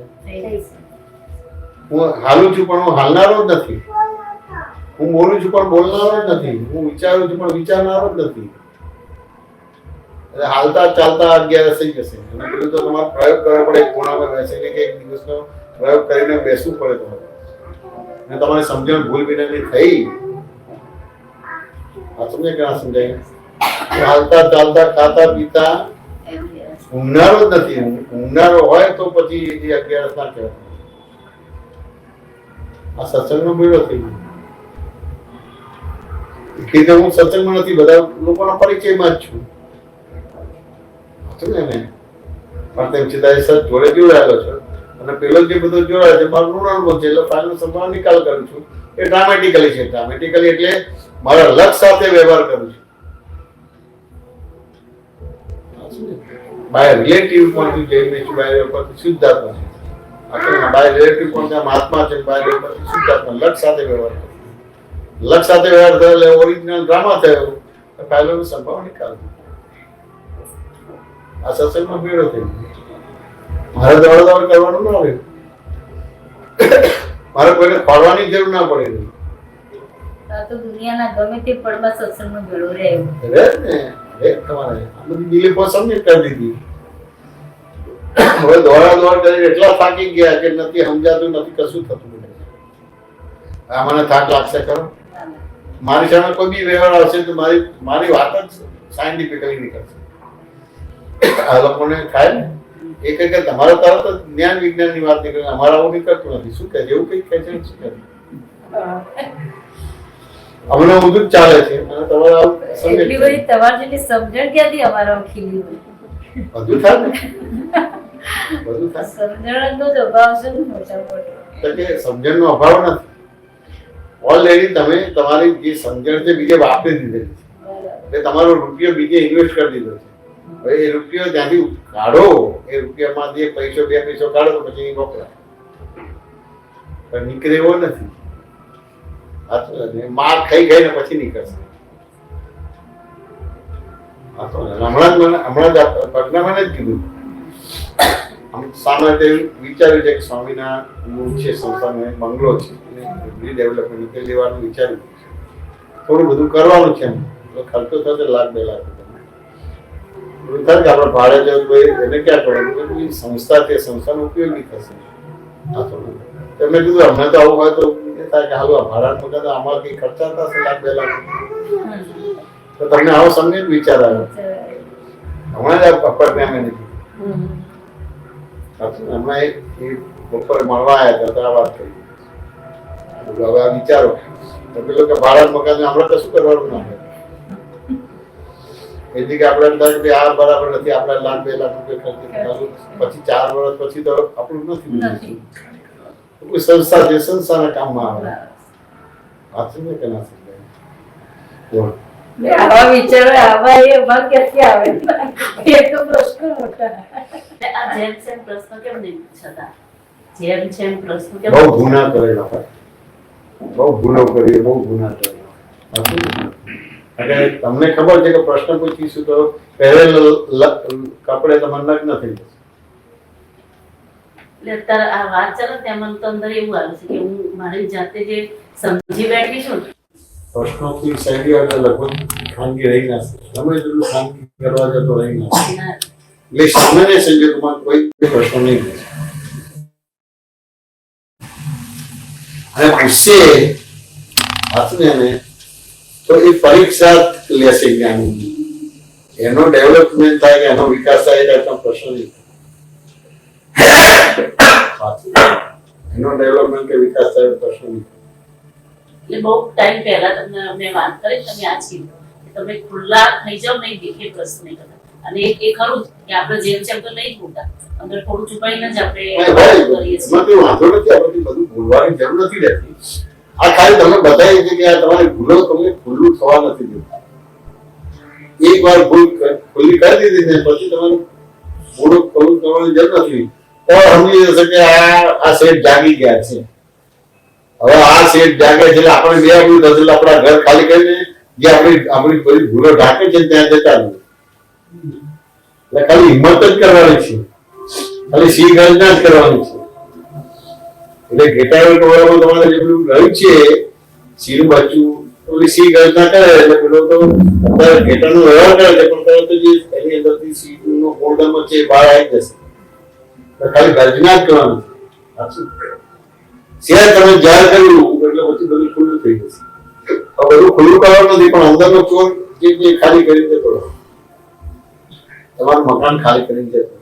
હું હાલું છું પણ હું હાલનારો જ નથી. હું બોલું છું પણ બોલનારો જ નથી. હું વિચારું છું પણ વિચારનારો જ નથી. એટલે હાલતા ચાલતા 11 થઈ જશે. અને પેલું તો તમારે પ્રયોગ કરવો પડે. ખૂણામાં બેસીને કે એક દિવસનો પ્રયોગ કરીને બેસવું પડે તમારે. અને તમારી સમજણ ભૂલ વિનાની થઈ. આ સમજે કે ના સમજાય? હાલતા ચાલતા ખાતા પીતા ઊંઘનારો જ નથી. ઊંઘનારો હોય તો પછી એ 11 ના કહેવાય. આ સત્સંગનો ભેળો થઈ ગયો. એટલે હું સત્સંગમાં નથી, બધા લોકોના પરિચયમાં જ છું. પણ તેમ છતાં સર જોડે જોડાયેલો છો અને પેલો જે બધો જોડાય છે મારું ઋણાનુબંધ છે એટલે ફાઇલનો સંભાળ નિકાલ કરું છું એ ડ્રામેટિકલી છે. ડ્રામેટિકલી એટલે મારા લક્ષ સાથે વ્યવહાર કરું છું. By relative point of by શુદ્ધાત્મા છે. બાય રિલેટિવ પોઈન્ટ મહાત્મા છે, બાય શુદ્ધાત્મા લક્ષ સાથે વ્યવહાર કરું. લક્ષ સાથે વ્યવહાર થયો એટલે ઓરિજિનલ ડ્રામા થયો, ફાઇલોનો સંભાવ નિકાલ. આ સત્સંગમાં ભેળો થઈ મારે દોડ કરવાનું ના આવ્યું. મારે કોઈને પાડવાની જરૂર ના પડે. આ તો દુનિયાના ગમે તે પડમાં સત્સંગનો ભેળો રહે તમારે આ બધી દિલીપો સબમિટ કરી દીધી. હવે દોડ કરી એટલા થાકી ગયા કે નથી સમજાતું, નથી કશું થતું. આ મને થાક લાગશે ખરો. મારી સામે કોઈ બી વ્યવહાર આવશે તો મારી વાત જ સાયન્ટિફિકલી નીકળશે. આ લોકોને થાય ને એ કહે કે તમારા તરત જ જ્ઞાન વિજ્ઞાન ની વાત નીકળે, અમારા આવું નીકળતું નથી. શું કહે એવું કઈ કહે છે શું કહે અમને ઊંધું જ ચાલે છે અને તમારે આવું એટલી બધી તમારી જેટલી સમજણ ક્યાંથી અમારા ખીલી હોય? બધું થાય ને બધું થાય. સમજણનો જ અભાવ છે ને મોટા મોટો. તો કે સમજણનો અભાવ નથી. ઓલરેડી તમે તમારી જે સમજણ છે બીજે વાપરી દીધેલી છે એટલે તમારો રૂપિયો બીજે ઇન્વેસ્ટ કરી દીધો છે. હવે એ રૂપિયો ત્યાંથી કાઢો, એ રૂપિયામાંથી પૈસો 2 પૈસો કાઢો તો પછી એ વપરાય, પણ નીકળે એવો નથી. માર ખાઈ ગઈ ને પછી નીકળશે. હમણાં જ પટનામાં જ કીધું, સામે વિચાર્યું છે કે સ્વામીના છે સંસ્થાનો બંગલો છે રીડેવલપમેન્ટ લેવાનું વિચાર્યું. થોડું બધું કરવાનું છે, ખર્ચો થશે 1 લાખ 2 લાખ રૂપિયા. આપણે ભાડે જવું એને ક્યાં કરવાનું? સંસ્થા છે, સંસ્થાનો ઉપયોગી થશે. મેં કીધું અમને તો આવું હોય તો થાય કે હાલો ભાડા મકાન આમાં કઈ ખર્ચા થશે 1 લાખ 2 લાખ. તો તમને આવો સમય જ વિચાર આવ્યો. હમણાં જ પપ્પા મેં હમણાં એક બપોરે મળવા આવ્યા હતા આ વાત કરી. હવે આ વિચારો તો પેલો કે ભાડા મકાન આપણે કશું કરવાનું ના હોય. એ જગ્યાએ આપણે એમ થાય કે આ બરાબર નથી, આપણે 1 લાખ 2 લાખ રૂપિયા ખર્ચ પછી 4 વર્ષ પછી તો આપણું નથી. કોઈ સંસ્થા છે, સંસ્થાના કામમાં આવે. વાંચું ને કે ના સમજાય? આવા વિચારો આવા એ ભાગ ક્યાંથી આવે? એ તો પ્રશ્ન મોટા. આ જેમ સેમ પ્રશ્ન કેમ નહીં પૂછતા? જેમ સેમ પ્રશ્ન કેમ? બહુ ગુના કરેલા હોય, બહુ ભૂલો કરી, બહુ ગુના કરેલા. એટલે તમને ખબર છે કે પ્રશ્ન પૂછીશું તો પહેરેલ કપડે તમારે નગ્ન થઈ જશે. એટલે અત્યારે આ વાત ચાલે તેમાં તો અંદર એવું આવે છે કે હું મારી જાતે જે સમજી બેઠી છું પ્રશ્નોથી શૈલી અને લગભગ ખાનગી રહી ના શકે. તમે જેટલું ખાનગી કરવા જતો રહી ના શકે. એટલે સામાન્ય સંજોગોમાં કોઈ પ્રશ્ન નહીં પૂછે. અને પૂછશે વાંચને એને તો એ પરીક્ષા લેશે જ્ઞાનની. એનો ડેવલપમેન્ટ થાય કે એનો વિકાસ થાય એટલે પ્રશ્ન નહીં. એનો ડેવલપમેન્ટ કે વિકાસ થાય પ્રશ્ન નહીં. એટલે બહુ ટાઈમ પહેલા તમને અમે વાત કરી, તમે આ છીએ તમે ખુલ્લા થઈ જાવ, નહીં દેખે પ્રશ્ન નહીં કરતા. અને એ ખરું જ કે આપણે જેમ છે તો નહીં બોલતા, અંદર થોડું છુપાઈને જ આપણે કરીએ છીએ. વાંધો નથી, આપણે બધું ભૂલવાની જરૂર નથી રહેતી. આ ખાલી તમે બતાવી છે કે આ તમારી ભૂલો તમને ખુલ્લું થવા નથી દેતા. એક વાર ભૂલ ખુલ્લી કરી દીધી ને પછી તમારે ભૂલો ખુલ્લું કરવાની જરૂર નથી. તો સમજી જશે કે આ શેઠ જાગી ગયા છે. હવે આ શેઠ જાગે છે એટલે આપણે બે આપણું દસેલ આપણા ઘર ખાલી કરીને જે આપણી બધી ભૂલો ઢાંકે છે ત્યાં જતા રહીએ. એટલે ખાલી હિંમત જ કરવાની છે, ખાલી સિંહ ગર્જના જ કરવાની છે. એટલે ઘેટાળો ટોળામાં તમારે જેટલું રહ્યું છે સિંહ બચ્ચું ઓલી સિંહ ગર્જના કરે એટલે પેલો તો અત્યારે ઘેટાનો વ્યવહાર કરે છે પણ તરત જ એની અંદરથી સિંહનો ઓરડામાં છે બહાર આવી જશે. ખાલી ગર્જના જ કરવાની છે. શેર તમે જાહેર કર્યું એટલે પછી બધું ખુલ્લું થઈ જશે. બધું ખુલ્લું કરવાનું નથી પણ અંદરનો ચોર જે ખાલી કરી દેતો તમારું મકાન ખાલી કરી દેતો.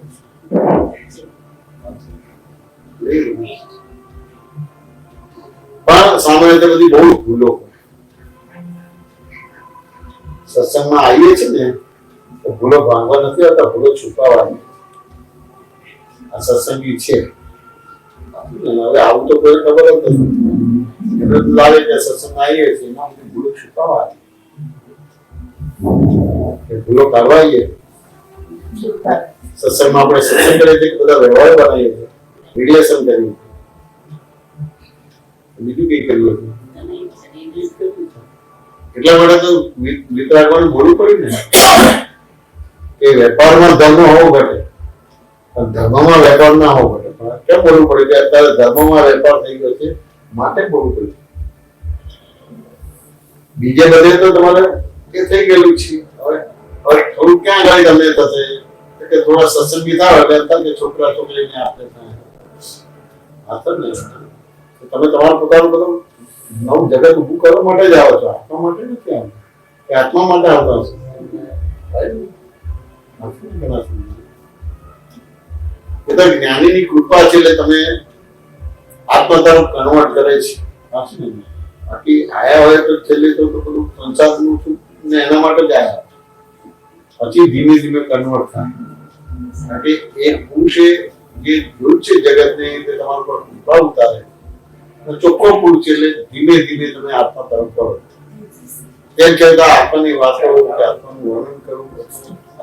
પણ સામાન્ય રીતે બધી બહુ ભૂલો સત્સંગમાં આવીએ છીએ ને તો ભૂલો ભાંગવા નથી આવતા, ભૂલો છુપાવવાની. આ સત્સંગી છે. હવે આવું તો કોઈ ખબર જ નથી. એટલે તો લાગે કે સત્સંગ આવીએ છીએ એમાં બધી ભૂલો છુપાવવા કે ભૂલો કાઢવાઈએ. સત્સંગમાં આપણે સત્સંગ કરીએ છીએ બધા વ્યવહાર બનાવીએ છીએ, મીડિયેશન કરીએ, બીજું કઈ કરીએ છીએ. એટલા માટે તો વિતરાગવાનું બોલવું પડ્યું ને કે વેપારમાં ધર્મ હોવો ઘટે, ધર્મમાં વેપાર ના હોવો ઘટે. કેમ બોલવું પડ્યું કે અત્યારે ધર્મમાં વેપાર થઈ ગયો છે માટે બોલવું પડ્યું. બીજે બધે તો તમારે એ થઈ ગયેલું છે. હવે થોડું ક્યાં ગાડી તમને થશે કે થોડા સત્સંગી થાવ એટલે કે છોકરા છોકરીને આપણે થાય ને તમે તમારું પોતાનું બધું નવું જગત ઉભું કરવા માટે જ આવો છો, આત્મા માટે નથી આવતા કે આત્મા માટે આવતા હશે. એ તો જ્ઞાનીની કૃપા છે એટલે તમે આત્મા તરફ કન્વર્ટ કરે છે. બાકી આયા હોય તો છેલ્લે તો બધું સંસારનું છું ને એના માટે જ આયા, પછી ધીમે ધીમે કન્વર્ટ થાય. કારણ કે એક પુરુષે જે જોયું છે જગતને તે તમારા પર કૃપા ઉતારે ચોખ્ખો પુરુષ છે એટલે ધીમે ધીમે તમે આત્મા તરફ કરો. તેમ છતાં આત્માની વાતો કે આત્માનું વર્ણન કરવું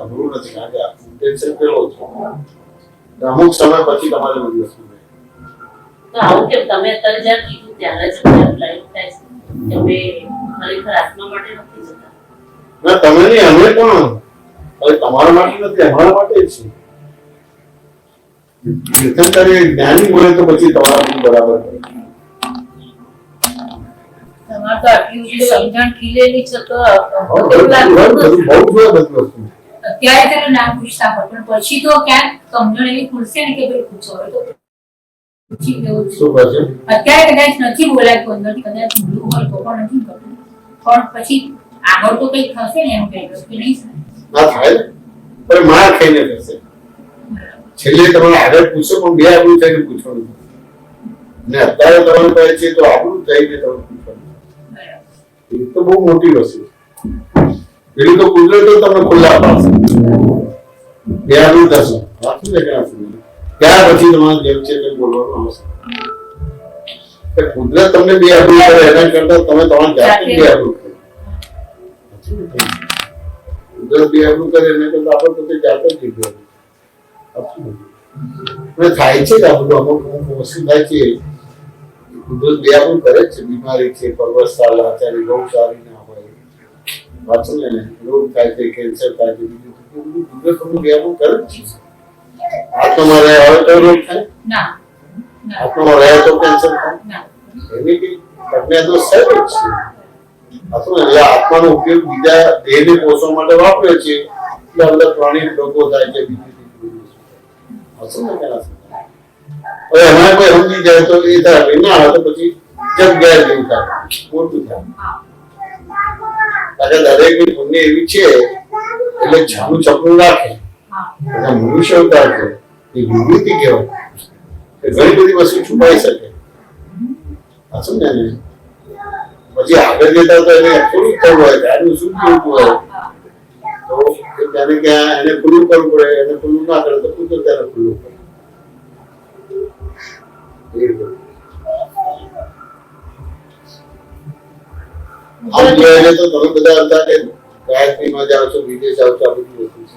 અઘરું નથી. કારણ કે ટેન્શન પેલો છે. અમુક સમય પછી તમારે બધી વસ્તુ તો આવું કેમ તમે અત્યારે જ્યાં કીધું ત્યારે જ લાઈફ થાય છે કે અમે ખરેખર આત્મા માટે નથી જતા? ના તમે નહીં, અમે પણ હવે તમારા માટે નથી, અમારા માટે જ છે. જ્ઞાની બોલે તો પછી તમારા બરાબર કરે. તમારે તો આટલી બધી સમજણ ખીલેલી છે તો અત્યારે તમે ના પૂછતા હોય પણ પછી તો ક્યાંક સમજણ એવી ખુલશે ને કે ભાઈ પૂછો હોય તો અત્યારે કદાચ નથી બોલાતું, અંદરથી કદાચ ભૂલું હોય તો પણ નથી કરતું, પણ પછી આગળ તો કઈક થશે ને એમ કઈ કે નહીં ના થાય પણ માર ખાઈને થશે. છેલ્લે તમે આગળ પૂછો પણ બે આપણું થઈને પૂછવાનું ને અત્યારે તમારી પાસે છે તો આપણું થઈને તમે પૂછવાનું. એ તો બહુ મોટી વસ્તુ. પેલું તો કુદરત તો તમને ખુલ્લા પાડશે, બે આપણું થશે. વાંચું ને ત્યાર પછી તમારે જેમ છે તેમ બોલવાનું આવશે. કુદરત તમને બે આપણું કરે એના કરતા તમે તમારી જાતે બે આપણું કરો. કુદરત બે આપણું કરે એના કરતા આપણે પોતે જાતે જ જીવ્યું થાય છે. આ બધું અમુક અમુક વસ્તુ થાય છે. કુદરત બે આપણું કરે જ છે. બીમારી છે, પર્વતશાળ આચારી બહુ સારી ના હોય, વાંચો ને રોગ થાય છે, કેન્સર થાય છે, બીજું કુદરત તમને બે આપણું કરે જ છે. આત્મામાં રહ્યા હોય તો રોગ થાય, આત્મામાં રહ્યા તો કેન્સર થાય. એની કઈ પ્રજ્ઞા તો સહેજ જ છે. આત્માનો ઉપયોગ બીજા દેહને પોષવા માટે વાપરે છે એટલે બધા પ્રાણી રોગો થાય છે. હવે એમાં કોઈ સમજી જાય તો એ થાય, ના આવે તો પછી જગ્યા જેવું થાય, મોટું થાય. કારણ કે દરેકની પુણ્ય એવી છે એટલે છાનું છપનું રાખે. મનુષ્ય અવતાર છે એ વિભૂતિ કહેવાય. ઘણી બધી વસ્તુ છુપાઈ શકે. સમજે ને પછી આગળ જતા તો એને થોડું થવું હોય કે આનું શું જોતું હોય તો તેને ક્યાં એને ખુલ્લું કરવું પડે. એને ખુલ્લું ના કરે તો ખુદ તેને ખુલ્લું કરે. આમ જોઈને તો તમે બધા હતા કે ગાયત્રીમાં જાઓ છો, વિદેશ જાઓ છો, આ બધી વસ્તુ છે.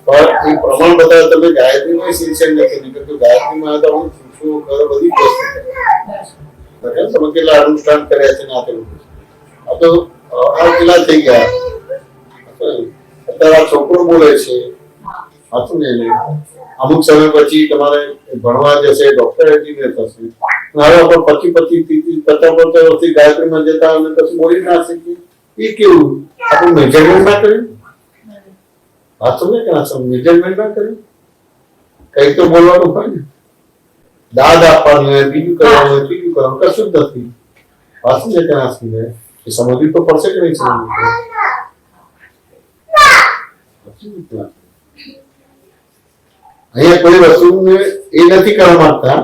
પણ એ પ્રમાણ બધા તમે ગાયત્રીમાં સિન્સિયર નથી કે ગાયત્રીમાં તો હું શું કરો બધી વસ્તુ તમે કેટલા અનુષ્ઠાન કર્યા છે ને આપેલું. આ તો આ કેટલા થઈ ગયા. અત્યારે આ છોકરો બોલે છે હતું ને અમુક સમય પછી તમારે ભણવા જશે, ડોક્ટર એન્જિનિયર થશે. હવે આપણે 25-30-50 વર્ષથી ગાયત્રીમાં જતા અને પછી બોલી ના શકીએ. એ કેવું આપણે મેજરમેન્ટ ના કર્યું? વાંચો ને કે ના મેજરમેન્ટ ના કર્યું? કઈ તો બોલવાનું હોય ને, દાદ આપવાનું હોય, બીજું કરવાનું હોય, ત્રીજું કરવાનું, કશું જ નથી. વાંચો ને કે ના સમજે એ સમજવી તો પડશે કે નહીં સમજવું? અહીંયા કોઈ વસ્તુને એ નથી કરવા માંગતા.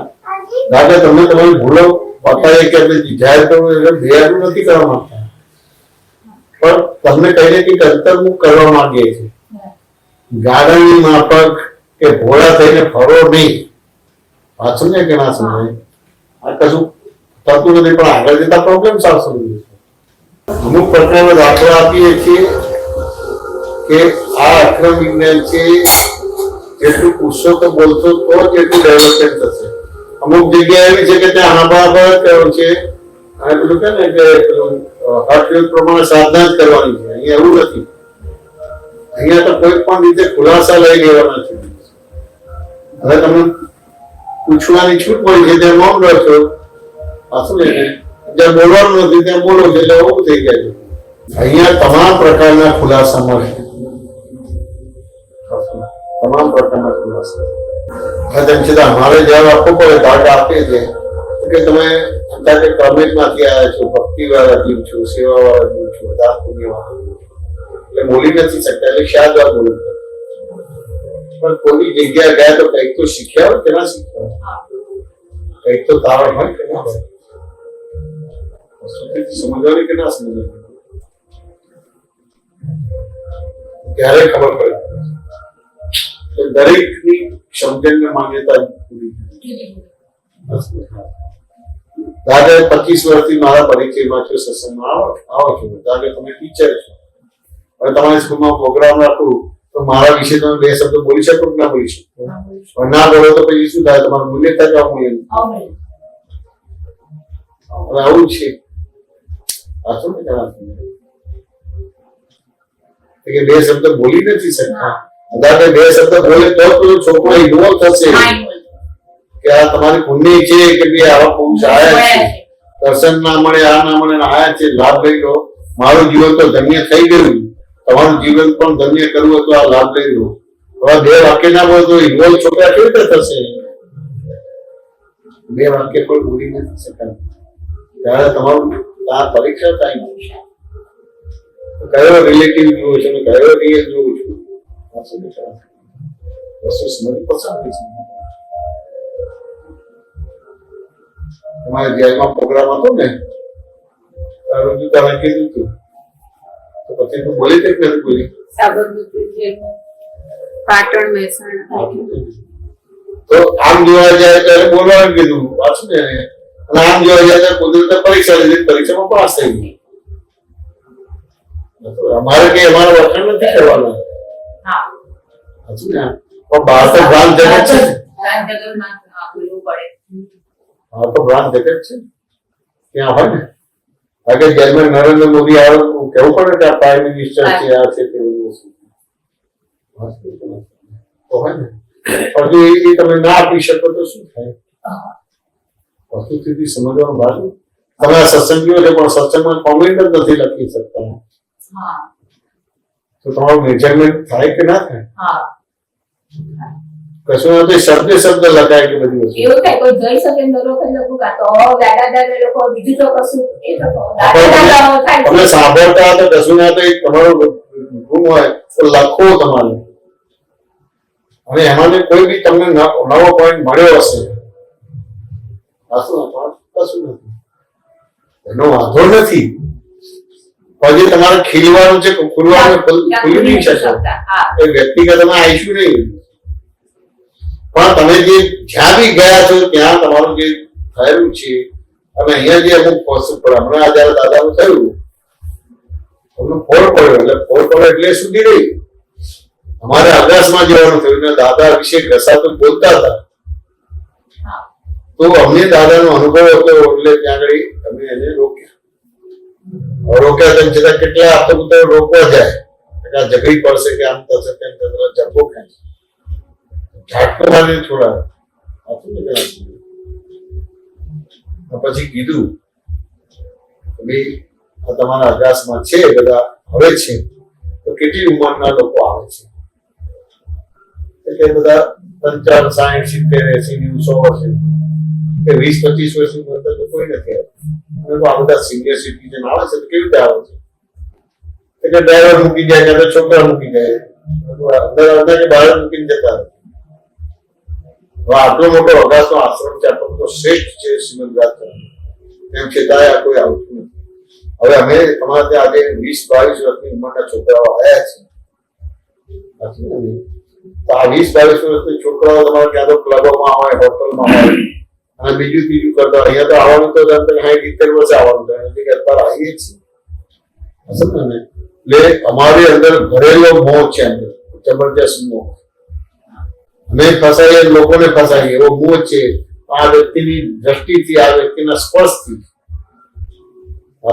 દાદા તમને તમારી ભૂલો બતાવીએ કે આપણે જાહેર કરવું એટલે બેહારું નથી કરવા માંગતા, પણ તમને કઈ ને કઈક અંતર્મુખ કરવા માંગીએ છીએ. ગાળાની માફક કે ભોળા થઈને ફરો નહીં. વાત સમજે કે ના સમજાય? આ કશું થતું નથી, પણ આગળ જતા પ્રોબ્લેમ આવશે. અમુક પ્રકારનો દાખલો આપીએ છીએ કે આ અક્રમ વિજ્ઞાન છે, જેટલું પૂછશો તો બોલશો તો જેટલું ડેવલપમેન્ટ થશે. અમુક જગ્યા એવી છે કે ત્યાં આનાબાર કહેવું છે, અને પેલું કે ને કે અર્થયુગ પ્રમાણે સાધના જ કરવાની છે. અહીંયા એવું નથી. અહીંયા તો કોઈ પણ રીતે ખુલાસા લઈ લેવાના છે. હવે તમને પૂછવાની છૂટ મળી છે ત્યાં મૌન રહો છો, પાછું ને જ્યાં બોલવાનું નથી ત્યાં બોલો છો, એટલે એવું થઈ જાય છે. અહીંયા તમામ પ્રકારના ખુલાસા મળે, તમામ પ્રકારના ખુલાસા. તેમ છતાં અમારે જવાબ આપવો પડે, ભાગ આપીએ છીએ કે તમે અત્યારે ક્રમિક માંથી આવ્યા છો, ભક્તિ વાળા જીવ છો, સેવા વાળા જીવ છો, દાન પુણ્ય વાળા જીવ છો, એટલે બોલી નથી શકતા, એટલે શાયદ વાર બોલી. પણ કોઈ જગ્યા ગયા તો કંઈક તો શીખ્યા હોય કે ના શીખ્યા હોય, કંઈક તો તારણ હોય કે ના હોય, સમજવાની કે ના સમજવાની, ત્યારે ખબર પડે. દરેકની સમજણને માન્યતા પૂરી. દાદા 25 વર્ષથી મારા પરિચયમાં છો, સત્સંગમાં આવો છો, દાદા તમે ટીચર છો, હવે તમારી સ્કૂલમાં પ્રોગ્રામ રાખું તો મારા વિશે તમે 2 શબ્દો બોલી શકો કે ના બોલી શકો? ના બોલો તો પછી શું થાય? તમારું મૂલ્ય થાય કે મૂલ્ય? હવે આવું છે. સાચું ને? કે 2 શબ્દ બોલી નથી શકતા. દાદા 2 શબ્દ બોલે તો છોકરો ઇન્વોલ્વ થશે કે આ તમારી પુણ્ય છે કે ભાઈ આવા પુરુષ આયા છે, દર્શન ના મળે, આ ના મળે, આયા છે, લાભ લઈ લો. મારું જીવન તો ધન્ય થઈ ગયું, તમારું જીવન પણ ધન્ય કરવું તો આ લાભ લઈ લો. હવે 2 વાક્ય ના બોલે તો ઇન્વોલ્વ છોકરા કેવી રીતે થશે? 2 વાક્ય કોઈ બોલી નથી શકતા. ત્યારે તમારું આ પરીક્ષા થાય, કયો રિલેટિવ જોવું છે, કયો રિયલ જોવું છું, વસ્તુ સમજ પસંદ છે. તમારે જેલમાં પ્રોગ્રામ હતો ને, તારું તારે કીધું હતું તો પછી તું બોલી કે નથી બોલી? સાબરમતી જેલમાં, પાટણ, મહેસાણા. તો આમ જોવા જાય ત્યારે બોલવાનું કીધું, પાછું ને, અને આમ જોવા જાય ત્યારે કુદરતે પરીક્ષા લીધી, પરીક્ષામાં પાસ થઈ ગઈ. અમારે કઈ અમારો વખાણ નથી કરવાનો. પણ બહાર તો ભ્રાંત જગત છે. હા, તો ભ્રાંત જગત છે, ત્યાં હોય ને. આગળ જેલમાં નરેન્દ્ર મોદી આવે કેવું પડે કે આ પ્રાઇમ મિનિસ્ટર છે, આ છે, તે બધું તો હોય ને. પણ જો એ તમે ના આપી શકો તો શું થાય? વસ્તુસ્થિતિ સમજવાનું બાજુ. તમે આ સત્સંગીઓ છે પણ સત્સંગમાં કોમેન્ટ જ નથી લખી શકતા, તો તમારું મેજરમેન્ટ થાય કે ના થાય? કશું નથી, શબ્દ શબ્દ લખાય કે બધી વસ્તુ એવું થાય કોઈ જઈ શકે ને લોકો તો દાદા લોકો બીજું તો કશું એ તો તમે સાંભળતા તો કશું ના તો તમારું ગુમ હોય તો લખો તમારે, અને એમાં કોઈ બી તમને નવો પોઈન્ટ મળ્યો હશે, કશું નથી, એનો વાંધો નથી. પછી તમારે ખીલવાનું છે, ખુલવાનું ખુલી નહીં શકો, વ્યક્તિગત તમે આવીશું નહીં. પણ તમે જે જ્યાં બી ગયા છો ત્યાં તમારું જે થયેલું છે, અને અહીંયા જે અમુક હમણાં જયારે દાદાનું થયું, તમને ફોડ પડ્યો, એટલે ફોડ પડ્યો એટલે સુધી રહી. અમારે આકાશમાં જવાનું થયું ને દાદા વિશે ઘસાતું બોલતા હતા, તો અમને દાદાનો અનુભવ હતો, એટલે ત્યાં આગળ અમે એને રોક્યા તેમ છતાં કેટલા આપતો રોકવા જાય, ઝઘડી પડશે કે આમ થશે તેમ થશે, જબ્બો ખાય ઝાટકો મારીને છોડાવે. પછી કીધું ભાઈ આ તમારા અગાસમાં છે બધા હવે છે, તો કેટલી ઉંમરના લોકો આવે છે? એટલે બધા 55, 60, 70, 80, 100 વર્ષે, 20, 25 વર્ષની ઉંમર તો કોઈ નથી આવતું. આ બધા સિનિયર સિટીઝન આવે છે તો કેવી રીતે આવે છે? એટલે ડ્રાઈવર મૂકી જાય, કે છોકરા મૂકી જાય, અંદર કે બહાર મૂકીને જતા રહે. આટલો મોટો અગાસનો આશ્રમ છે, આટલો મોટો શ્રેષ્ઠ છે શ્રીમદ રાજચરણ, એમ છતાંય આ કોઈ આવતું નથી. હવે અમે તમારા ત્યાં આજે 20, 22 વર્ષની ઉંમરના છોકરાઓ આવ્યા છે, તો આ 20-22 વર્ષની છોકરાઓ તમારે ક્યાં તો ક્લબોમાં હોય, હોટલમાં હોય અને બીજું ત્રીજું કરતા હોય. અહીંયા તો આવવાનું તો 60-70 વર્ષે આવવાનું થાય નથી કે અત્યારે આવીએ છીએ. સમજો ને? એટલે અમારી અંદર ઘરેલો મોહ છે, અંદર જબરજસ્ત મોહ. અમે ફસાઈએ, લોકોને ફસાઈએ એવો મોહ છે. આ વ્યક્તિની દ્રષ્ટિથી, આ વ્યક્તિના સ્પર્શથી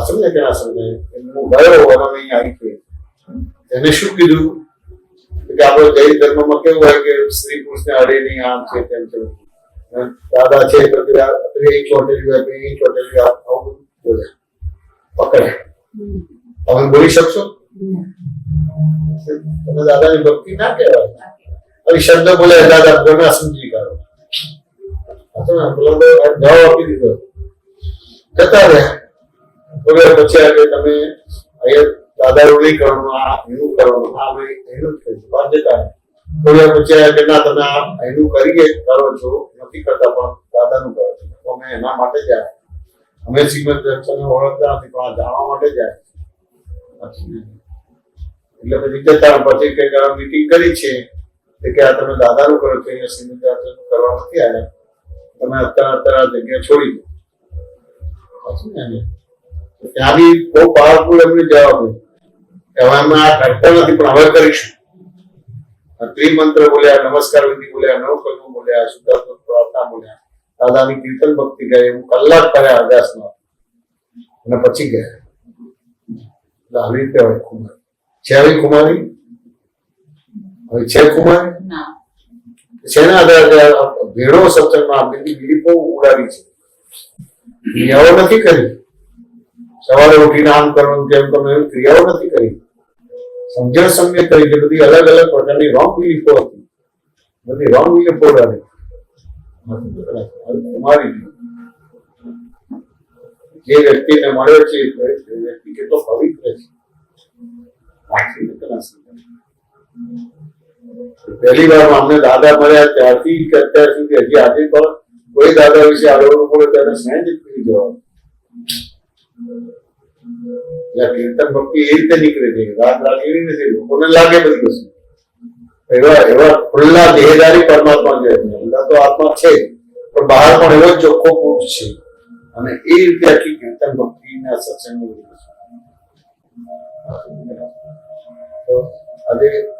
સમજે કે ના સમજે. હું ગયો અને અહીં આવી ગયો. એને શું કીધું કે આપણે જૈન ધર્મમાં કેવું હોય કે સ્ત્રી પુરુષને અડે નહીં, આમ છે તેમ છે. દાદા છે તો અહીં ચોટેલી હોય, અહીં ચોટેલી આવું બોલે પકડે. તમે બોલી શકશો? તમે દાદાની ભક્તિ ના કહેવાય. હવે શબ્દ બોલે દાદા બોલના સમજી કાઢો. જવાબ આપી દીધો, જતા રહ્યા. પછી આજે તમે અહીંયા દાદાનું નહીં કરવાનું, આ એનું કરવાનું, આ એનું જ કરીશું, બાદ જતા રહ્યા. થોડી વાર પછી કે ના તમે આ એનું કરીએ કરો છો, નથી કરતા પણ દાદાનું કરો છો. તો અમે એના માટે જાય. અમે શ્રીમદ દર્શનને ઓળખતા નથી પણ આ જાણવા માટે જાય. એટલે પછી જતા પછી કે મીટિંગ કરી છે કે આ તમે દાદાનું કરો છો, અહીંયા શ્રીમદ દર્શન કરવા નથી આવ્યા. તમે અત્યારે આ જગ્યા છોડી દો. ત્યાં બી બહુ પાવરફુલ એમને જવાબ કે હવે અમે આ કરતા નથી પણ હવે કરીશું. ત્રિમંત્ર બોલ્યા, નમસ્કાર વિધિ બોલ્યા, નવકલ્મ બોલ્યા, શુદ્ધાત્મક પ્રાર્થના બોલ્યા, દાદાની કીર્તન ભક્તિ ગાય. હું કલાક કર્યા અભ્યાસમાં અને પછી ગયા. એટલે આવી રીતે હોય કુમારી છે. આવી કુમારી હવે છે કુમારી શેના આધારે ભેડો સત્સંગમાં બીજી બહુ ઉડાડી છે. ક્રિયાઓ નથી કરી. સવારે ઉઠીને આમ કરવાનું તેમ તમે એવી ક્રિયાઓ નથી કરી. સમજણ સમય કરી કે બધી અલગ અલગ પ્રકારની રોંગ બિલીફો હતી. બધી રોંગ બિલીફો ઉડાડી. કુમારી જે વ્યક્તિને મળ્યો છે એ વ્યક્તિ કેટલો પવિત્ર છે. પહેલી વાર અમને દાદા મળ્યા ત્યારથી કે અત્યાર સુધી હજી આજે પણ કોઈ દાદા વિશે આગળ બોલે ત્યારે સહેજ કરી જવાનું. કીર્તન ભક્તિ એ રીતે નીકળે છે. રાત રાત એવી નથી, લોકોને લાગે બધી વસ્તુ. એવા ખુલ્લા દેહદારી પરમાત્મા છે. અંદર તો આત્મા છે પણ બહાર પણ એવો ચોખ્ખો પુરુષ છે. અને એ રીતે આખી કીર્તન ભક્તિ ના સત્સંગ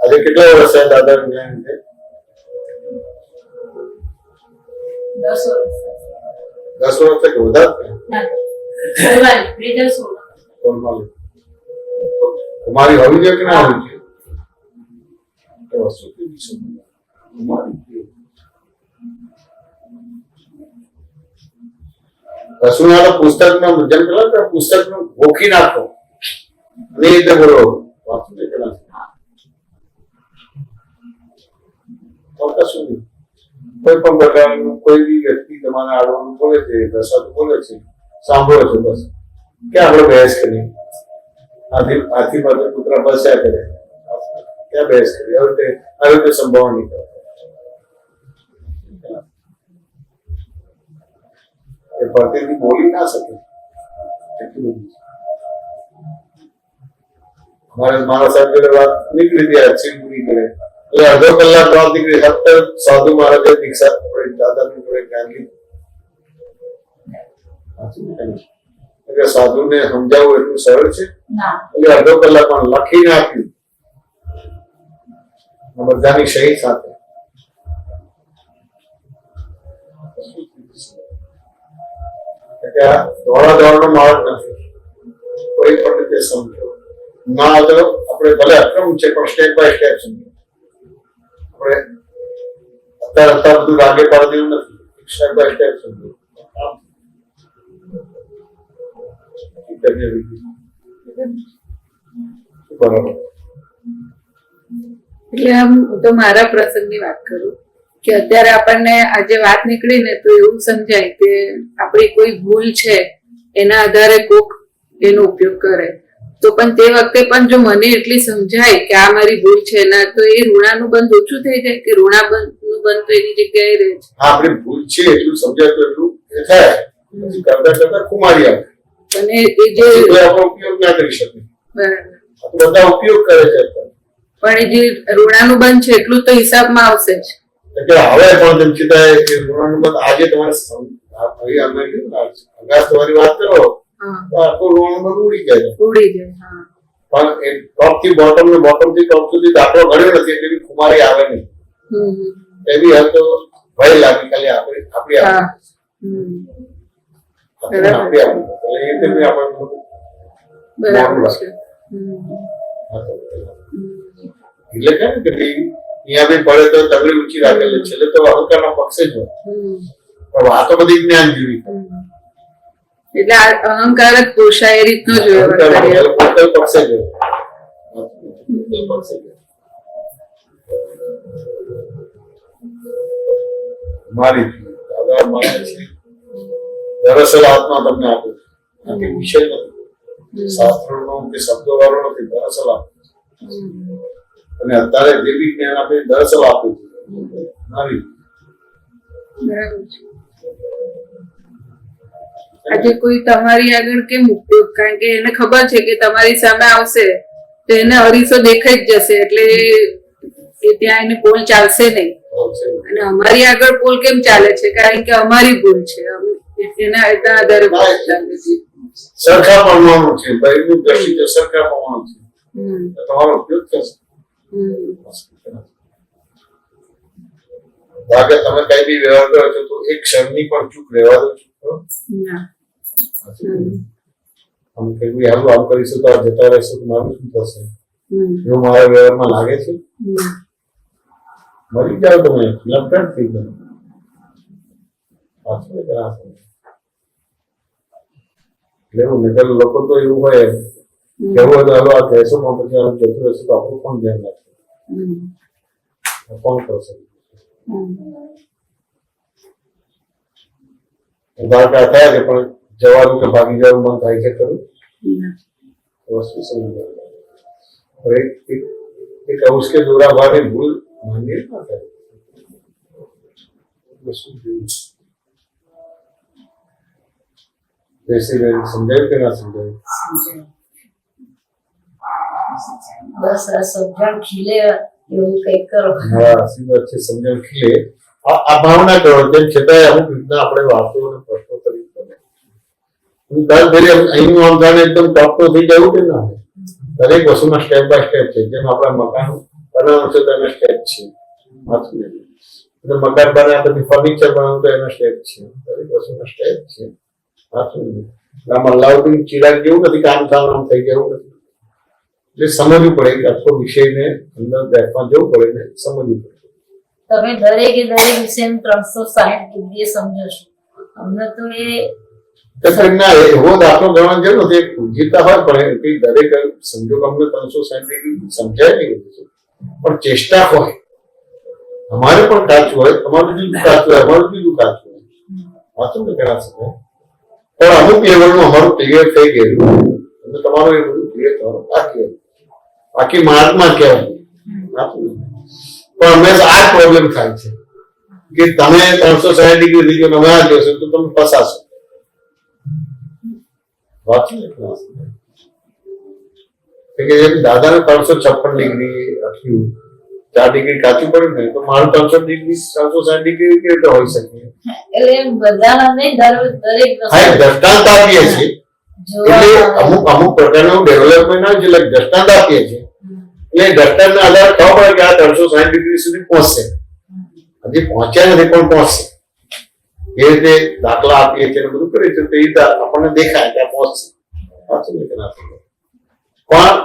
આજે કેટલા વર્ષ છે દાદા જ્ઞાન છે? 10 વર્ષ કે વધારે? કુમારી હોવી જોઈએ કે ના હોવી જોઈએ? કશું પુસ્તક નો જેમ પેલા પુસ્તક નું ગોખી નાખો અને એ રીતે બોલો. કશું નહીં. કોઈ પણ પ્રકારનું કોઈ બી વ્યક્તિ તમારા આગળ બોલે છે, દશાતું બોલે છે, સાંભળો છો બસ કે આપણે બહેસ કરીએ. હાથી પાસે પુત્ર બસ્યા કરે, ક્યાં બહેસ કરીએ? આવી રીતે સંભાવના નહીં કરતા. એ પ્રતિથી બોલી ના શકે. મારા સાહેબ વાત નીકળી ગયા પૂરી કરે એટલે અડધો કલાક વાત નીકળી. સતત સાધુ મહારાજે દીક્ષા દાદાની જોડે જ્ઞાન લીધું. સાધુને સમજાવવું એટલું સરળ છે? એટલે અડધો કલાક પણ લખીને આપ્યું બધાની સહી સાથે. દોડા દોડનો માર્ગ નથી. કોઈ પણ રીતે સમજો ના તો આપણે ભલે અક્રમ છે પણ સ્ટેપ બાય સ્ટેપ સમજો. આપણે અત્યારે બધું રાગે પાડી દેવું નથી. સ્ટેપ બાય સ્ટેપ સમજો. બરાબર. એટલે આમ હું તો મારા પ્રસંગની વાત કરું કે અત્યારે આપણને આજે વાત નીકળી ને તો એવું સમજાય કે આપણી કોઈ ભૂલ છે એના આધારે કોક એનો ઉપયોગ કરે તો પણ તે વખતે પણ જો મને એટલી સમજાય કે આ મારી ભૂલ છે ના તો એ ઋણાનું બંધ ઓછું થઈ જાય કે ઋણા બંધનું બંધ તો એની જગ્યાએ રહે છે. આપણી ભૂલ છે એટલું સમજાય તો એટલું થાય. કરતા કરતા કુમારી આવે અને એ જે ઉપયોગ ના કરી શકે. બરાબર. બધા ઉપયોગ કરે છે. પણ એ જે ઋણાનું બંધ છે એટલું તો હિસાબમાં આવશે જ. એટલે હવે પણ તેમ છતાંય કે ઋણાનું બંધ આજે તમારે હવે અમે કીધું ને, અગાસ તમારી વાત કરો હા, તો આખું ઋણાનું બંધ ઉડી જાય. ઉડી જાય. હા. પણ એ ટોપ થી બોટમ ને બોટમ થી ટોપ સુધી દાખલો ગણ્યો નથી એટલે એવી ખુમારી આવે નહીં. એવી હાલ તો ભય લાગે ખાલી આપણી હા. આપણી એટલે એ રીતે બી આપણે બરાબર છે. એટલે કે ને કે ભાઈ અહીંયા બી પડે તો તગડી ઊંચી રાખેલી છેલ્લે તો અહંકારનો પક્ષ જ હોય. પણ વાતો બધી જ્ઞાન જેવી. એટલે આ અહંકાર જ પોષાય એ રીતનો જ વ્યવહાર કરીએ. પોતે પક્ષે જ હોય. પક્ષે જ હોય. મારી દાદા માને છે દરઅસલ આત્મા તમને આપે છે કે વિષય નથી, શાસ્ત્રોનો કે શબ્દો વાળો નથી, દરઅસલ આપે અને અત્યારે જે બી જ્ઞાન આપે દરઅસલ આપે છે મારી. બરાબર છે. આજે કોઈ તમારી આગળ કેમ ઉપયોગ, કારણ કે એને ખબર છે કે તમારી સામે આવશે તો એને અરીસો દેખાઈ જ જશે એટલે એ ત્યાં એને પોલ ચાલશે નહીં. અને અમારી આગળ પોલ કેમ ચાલે છે? કારણ કે અમારી ભૂલ છે, એના આધારે પોલ ચાલે છે. સરખા પરમાણુ છે, ભાઈનું દ્રષ્ટિ સરખા પરમાણુ છે, તમારો ઉપયોગ થશે. બાકી તમે કઈ બી વ્યવહાર કરો છો તો એક ક્ષણની પણ ચૂક રહેવા દો છો. આમ કઈ આમ કરીશું તો જતા રહેશું તો મારું શું થશે એવું મારા વ્યવહારમાં લાગે છે. મરી જાવ તમે લપટ થઈ ગયો લેવું નગર લોકો તો એવું હોય કેવું હોય તો હાલો આ કહેશો પણ પછી આમ જતું રહેશે તો આપણું કોણ ધ્યાન રાખશે, કોણ કરશે? ઉદાહરણ થાય છે પણ જવાનું કે ભાગી જવાનું મન થાય છે ખરું? વસ્તુ સમજી एक उसके द्वारा हमारी भूल मानिए ना करे जैसे समझाए कि ना समझाए બસ આ સમજણ ખીલે એવું કંઈક કરો. હા સીધું अच्छे समझण खिले આ ભાવના કરો તેમ છતાંય અમુક રીતના આપણે વાતો અને પ્રશ્નો કરી પડે દર ફેરી અહીંનું આમ જાણે એકદમ ટોપ તો થઈ જવું કે ના દરેક વસ્તુના સ્ટેપ બાય સ્ટેપ છે. જેમ આપણા મકાન બનાવવાનું છે તો એના સ્ટેપ છે, મકાન બનાવ્યા પછી ફર્નિચર બનાવવું તો એના સ્ટેપ છે, દરેક વસ્તુના સ્ટેપ છે. આમાં લાઉટિંગ ચિરાગ જેવું નથી, કામ થવાનું થઈ જવું નથી. એટલે સમજવું પડે કે આખો વિષયને અંદર બેઠવા જવું પડે ને સમજવું પડે. તમે દરેકે દરેક વિષયને 360 ડિગ્રીએ સમજો છો. અમને તો ના એવો દાખલો ગણવા જેવો નથી, પૂજ્યતા હોય પણ દરેક સંજોગ અમને 360 સમજાય નહીં, પણ ચેષ્ટા હોય. અમારે પણ કાચું હોય, તમારું જુદું કાચું હોય, અમારું જુદું કાચું હોય, વાંચો ને ઘણા સમય પણ અમુક લેવલનું અમારું ક્લિયર થઈ ગયેલું અને તમારું એ બધું ક્લિયર થવાનું બાકી હતું. બાકી માર્ગમાં કહેવાય પણ હંમેશા આ પ્રોબ્લેમ થાય છે કે તમે 360 ડિગ્રી લીધો તમે આ જોશો તો તમે ફસાશો. દાદા ને 356 ડિગ્રી રાખ્યું, 4 ડિગ્રી કાચું પડ્યું ને તો મારું 360 ડિગ્રી કેવી રીતે હોઈ શકે? એટલે બધાના નહીં, દરેક દ્રષ્ટાંત આપીએ છીએ એટલે અમુક પ્રકારનું ડેવલપમેન્ટ આવે છે, એટલે દ્રષ્ટાંત આપીએ છીએ એટલે દ્રષ્ટાંતના આધારે ખબર પડે કે આ 360 ડિગ્રી સુધી પહોંચશે. હજી પહોંચ્યા નથી પણ પહોંચશે. એ રીતે દાખલા આપીએ છીએ બધું કરીએ છીએ તે રીતે આપણને દેખાય કે આ પહોંચશે. પણ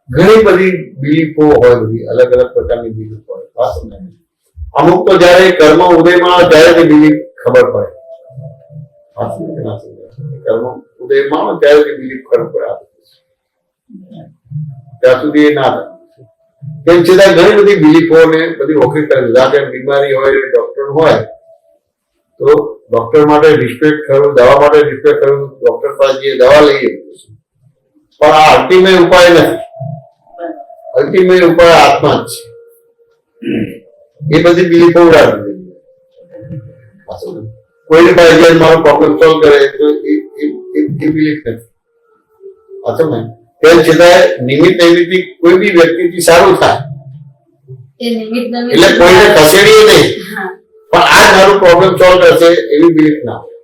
ઘણી બધી બિલીફો હોય, બધી અલગ અલગ પ્રકારની બિલીફ હોય. અમુક તો જયારે કર્મ ઉદયમાં આવે ત્યારે તે બિલીફ ખબર પડે. કર્મ ઉદયમાં આવે ત્યારે તે બિલીફ ખબર પડે, ત્યાં સુધી એ ના થાય. તેમ છતાં ઘણી બધી બિલીફો ને બધી ઓળખી કરે. બીમારી હોય, ડોક્ટર હોય તો ડોક્ટર માટે રિસ્પેક્ટ કરવું, દવા માટે રિસ્પેક્ટ કરવું, ડોક્ટર પાસે જે દવા લઈએ પણ આ અલ્ટિમેટ ઉપાય નથી. અલ્ટિમેટ ઉપાય આત્મા જ છે. એ બધી બિલીફો ઉડાડી દે. કોઈની પાસે મારો પ્રોબ્લેમ સોલ્વ કરે તો એ બિલીફ નથી. તેમ છતાં નિમિત્ત નિમિત્ત કોઈ બી વ્યક્તિથી સારું થાય એ નિમિત્ત એટલે કોઈને ખસેડીએ નહીં, હા પણ આ મારું પ્રોબ્લેમ સોલ્વ કરશે એવી બિલીફ ના હોય.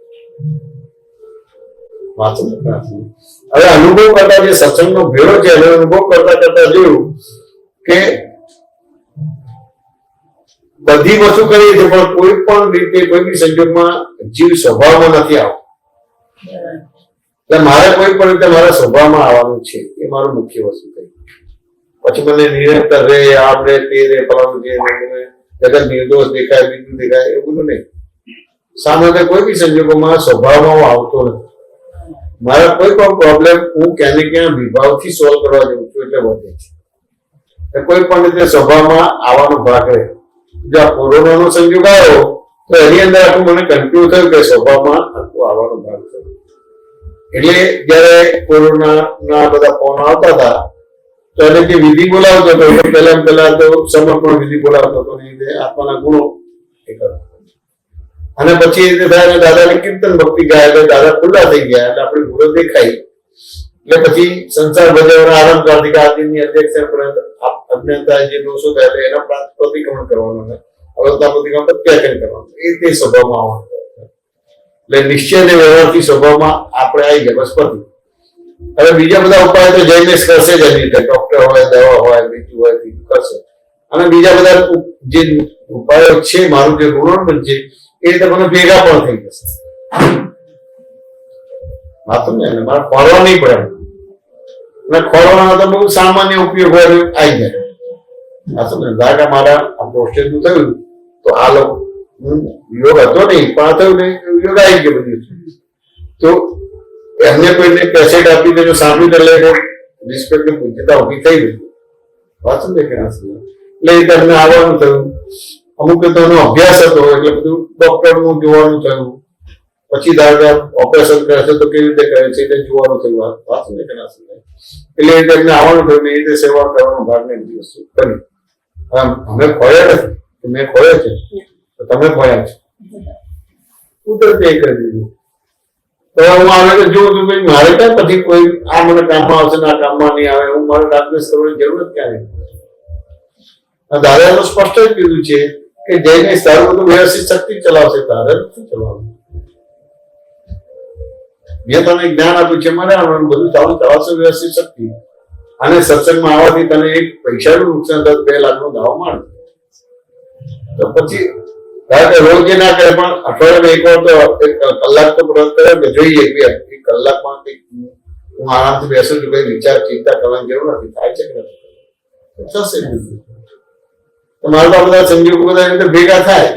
વાંચો ને પ્રાર્થના. હવે અનુભવ કરતા જે સત્સંગનો ભેળો છે એને અનુભવ કરતા કરતા જોયું કે બધી વસ્તુ કરીએ છીએ પણ કોઈ પણ રીતે કોઈ બી સંજોગમાં જીવ સ્વભાવમાં નથી આવતો. એટલે મારે કોઈ પણ રીતે મારા સ્વભાવમાં આવવાનું છે એ મારું મુખ્ય વસ્તુ થઈ. પછી મને નિરંતર રે આપણે તે રે ફલાણું છે જગત નિર્દોષ દેખાય બીજું દેખાય એવું બધું નહીં. સામાન્ય કોઈ બી સંજોગોમાં સ્વભાવમાં હું આવતો નથી. મારા કોઈ પણ પ્રોબ્લેમ હું ક્યાં ને ક્યાં વિભાવથી સોલ્વ કરવા જઉં છું એટલે વધે છે. કોઈ પણ રીતે સ્વભાવમાં આવવાનો ભાગ રહે. જો આ કોરોનાનો સંજોગ આવ્યો તો એની અંદર આખું મને કન્ફ્યુઝ થયું કે સ્વભાવમાં આખું આવવાનો ભાગ થયો. એટલે જયારે કોરોનાના બધા ફોન આવતા હતા તો એને જે વિધિ બોલાવતો હતો પહેલા તો સમર્પણ વિધિ બોલાવતો હતો એ રીતે આત્માના ગુણો એ કરતો. અને પછી એ થાય દાદાને કીર્તન ભક્તિ ગાય એટલે દાદા ખુલ્લા થઈ ગયા એટલે આપણી ભૂલો દેખાઈ. એટલે પછી સંસાર ભજવવાના આરંભ કાર્તિક આદિની અધ્યક્ષ અજ્ઞાનતા જે દોષો થાય એટલે એના પ્રતિક્રમણ કરવાનું છે. અવસ્થા પ્રતિક્રમણ પ્રત્યાખ્યાન કરવાનું એ તે સ્વભાવમાં આવવાનું. એટલે નિશ્ચય અને વ્યવહારથી સ્વભાવમાં આપણે આવી ગયા બસ પતિ. હવે બીજા બધા ઉપાય તો જઈને કરશે જ એની રીતે ડોક્ટર હોય દવા હોય બીજું હોય બીજું કરશે. અને બીજા બધા જે ઉપાયો છે મારું જે ઋણ છે એ રીતે મને ભેગા પણ થઈ જશે. વાતું ને મારે ખોરવા નહીં પડે અને ખોરવાનો તો બહુ સામાન્ય ઉપયોગ હોય આવી જાય. વાતું ને ધારા મારા આ પ્રોસ્ટેટનું થયું તો આ લોકો યોગ હતો નહીં પણ આ થયું નહીં યોગ આવી ગયો બધું. તો એમને કોઈને કેસેટ આપી દેજો સાંભળી લે રિસ્પેક્ટ ની પૂજ્યતા ઉભી થઈ ગઈ. વાંચો ને કે એટલે એ તમને આવવાનું થયું. અમુક તો એનો અભ્યાસ હતો એટલે બધું ડોક્ટર નું જોવાનું થયું. પછી દાદા ઓપરેશન કરે છે તો કેવી રીતે કરે છે એટલે જોવાનું થયું. વાંચો ને કે એટલે એ તમને આવવાનું થયું ને એ રીતે સેવા કરવાનો ભાગ ને બધી વસ્તુ કરી. અમે ખોયા નથી મેં ખોયા છે તો તમે ખોયા છે કુદરતે એ કરી દીધું. તો હું આવે તો જોઉં છું ભાઈ મારે ક્યાં પછી કોઈ આ મને કામમાં આવશે ને આ કામમાં નહીં આવે હું મારે ડાર્કનેસ કરવાની જરૂરત ક્યાં નહીં. દાદાએ તો સ્પષ્ટ જ કીધું છે કે જઈને સારું બધું વ્યવસ્થિત શક્તિ ચલાવશે તારે શું ચલાવવું. મેં તને જ્ઞાન આપ્યું છે મને બધું ચાલુ ચલાવશે વ્યવસ્થિત શક્તિ. અને સત્સંગમાં આવવાથી તને એક પૈસાનું નુકસાન થતું 2 લાખનો દાવો માંડ. તો પછી રોજ ના કરે પણ અઠવાડિયામાં એક વાર તો 1 કલાક તો પ્રયત્ન કરે કે જોઈએ કે 1 કલાકમાં હું આરામથી બેસું છું કઈ વિચાર ચિંતા કરવાની જરૂર નથી. થાય છે કે થશે તમારા બધા સંજોગો બધા રીતે ભેગા થાય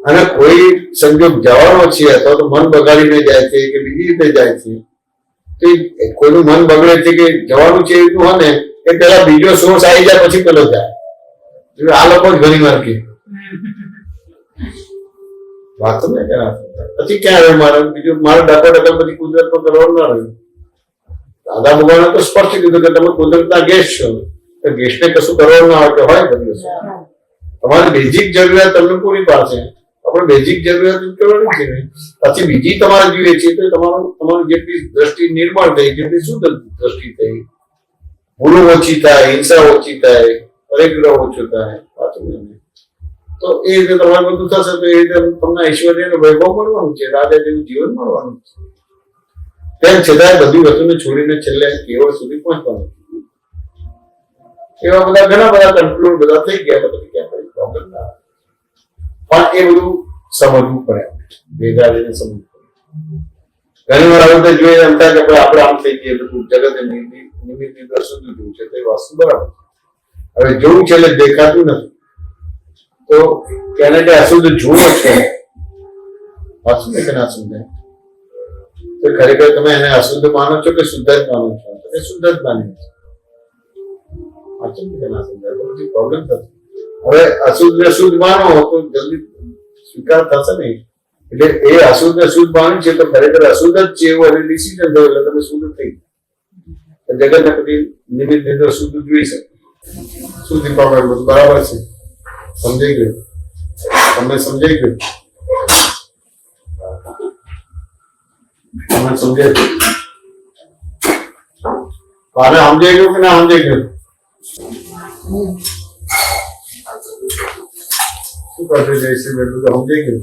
અને કોઈ સંજોગ જવાનો છે અથવા તો મન બગાડીને જાય છે કે બીજી રીતે જાય છે તો કોઈનું મન બગડે છે કે જવાનું છે એવું હોય ને કે પેલા બીજો સોર્સ આવી જાય પછી પેલો જાય. આ લોકો જ ઘણી વાર કે વાતો ને પછી ક્યાં રહ્યું મારે બીજું મારે ડબલ પછી કુદરત પર કરવાનું ના રહ્યું. દાદા ભગવાને તો સ્પષ્ટ કીધું કે તમે કુદરતના ગેસ્ટ છો. ગેસ્ટને કશું કરવાનું ના હોય કે હોય બધી વસ્તુ તમારી બેઝિક જરૂરિયાત તમને પૂરી પાડશે. આપણે બેઝિક જરૂરિયાત કરવાની છે પછી બીજી તમારે જોઈએ છે તો તમારું જેટલી દ્રષ્ટિ નિર્માણ થઈ જેટલી શુદ્ધ દ્રષ્ટિ થઈ ભૂલો ઓછી થાય હિંસા ઓછી થાય પરિગ્રહ ઓછો થાય તો એ રીતે તમારે બધું થશે તો એ રીતે તમને ઐશ્વર્ય વૈભવ મળવાનું છે રાજા જેવું જીવન મળવાનું છે. તેમ છતાં બધી વસ્તુને છોડીને છેલ્લે કેવળ સુધી પહોંચવાનું. એવા બધા ઘણા બધા કન્ક્લુડ બધા થઈ ગયા પછી ક્યાં પ્રોબ્લેમ ના આવે. પણ એ બધું સમજવું પડે ભેગા રહીને સમજવું પડે. ઘણી વાર આવી રીતે જોઈએ એમ થાય કે આપણે આમ થઈ ગઈએ બધું જગત નિમિત્ત દર્શન જોયું છે તો એ વસ્તુ બરાબર. હવે જોવું છે એટલે દેખાતું નથી તો તેને કે અશુદ્ધ જુઓ છે અશુદ્ધ કે ના સમજાય તો ખરેખર તમે એને અશુદ્ધ માનો છો કે શુદ્ધ જ માનો છો તો શુદ્ધ જ માની છો. પ્રોબ્લેમ થશે. હવે અશુદ્ધ ને શુદ્ધ માનો તો જલ્દી સ્વીકાર થશે નહીં. એટલે એ અશુદ્ધ ને શુદ્ધ માનું છે તો ખરેખર અશુદ્ધ જ છે એવું અને ડિસિઝન થયું એટલે તમે શુદ્ધ થઈ જગત ને પછી નિમિત્ત ની અંદર શુદ્ધ જોઈ શકે. શુદ્ધ પ્રોબ્લેમ બધું બરાબર છે. સમજાઈ ગયું તમને સમજાઈ ગયું તમને સમજાય આને સમજાઈ ગયું કે ના સમજાઈ ગયું. શું કરતો જઈશ બધું તો સમજાઈ ગયું.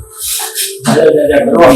દાદા કરો